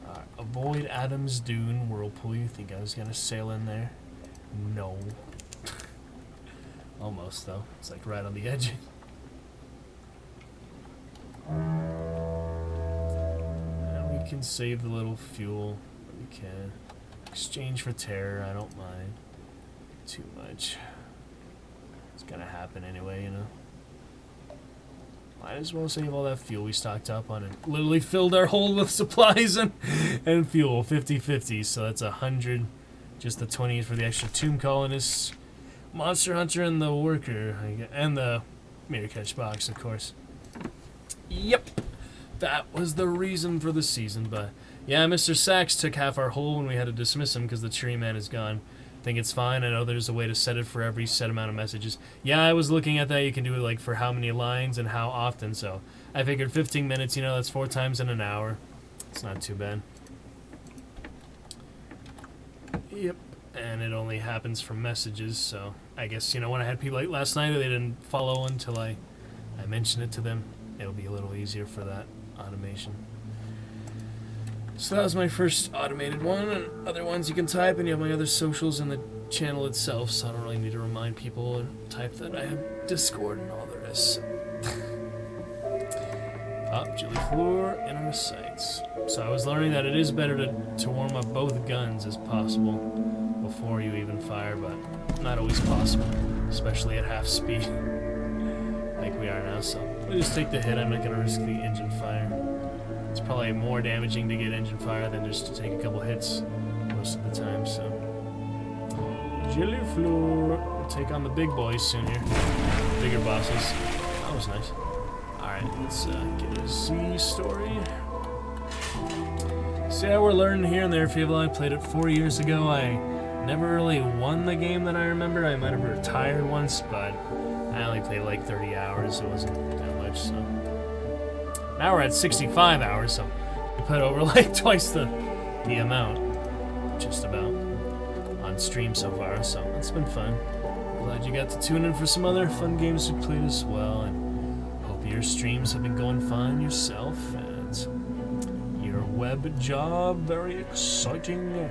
Alright, avoid Adam's Dune Whirlpool. You think I was gonna sail in there? No. Almost, though. It's like right on the edge. And we can save the little fuel. We can exchange for terror. I don't mind too much. It's gonna happen anyway, you know. Might as well save all that fuel we stocked up on and literally filled our hold with supplies and fuel. 50-50. So that's 100. Just the 20 for the extra tomb colonists, monster hunter, and the worker, and the mirror catch box, of course. Yep, that was the reason for the season. But yeah, Mr. Sachs took half our hold when we had to dismiss him because the tree man is gone. I think it's fine. I know there's a way to set it for every set amount of messages. Yeah, I was looking at that. You can do it like for how many lines and how often. So I figured 15 minutes, you know, that's 4 times in an hour. It's not too bad. Yep, and it only happens from messages, so I guess, you know, when I had people like last night, they didn't follow until I mentioned it to them. It'll be a little easier for that automation. So that was my first automated one, and other ones you can type, and you have my other socials in the channel itself, so I don't really need to remind people and type that I have Discord and all the rest. Gillifloor in our sights. So I was learning that it is better to warm up both guns as possible before you even fire, but not always possible, especially at half speed like we are now. So we'll just take the hit. I'm not going to risk the engine fire. It's probably more damaging to get engine fire than just to take a couple hits most of the time. So Gillifloor, we'll take on the big boys soon here, bigger bosses. That was nice. Alright, let's get a Z story. So yeah, we're learning here and there. Fable, I played it 4 years ago. I never really won the game that I remember. I might have retired once, but I only played like 30 hours. It wasn't that much, so. Now we're at 65 hours, so we put over like twice the amount, just about, on stream so far, so it's been fun. Glad you got to tune in for some other fun games we played as well, and your streams have been going fine yourself, and your web job very exciting.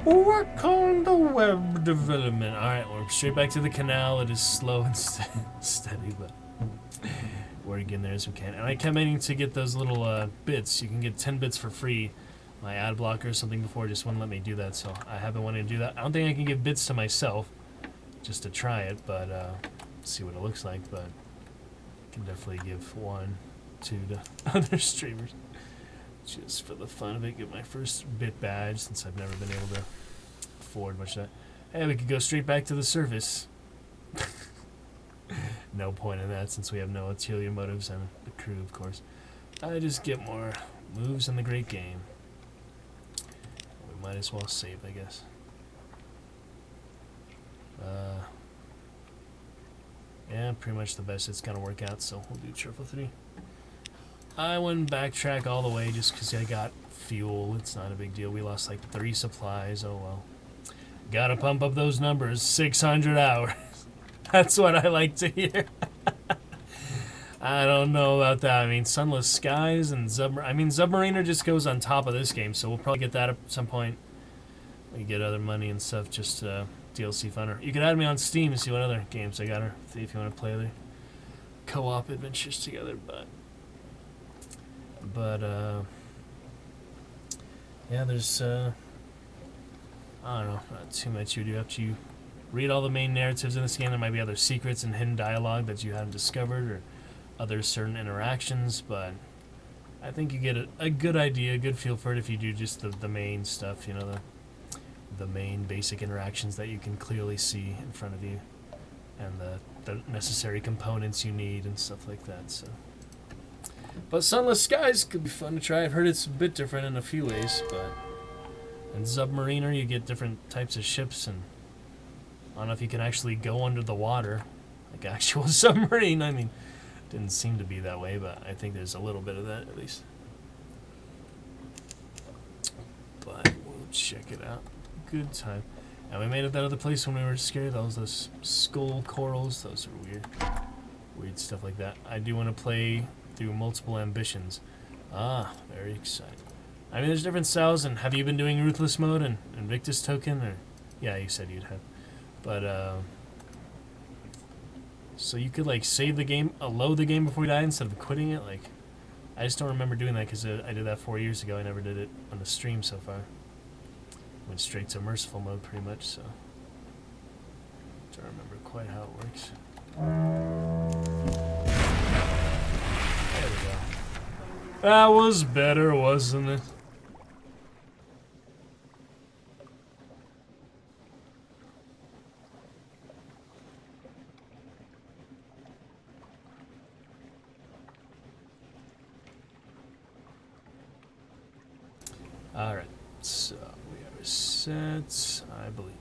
Work on the web development. Alright, we're straight back to the canal. It is slow and steady, but we're getting there as we can. And I kept meaning to get those little bits. You can get 10 bits for free. My ad blocker or something before just wouldn't let me do that, so I have been wanting to do that. I don't think I can give bits to myself just to try it, but see what it looks like, but can definitely give 1, 2 to other streamers just for the fun of it. Get my first bit badge since I've never been able to afford much of that. Hey, we could go straight back to the surface. No point in that since we have no ulterior motives and the crew, of course. I just get more moves in the great game. We might as well save, I guess. Yeah, pretty much the best it's gonna work out, so we'll do 333. I wouldn't backtrack all the way just because I got fuel. It's not a big deal. We lost like 3 supplies. Oh well. Gotta pump up those numbers. 600 hours. That's what I like to hear. I don't know about that. I mean, Sunless Skies and Submariner just goes on top of this game, so we'll probably get that at some point. We get other money and stuff, just DLC funner. You can add me on Steam and see what other games I got, or see if you want to play other co-op adventures together. But yeah, there's I don't know, not too much you do after you read all the main narratives in this game. There might be other secrets and hidden dialogue that you haven't discovered, or other certain interactions, but I think you get a good idea, a good feel for it if you do just the main stuff, you know, the main basic interactions that you can clearly see in front of you, and the necessary components you need and stuff like that. So, but Sunless Skies could be fun to try. I've heard it's a bit different in a few ways, but in Submariner you get different types of ships, and I don't know if you can actually go under the water like actual submarine. I mean, didn't seem to be that way, but I think there's a little bit of that at least. But we'll check it out. Good time. And we made it that other place when we were scared. Those skull corals. Those are weird. Weird stuff like that. I do want to play through multiple ambitions. Ah, very exciting. I mean, there's different styles. And have you been doing Ruthless mode and Invictus Token? Or yeah, you said you'd have. But so you could like save the game, load the game before you die instead of quitting it. Like, I just don't remember doing that because I did that 4 years ago. I never did it on the stream so far. Went straight to merciful mode pretty much, so don't remember quite how it works. There we go. That was better, wasn't it? Alright, so we are set, I believe.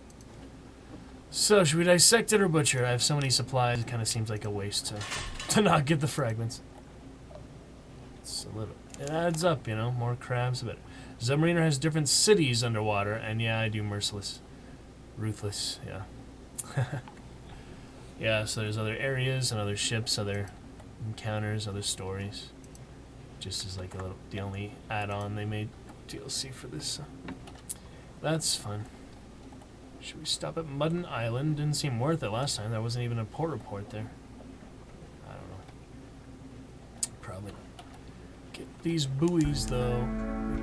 So, should we dissect it or butcher? I have so many supplies, it kind of seems like a waste to not get the fragments. It's a little, it adds up, you know, more crabs, but Submariner has different cities underwater, and yeah, I do Merciless. Ruthless, yeah. Yeah, so there's other areas and other ships, other encounters, other stories. Just as like a little, the only add-on they made DLC for this. So that's fun. Should we stop at Mudden Island? Didn't seem worth it last time. There wasn't even a port report there. I don't know. Probably not. these buoys, though.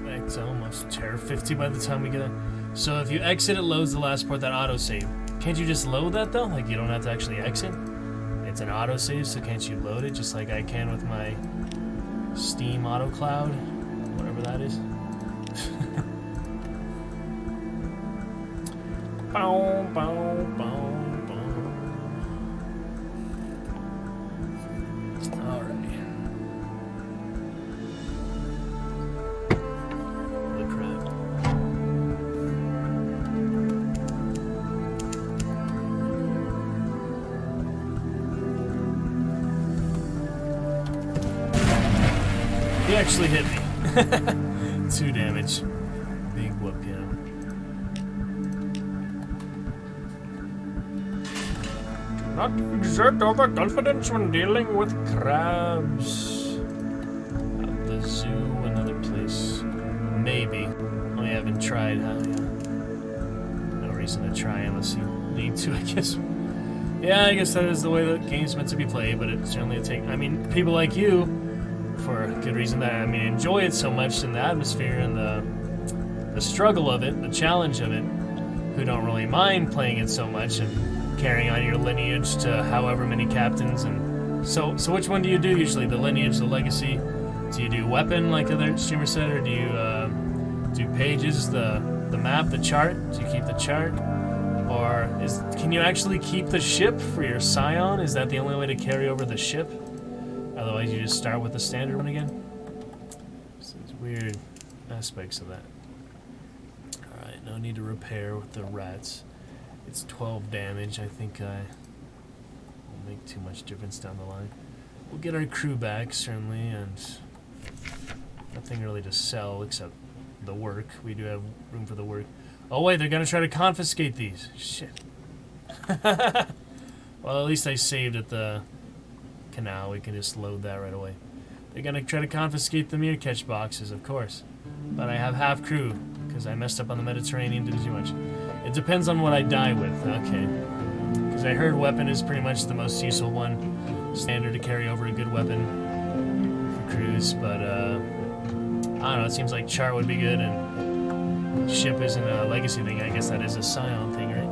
It's almost Terror 50 by the time we get it. So if you exit, it loads the last port that autosave. Can't you just load that, though? Like, you don't have to actually exit? It's an autosave, so can't you load it just like I can with my Steam Auto Cloud? Whatever that is. Bow, bow, bow, bow. Alright. Holy crap. He actually hit me. 2 damage. Big whoop, you know. Not exert overconfidence when dealing with crabs. At the zoo, another place. Maybe. Oh, you haven't tried, huh? Yeah. No reason to try unless you need to, I guess. Yeah, I guess that is the way the game's meant to be played, but it's generally I mean, people like you, for a good reason that, I mean, enjoy it so much in the atmosphere and the struggle of it, the challenge of it, who don't really mind playing it so much and carrying on your lineage to however many captains. And so which one do you do usually? The lineage, the legacy? Do you do weapon like other streamers said, or do you do pages, the map, the chart? Do you keep the chart? Or can you actually keep the ship for your scion? Is that the only way to carry over the ship? Otherwise you just start with the standard one again? So there's weird aspects of that. Alright, no need to repair with the rats. It's 12 damage. I think won't make too much difference down the line. We'll get our crew back, certainly, and nothing really to sell except the work. We do have room for the work. Oh wait, they're gonna try to confiscate these. Shit. Well, at least I saved at the canal. We can just load that right away. They're gonna try to confiscate the mirror catch boxes, of course. But I have half crew, because I messed up on the Mediterranean, didn't do much. It depends on what I die with, okay. Because I heard weapon is pretty much the most useful one. Standard to carry over a good weapon for crews, but I don't know, it seems like chart would be good, and ship isn't a legacy thing. I guess that is a scion thing, right?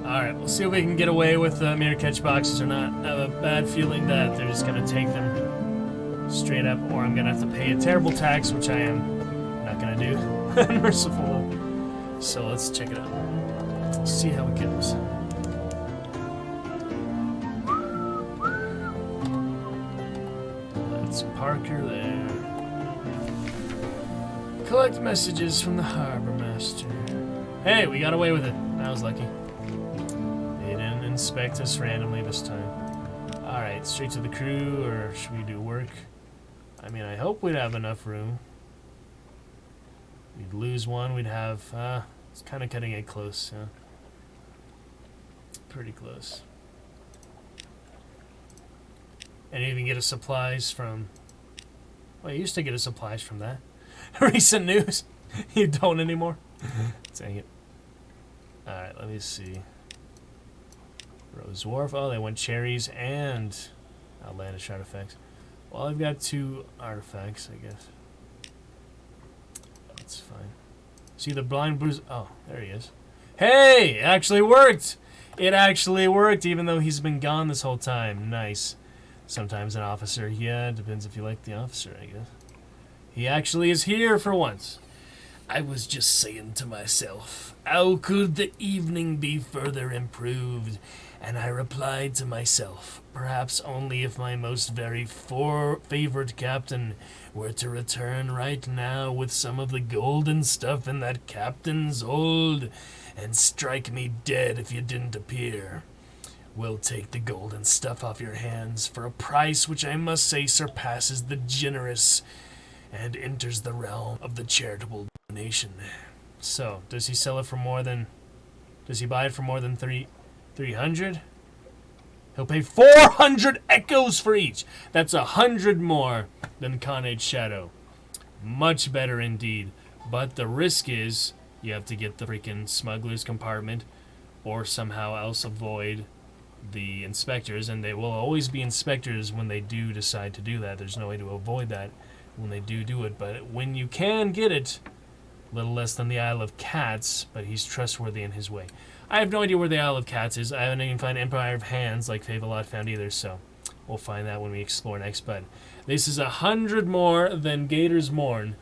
Alright, we'll see if we can get away with mirror catch boxes or not. I have a bad feeling that they're just going to take them straight up, or I'm going to have to pay a terrible tax, which I am not going to do. Unmerciful. So let's check it out. Let's see how it goes. Let's park her there. Collect messages from the harbor master. Hey, we got away with it. That was lucky. They didn't inspect us randomly this time. Alright, straight to the crew, or should we do work? I mean, I hope we'd have enough room. We'd lose one, we'd have, it's kind of cutting it close, yeah. Pretty close. And you even get a supplies from, well, you used to get a supplies from that. Recent news. You don't anymore. Dang it. Alright, let me see. Rose Wharf, oh, they want cherries and outlandish artifacts. Well, I've got 2 artifacts, I guess. That's fine. See the blind bruise? Oh, there he is. Hey! It actually worked! It actually worked, even though he's been gone this whole time. Nice. Sometimes an officer, yeah, it depends if you like the officer, I guess. He actually is here for once. I was just saying to myself, how could the evening be further improved? And I replied to myself, perhaps only if my most very favored captain were to return right now with some of the golden stuff in that captain's hold, and strike me dead if you didn't appear. We'll take the golden stuff off your hands for a price which I must say surpasses the generous and enters the realm of the charitable donation. So, does he sell it for more than... Does he buy it for more than 300? He'll pay 400 echoes for each. That's 100 more than Khanate Shadow. Much better indeed. But the risk is you have to get the freaking smuggler's compartment or somehow else avoid the inspectors, and they will always be inspectors when they do decide to do that. There's no way to avoid that when they do it, but when you can get it, a little less than the Isle of Cats, but he's trustworthy in his way. I have no idea where the Isle of Cats is. I haven't even found Empire of Hands like Favelot found either, so we'll find that when we explore next. But this is 100 more than Gator's Morn,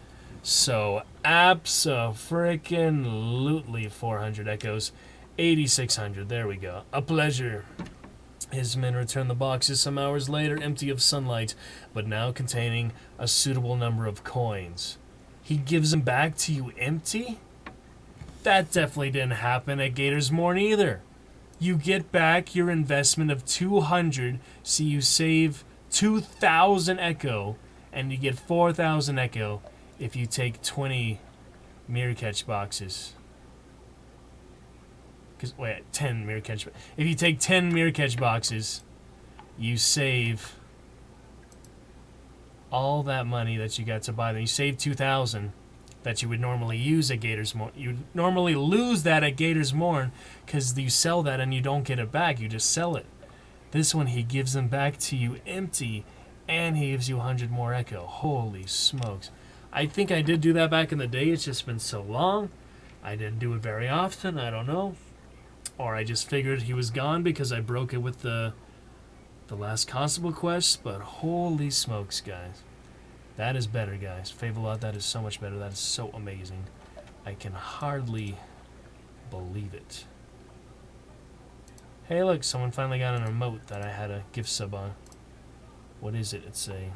so abso-freaking-lutely 400 echoes. 8,600, there we go. A pleasure. His men return the boxes some hours later, empty of sunlight, but now containing a suitable number of coins. He gives them back to you empty? That definitely didn't happen at Gator's Morn either. You get back your investment of 200, so you save 2,000 echo, and you get 4,000 echo if you take 20 mirror catch boxes. 10 mirror catch. If you take 10 mirror catch boxes, you save all that money that you got to buy them. You save 2,000 that you would normally use at Gator's Morn. You normally lose that at Gator's Morn because you sell that and you don't get it back. You just sell it. This one, he gives them back to you empty, and he gives you 100 more echo. Holy smokes. I think I did do that back in the day. It's just been so long. I didn't do it very often. I don't know. Or I just figured he was gone because I broke it with the last Constable quest. But holy smokes, guys. That is better, guys. Favelot, that is so much better. That is so amazing. I can hardly believe it. Hey, look, someone finally got an emote that I had a gift sub on. What is it? It's a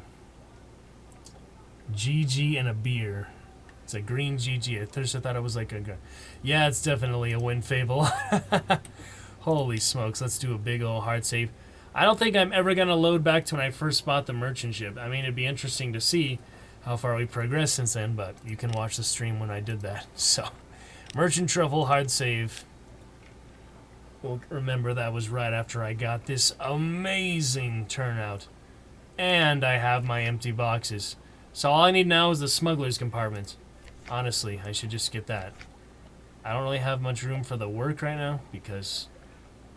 GG and a beer. It's a green GG. At first I thought it was like a... Yeah, it's definitely a win, Fable. Holy smokes, let's do a big old hard save. I don't think I'm ever going to load back to when I first bought the merchant ship. I mean, it'd be interesting to see how far we progressed since then, but you can watch the stream when I did that. So, merchant truffle, hard save. We'll remember that was right after I got this amazing turnout. And I have my empty boxes. So all I need now is the smuggler's compartment. Honestly, I should just get that. I don't really have much room for the work right now because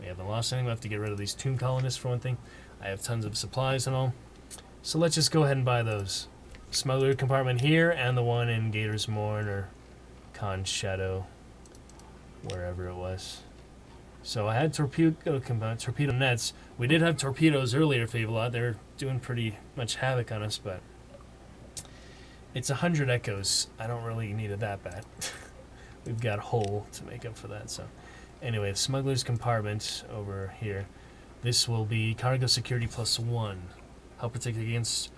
we haven't lost anything. We have to get rid of these tomb colonists for one thing. I have tons of supplies and all. So let's just go ahead and buy those. Smuggler compartment here and the one in Gator's Morn or Khan's Shadow, wherever it was. So I had torpedo nets. We did have torpedoes earlier, Favelot. They're doing pretty much havoc on us, but it's 100 echoes. I don't really need it that bad. We've got hull to make up for that. So anyway, the smuggler's compartment over here. This will be cargo security +1. Help protect against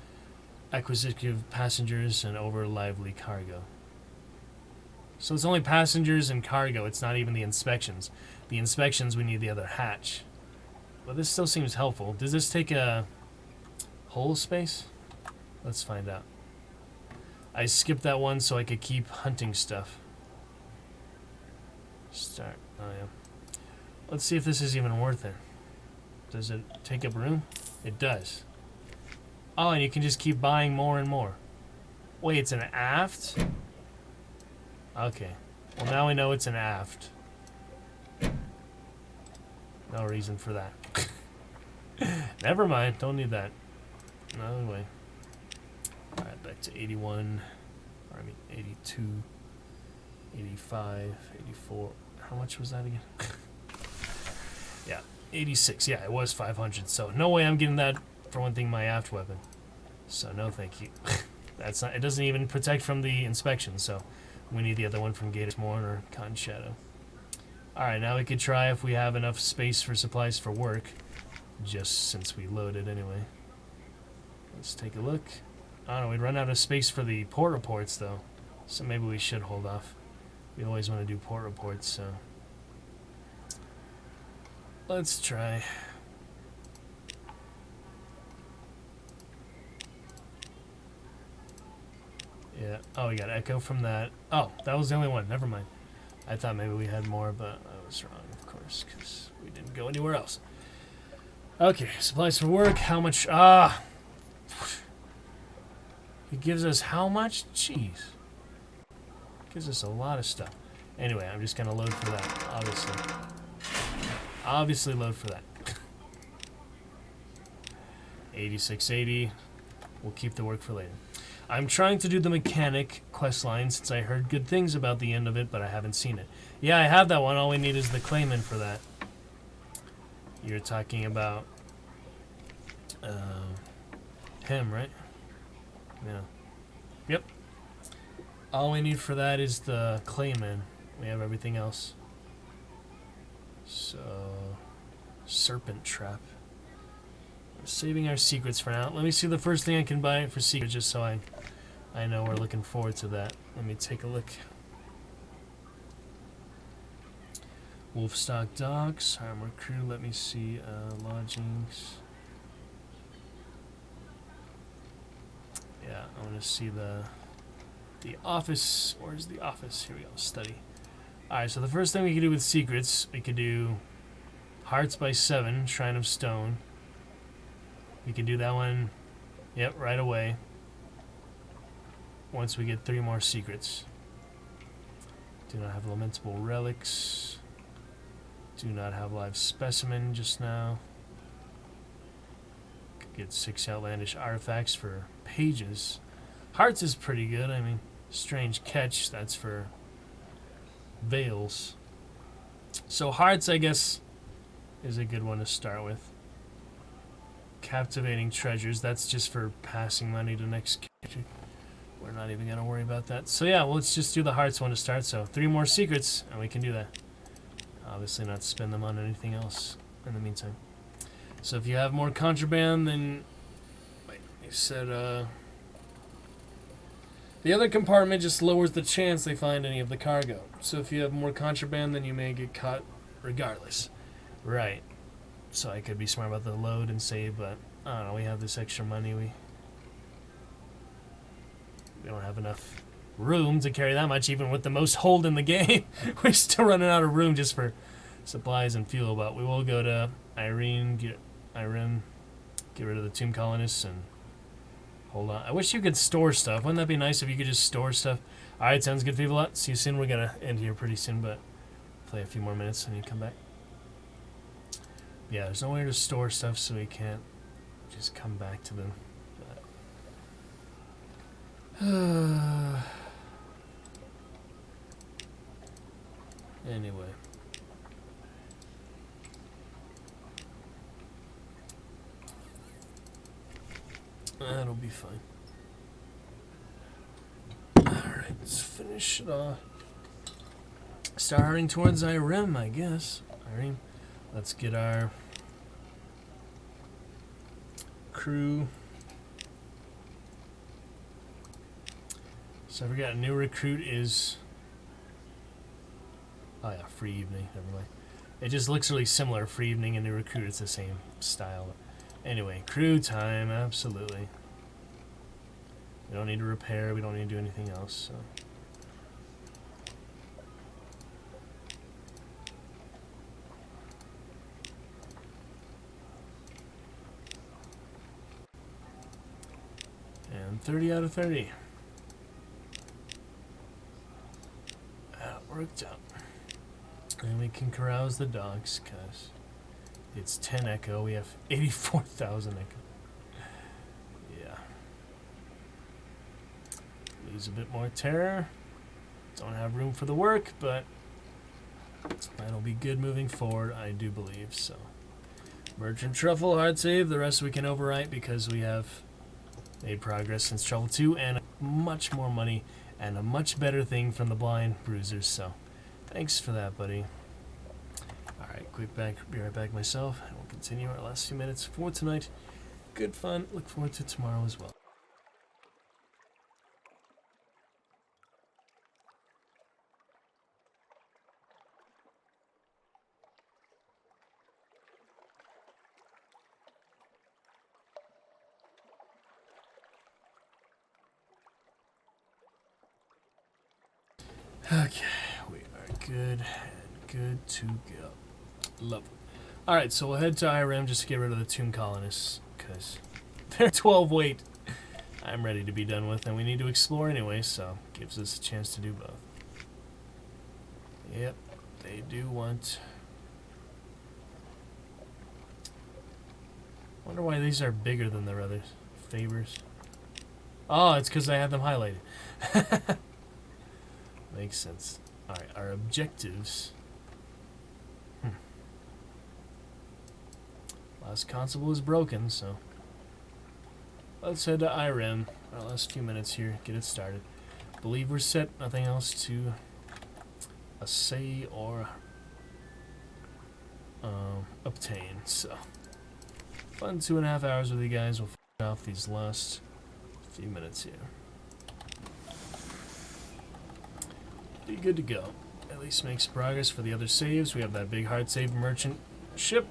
acquisitive passengers and over lively cargo. So it's only passengers and cargo. It's not even the inspections. The inspections, we need the other hatch. But this still seems helpful. Does this take a hull space? Let's find out. I skipped that one so I could keep hunting stuff. Start. Oh, yeah. Let's see if this is even worth it. Does it take up room? It does. Oh, and you can just keep buying more and more. Wait, it's an aft? Okay. Well, now we know it's an aft. No reason for that. Never mind. Don't need that. No way. Alright, back to 81. Or I mean 82. 85. 84. How much was that again? Yeah. 86. Yeah, it was 500. So no way I'm getting that, for one thing, my aft weapon. So no thank you. That's not. It doesn't even protect from the inspection, so we need the other one from Gator's Morn or Khan's Shadow. Alright, now we could try if we have enough space for supplies for work. Just since we loaded anyway. Let's take a look. I don't know, we'd run out of space for the port reports though. So maybe we should hold off. We always want to do port reports, so let's try. Yeah. Oh, we got echo from that. Oh, that was the only one. Never mind. I thought maybe we had more, but I was wrong, of course, because we didn't go anywhere else. Okay, supplies for work. How much? He gives us how much? Jeez. Gives us a lot of stuff. Anyway, I'm just going to load for that, obviously. Obviously load for that. 8680. We'll keep the work for later. I'm trying to do the mechanic quest line since I heard good things about the end of it, but I haven't seen it. Yeah, I have that one. All we need is the claimant for that. You're talking about him, right? Yeah. Yep. All we need for that is the claimant. We have everything else. So, serpent trap. We're saving our secrets for now. Let me see the first thing I can buy for secrets, just so I know we're looking forward to that. Let me take a look. Wolfstock docks, armor crew. Let me see lodgings. Yeah, I want to see the office. Where's the office? Here we go. Study. Alright, so the first thing we can do with secrets, we could do Hearts by 7, Shrine of Stone. We can do that one, yep, right away. Once we get 3 more secrets. Do not have lamentable relics. Do not have live specimen just now. Could get 6 outlandish artifacts for pages. Hearts is pretty good. I mean, strange catch, that's for veils. So hearts, I guess, is a good one to start with. Captivating treasures, that's just for passing money to next character. We're not even going to worry about that. So yeah, well, let's just do the hearts one to start. So 3 more secrets, and we can do that. Obviously not spend them on anything else in the meantime. So if you have more contraband, then, like you said, the other compartment just lowers the chance they find any of the cargo. So if you have more contraband, then you may get caught regardless. Right. So I could be smart about the load and save, but I don't know, we have this extra money. We don't have enough room to carry that much, even with the most hold in the game. We're still running out of room just for supplies and fuel, but we will go to Irene, get rid of the tomb colonists, and hold on. I wish you could store stuff. Wouldn't that be nice if you could just store stuff? Alright, sounds good, people. See you soon. We're going to end here pretty soon, but play a few more minutes and you come back. Yeah, there's nowhere to store stuff, so we can't just come back to them. Anyway. That'll be fine. Alright, let's finish it off. Start hurrying towards Irem, I guess. Irem. Let's get our crew. So I forgot, new recruit is... Oh yeah, free evening, never mind. It just looks really similar, free evening and new recruit, it's the same style. Anyway, crew time, absolutely. We don't need to repair, we don't need to do anything else, so... And 30 out of 30. That worked out. And we can carouse the dogs, because it's 10 echo. We have 84,000 echo. Yeah. Lose a bit more terror. Don't have room for the work, but that'll be good moving forward, I do believe. So, Merchant Truffle, hard save. The rest we can overwrite because we have made progress since Truffle 2 and much more money and a much better thing from the blind bruisers. So, thanks for that, buddy. Alright, be right back myself, and we'll continue our last few minutes for tonight. Good fun. Look forward to tomorrow as well. Okay, we are good and good to go. Lovely. Alright, so we'll head to Irem just to get rid of the tomb colonists, because they're 12 weight. I'm ready to be done with, and we need to explore anyway, so gives us a chance to do both. Yep, they do want... Wonder why these are bigger than their other favors. Oh, it's because I had them highlighted. Makes sense. Alright, our objectives. Last constable is broken, so let's head to IREM. Our last few minutes here, get it started. Believe we're set, nothing else to assay or obtain. So, fun 2.5 hours with you guys. We'll finish off these last few minutes here. Be good to go. At least makes progress for the other saves. We have that big hard save merchant ship.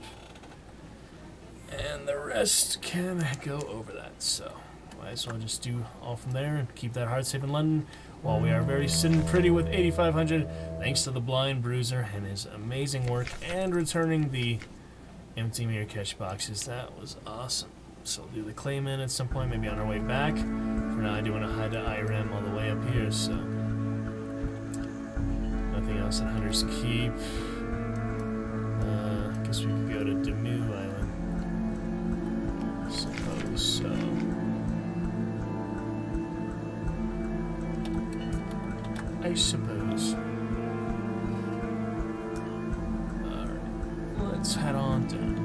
And the rest can go over that, so might as well just do all from there and keep that hard save in London while we are very sitting pretty with 8,500 thanks to the Blind Bruiser and his amazing work and returning the empty mirror catch boxes. That was awesome. So we'll do the claim in at some point, maybe on our way back. For now, I do want to hide to IREM all the way up here, so nothing else at Hunter's Keep. Guess we could go to Demu Island. Suppose so. I suppose. Alright, let's head on down.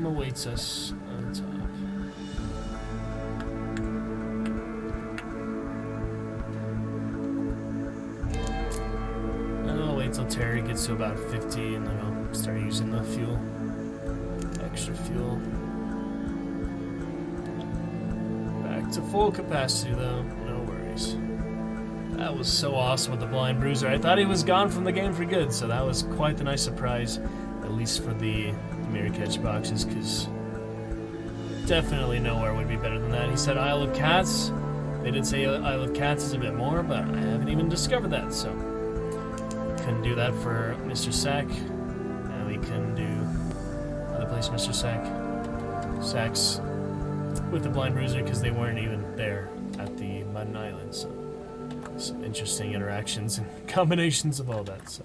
Awaits us on top. And I'll wait till Terry gets to about 50 and then I'll start using the fuel. Extra fuel. Back to full capacity though, no worries. That was so awesome with the Blind Bruiser. I thought he was gone from the game for good, so that was quite the nice surprise, at least for the mirror catch boxes, because definitely nowhere would be better than that. He said Isle of Cats. They did say Isle of Cats is a bit more, but I haven't even discovered that, so couldn't do that for Mr. Sack. And we couldn't do other place Mr. Sacks with the Blind Bruiser because they weren't even there at the Mudden Island, so some interesting interactions and combinations of all that, so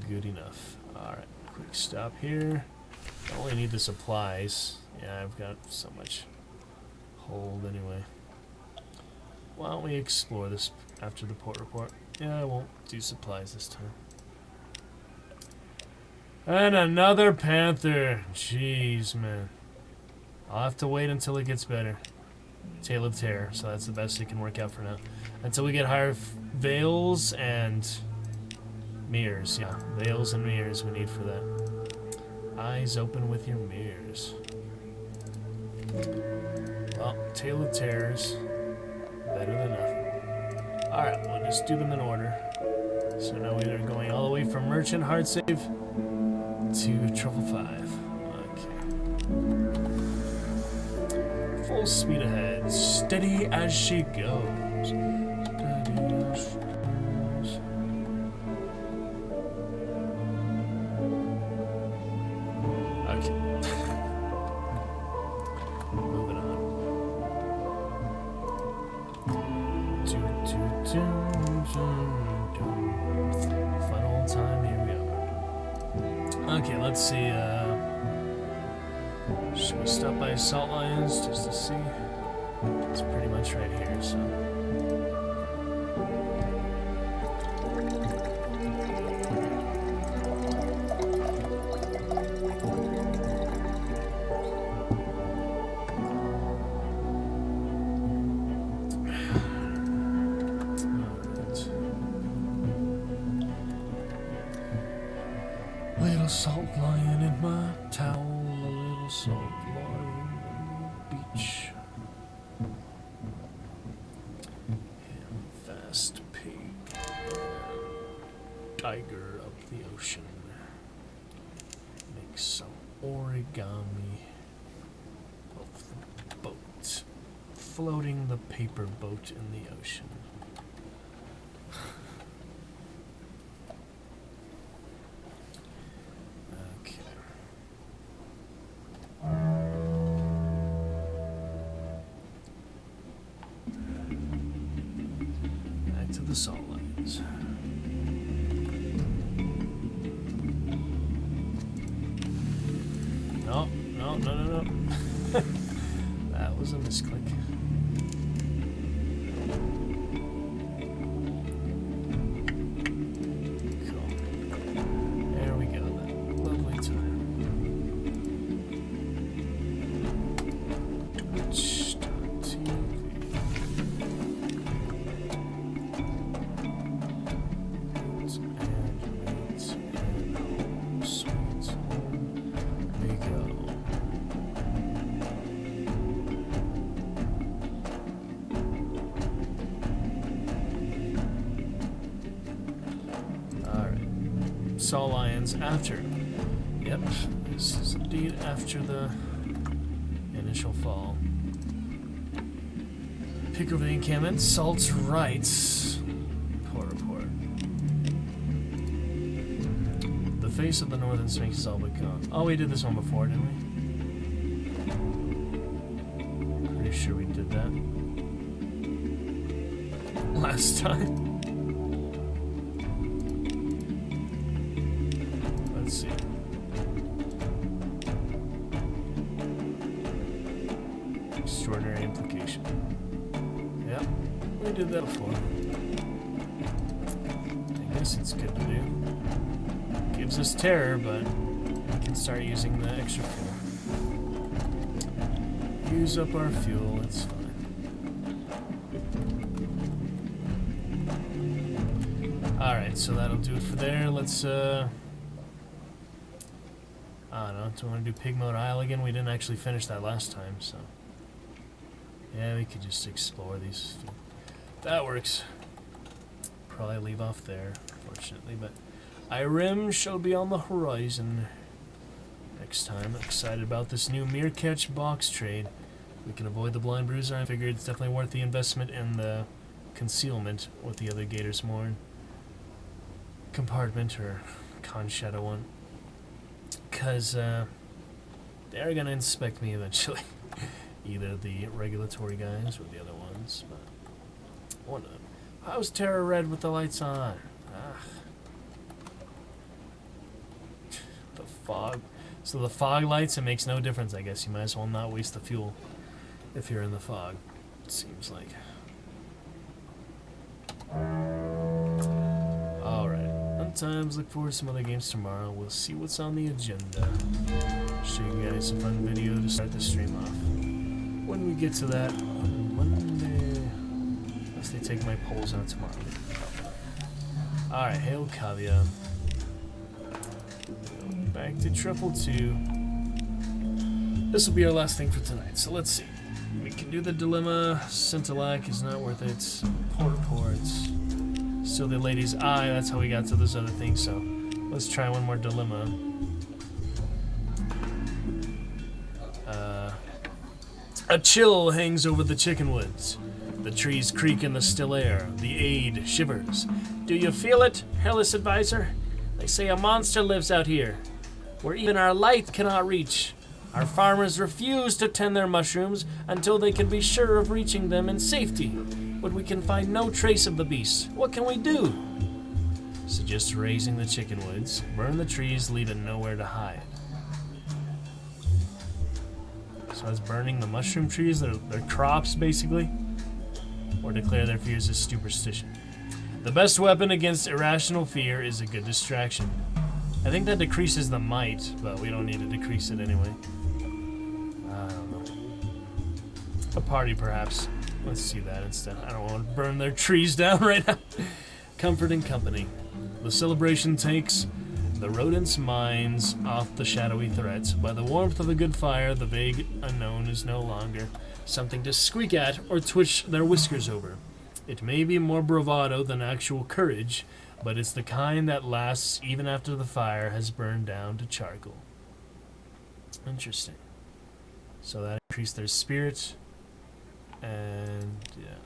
good enough. Alright. Quick stop here. I only need the supplies. Yeah, I've got so much hold anyway. Why don't we explore this after the port report? Yeah, I won't do supplies this time. And another panther. Jeez, man. I'll have to wait until it gets better. Tale of Terror, so that's the best it can work out for now. Until we get higher veils and mirrors, yeah. Veils and mirrors we need for that. Eyes open with your mirrors. Well, Tale of Terrors. Better than nothing. Alright, we'll just do them in order. So now we are going all the way from Merchant Hard Save to Truffle 5. Okay. Full speed ahead. Steady as she goes. Steady as she goes. Okay. Moving on. Fun old time, here we go. Okay, let's see, should we stop by Salt Lions just to see? It's pretty much right here, so. Little salt lion in my towel, a little salt lion on the beach. And fast pig, tiger of the ocean. Make some origami of the boat, floating the paper boat in the ocean. salt lions. No, no, no, no, no. That was a misclick. Cool. There we go. That lovely time. Saw lions after. Yep, this is indeed after the initial fall. Pick over the encampment. Salt's rights. Poor report. The face of the northern sphinx is all but gone. Oh, we did this one before, didn't we? Pretty sure we did that last time. Let's see. Extraordinary implication. Yep, we did that before. I guess it's good to do. Gives us terror, but we can start using the extra fuel. Use up our fuel, it's fine. Alright, so that'll do it for there. Let's, I don't know, do we want to do Pigmoat Isle again? We didn't actually finish that last time, so... Yeah, we could just explore these. That works. Probably leave off there, unfortunately, but... Irem shall be on the horizon next time. I'm excited about this new Meerkatch box trade. We can avoid the Blind Bruiser. I figured it's definitely worth the investment in the concealment with the other Gator's Morn compartment, or Con Shadow one. Because they're going to inspect me eventually. Either the regulatory guys or the other ones. But one of them. How's Terra Red with the lights on? The fog. So the fog lights, it makes no difference, I guess. You might as well not waste the fuel if you're in the fog, it seems like. Alright. Sometimes look forward to some other games tomorrow. We'll see what's on the agenda. Show you guys a fun video to start the stream off. When we get to that on Monday, unless they take my polls out tomorrow. Alright, hail Kavia. Back to Truffle 2. This will be our last thing for tonight, so let's see. We can do the dilemma. Scintillac is not worth it. Ports. Still the lady's eye, that's how we got to those other things, so let's try one more dilemma. A chill hangs over the chicken woods. The trees creak in the still air. The aide shivers. Do you feel it, hairless advisor? They say a monster lives out here, where even our light cannot reach. Our farmers refuse to tend their mushrooms until they can be sure of reaching them in safety. But we can find no trace of the beast. What can we do? Suggest raising the chicken woods. Burn the trees, leaving nowhere to hide. So that's burning the mushroom trees, their crops, basically. Or declare their fears as superstition. The best weapon against irrational fear is a good distraction. I think that decreases the might, but we don't need to decrease it anyway. I don't know. A party, perhaps. Let's see that instead. I don't want to burn their trees down right now. Comfort and company. The celebration takes the rodents' minds off the shadowy threats. By the warmth of a good fire, the vague unknown is no longer something to squeak at or twitch their whiskers over. It may be more bravado than actual courage, but it's the kind that lasts even after the fire has burned down to charcoal. Interesting. So that increased their spirit, and yeah.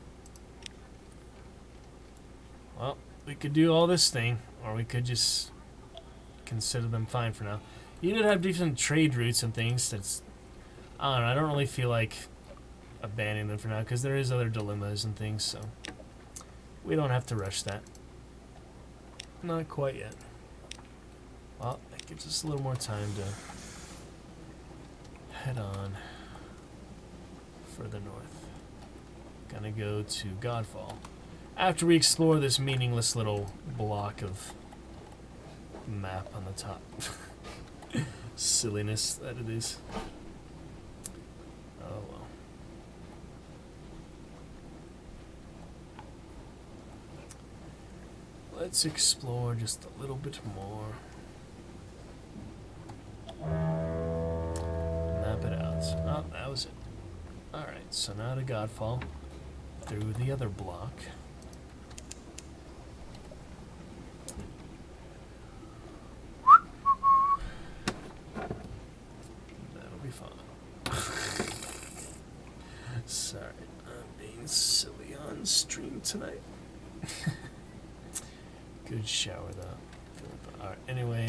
Well, we could do all this thing, or we could just consider them fine for now. You did have different trade routes and things. That's, I don't know, I don't really feel like abandoning them for now, because there is other dilemmas and things, so We don't have to rush that. Not quite yet. Well, that gives us a little more time to head on further north. Gonna go to Godfall. After we explore this meaningless little block of map on the top. Silliness that it is. Oh well. Let's explore just a little bit more. Map it out. Oh, that was it. Alright, so now to Godfall. Through the other block. That'll be fun. Sorry, I'm being silly on stream tonight. Good shower though. Alright, anyway,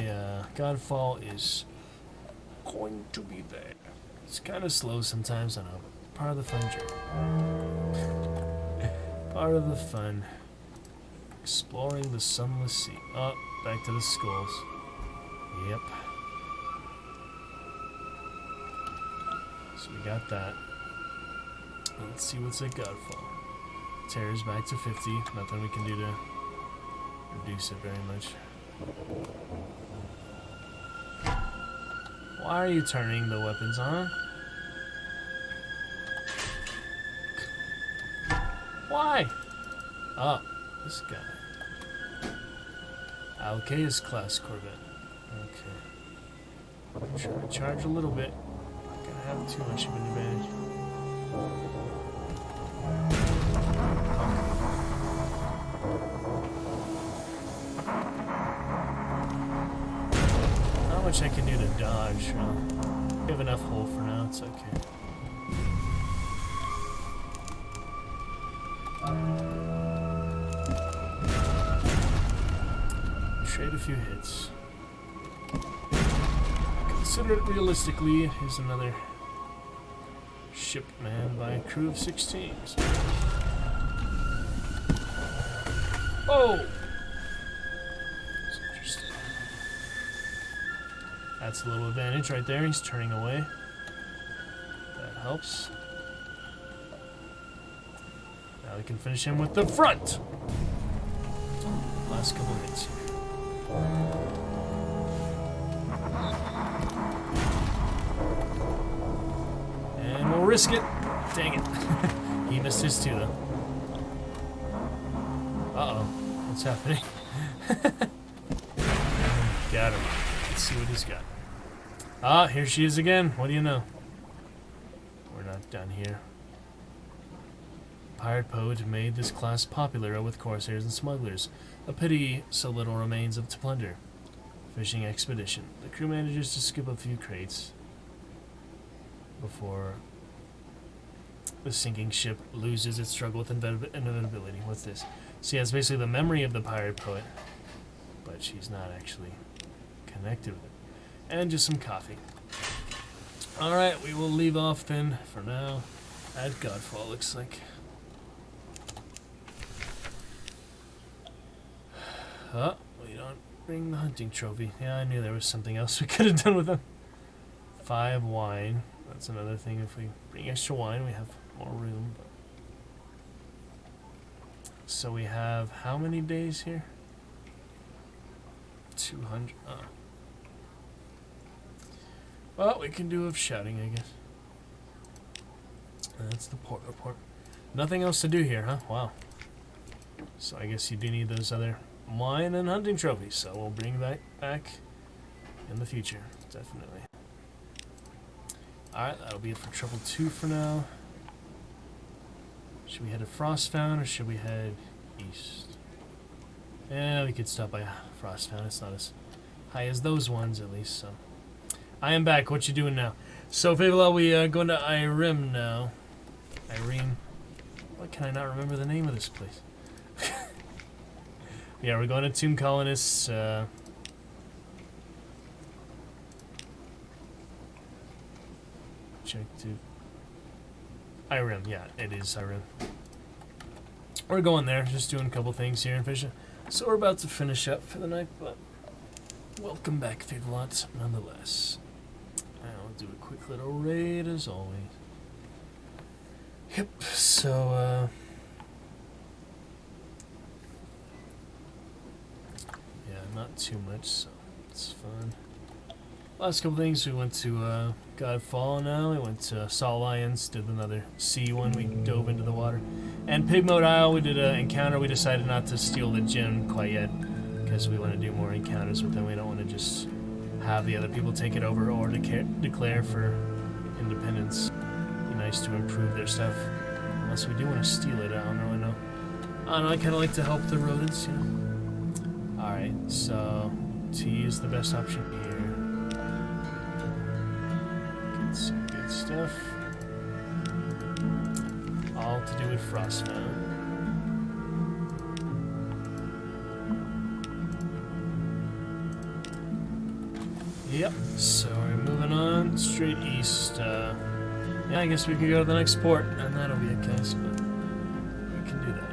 Godfall is going to be there. It's kind of slow sometimes, I know, but part of the fun journey. Part of the fun. Exploring the Sunless Sea. Oh, back to the skulls. Yep. So we got that. Let's see what's at Godfall. Terror's back to 50. Nothing we can do to reduce it very much. Why are you turning the weapons on? Why? Oh, this guy. Alkea's class Corvette. Okay. I'm trying to charge a little bit. Not gonna have too much of an advantage. Not much I can do to dodge. We have enough hole for now, it's okay. Trade a few hits. Consider it realistically, it is another ship manned by a crew of 16. So. Oh! That's interesting. That's a little advantage right there. He's turning away. That helps. Now we can finish him with the front! Last couple hits here. And we'll risk it. Dang it. He missed his too, though. Uh-oh. What's happening? Got him. Let's see what he's got. Ah, here she is again. What do you know? We're not done here. Pirate poet made this class popular with corsairs and smugglers. A pity so little remains of to plunder. Fishing expedition. The crew manages to scoop a few crates before the sinking ship loses its struggle with inevitability. What's this? See, it's basically the memory of the pirate poet, but she's not actually connected with it. And just some coffee. Alright, we will leave off then for now at Godfall, looks like. Oh, we don't bring the hunting trophy. Yeah, I knew there was something else we could have done with them. 5 wine. That's another thing. If we bring extra wine, we have more room. But. So we have how many days here? 200. Oh. Well, we can do with shouting, I guess. That's the port report. Nothing else to do here, huh? Wow. So I guess you do need those other wine and hunting trophies, so we'll bring that back in the future, definitely. Alright, that'll be it for Trouble 2 for now. Should we head to Frostfound or should we head east? Yeah, we could stop by Frostfound. It's not as high as those ones, at least, so. I am back. What you doing now? So, Fabula, we going to Irem now. Irene. Why can I not remember the name of this place? Yeah, we're going to Tomb Colonists. Check to Irem. Yeah, it is Irem. we're going there, just doing a couple things here and fishing. So we're about to finish up for the night, but welcome back, Fave-A-Lot, nonetheless. I'll do a quick little raid as always. Yep, so, yeah, not too much, so it's fun. Last couple things, we went to Godfall now, we went to Salt Lions, did another sea one, we dove into the water. And Pig Mode Isle, we did an encounter, we decided not to steal the gem quite yet, because we want to do more encounters with them, we don't want to just have the other people take it over or declare for independence. It'd be nice to improve their stuff, unless we do want to steal it, I don't really know. I don't know, I kind of like to help the rodents, you know. Alright, so T is the best option here. Some good stuff. All to do with Frostmound. Yep, so we're moving on straight east. Yeah, I guess we could go to the next port, and that'll be a guess, but we can do that.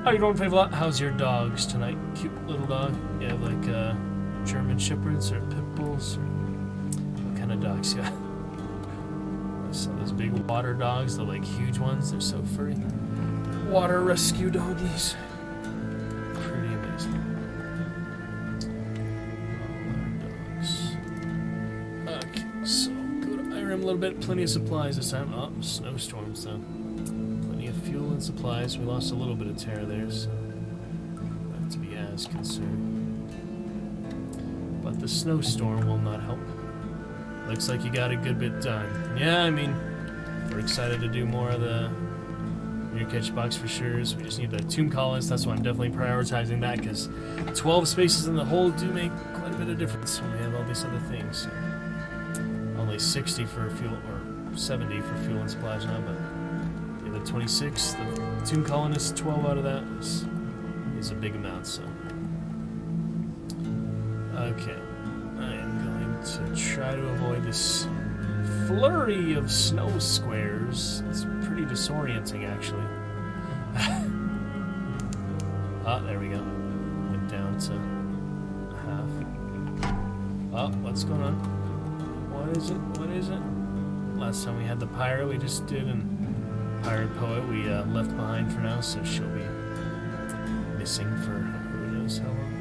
How you doing, Fave-A-Lot? How's your dogs tonight? Cute little dog. You have like German Shepherds or Pit Bulls? Of dogs, yeah. So those big water dogs, the like huge ones, they're so furry. Water rescue doggies. Pretty amazing. All our dogs. Okay, so go to Irem a little bit. Plenty of supplies this time. Oh, snowstorms though. Plenty of fuel and supplies. We lost a little bit of terror there, so not to be as concerned. But the snowstorm will not help. Looks like you got a good bit done. Yeah, I mean, we're excited to do more of the Mirror Catch box for sure. So we just need the Tomb Colonists. That's why I'm definitely prioritizing that, because 12 spaces in the hole do make quite a bit of difference when we have all these other things. Only 60 for fuel, or 70 for fuel and supplies now, but the other 26, the Tomb Colonists, 12 out of that is a big amount, so. Okay. I am going to try to avoid this flurry of snow squares. It's pretty disorienting, actually. Ah, there we go. Went down to half. Oh, what's going on? What is it? What is it? Last time we had the pirate we just did, and pirate poet we left behind for now, so she'll be missing for who knows how long.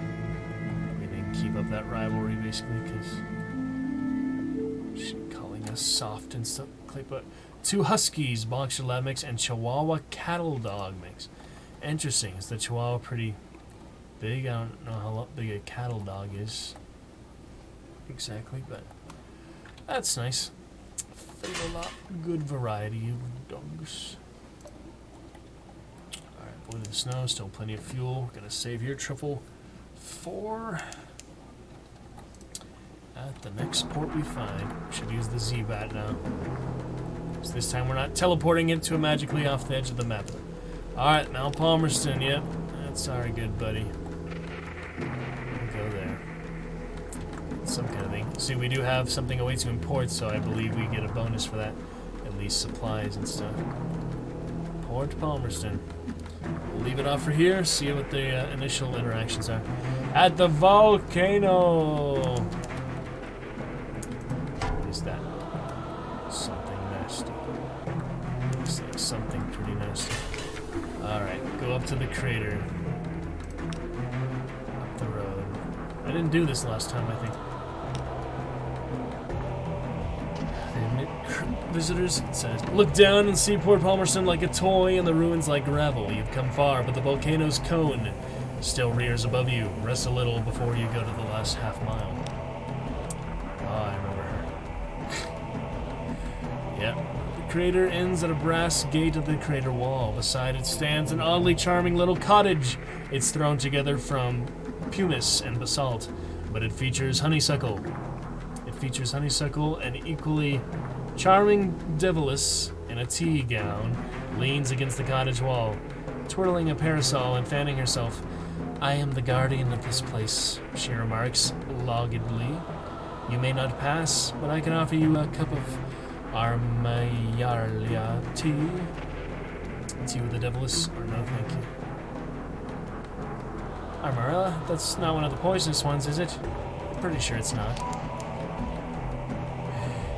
Keep up that rivalry, basically, because she's calling us soft and stuff. But 2 Huskies, Boxer Lab mix, and Chihuahua Cattle Dog mix. Interesting. Is the Chihuahua pretty big? I don't know how big a cattle dog is exactly, but that's nice. Fave-A-Lot, good variety of dogs. Alright, avoiding the snow, still plenty of fuel. Gonna save your truffle for at the next port we find. We should use the Z-Bat now. So this time we're not teleporting it to a magically off the edge of the map. Alright, Mount Palmerston, yep. That's our good buddy. We'll go there. Some kind of thing. See, we do have something away to import, so I believe we get a bonus for that. At least supplies and stuff. Port Palmerston. We'll leave it off for here, see what the initial interactions are. At the volcano! What is that? Something nasty. Looks like something pretty nasty. Alright, go up to the crater. Up the road. I didn't do this last time, I think. Visitors, it says, look down and see Port Palmerston like a toy and the ruins like gravel. You've come far, but the volcano's cone still rears above you. Rest a little before you go to the last half mile. Oh, I remember her. Yep. The crater ends at a brass gate of the crater wall. Beside it stands an oddly charming little cottage. It's thrown together from pumice and basalt, but it features honeysuckle. An equally charming Devilis in a tea gown leans against the cottage wall, twirling a parasol and fanning herself. I am the guardian of this place, she remarks doggedly. You may not pass, but I can offer you a cup of Armayarlia tea. It's you with the devilish, or no thank you. Armorella, that's not one of the poisonous ones, is it? Pretty sure it's not.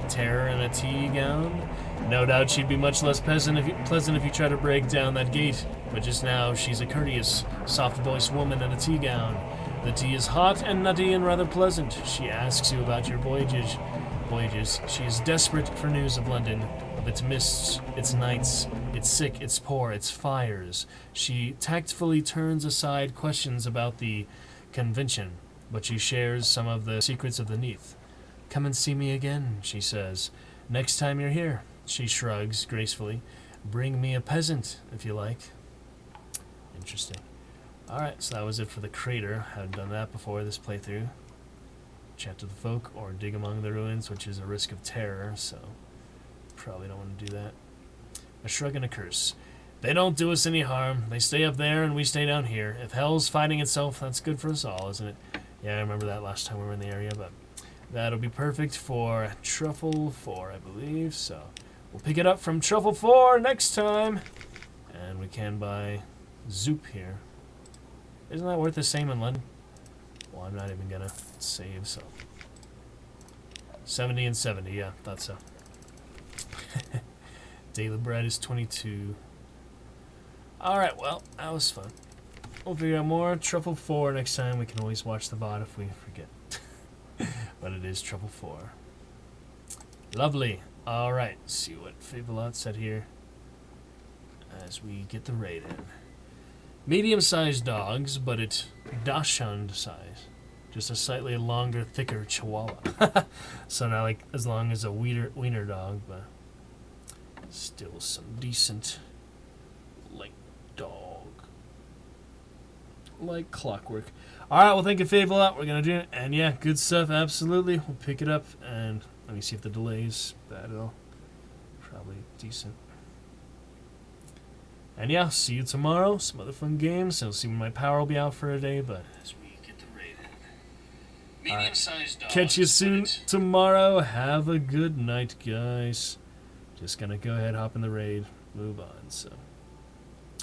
Terror in a tea gown? No doubt she'd be much less pleasant if you try to break down that gate. But just now, she's a courteous, soft-voiced woman in a tea gown. The tea is hot and nutty and rather pleasant. She asks you about your voyages. She is desperate for news of London, of its mists, its nights, its sick, its poor, its fires. She tactfully turns aside questions about the convention, but she shares some of the secrets of the Neath. Come and see me again, she says. Next time you're here. She shrugs gracefully. Bring me a peasant, if you like. Interesting. Alright, so that was it for the crater. Hadn't done that before this playthrough. Chat to the folk or dig among the ruins, which is a risk of terror, so probably don't want to do that. A shrug and a curse. They don't do us any harm. They stay up there and we stay down here. If hell's fighting itself, that's good for us all, isn't it? Yeah, I remember that last time we were in the area, but that'll be perfect for Truffle 4, I believe, so we'll pick it up from Truffle 4 next time. And we can buy Zoop here. Isn't that worth the same in London? Well, I'm not even gonna save, so 70 and 70, yeah, thought so. Daily bread is 22. Alright, well, that was fun. We'll figure out more Truffle 4 next time. We can always watch the VOD if we forget. But it is Truffle 4. Lovely. Alright, see what Fabelot said here as we get the raid in. Medium-sized dogs, but it's Dachshund size. Just a slightly longer, thicker Chihuahua. So not like as long as a wiener dog, but still some decent, like, dog. Like clockwork. Alright, well, thank you, Fabelot. We're going to do it. And yeah, good stuff, absolutely. We'll pick it up, and let me see if the delay's bad at all. Probably decent. And yeah, see you tomorrow. Some other fun games. I'll see when my power will be out for a day, but as we get the raid in. Medium-sized dogs. Catch you soon tomorrow. Have a good night, guys. Just gonna go ahead, hop in the raid, move on. So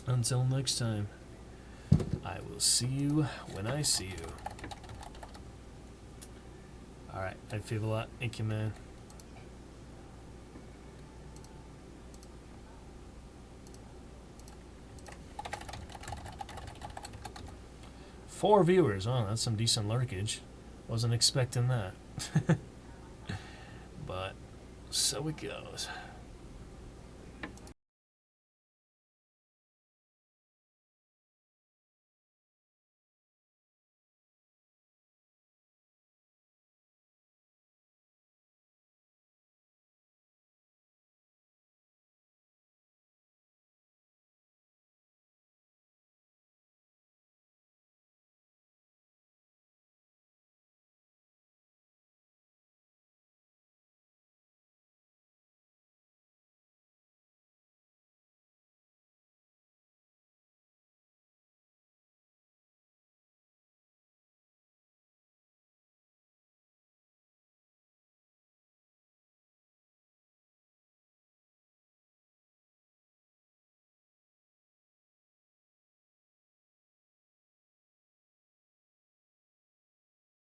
until next time, I will see you when I see you. Alright, I feel a lot. Thank you, man. Four viewers. Oh, that's some decent lurkage. Wasn't expecting that. But so it goes.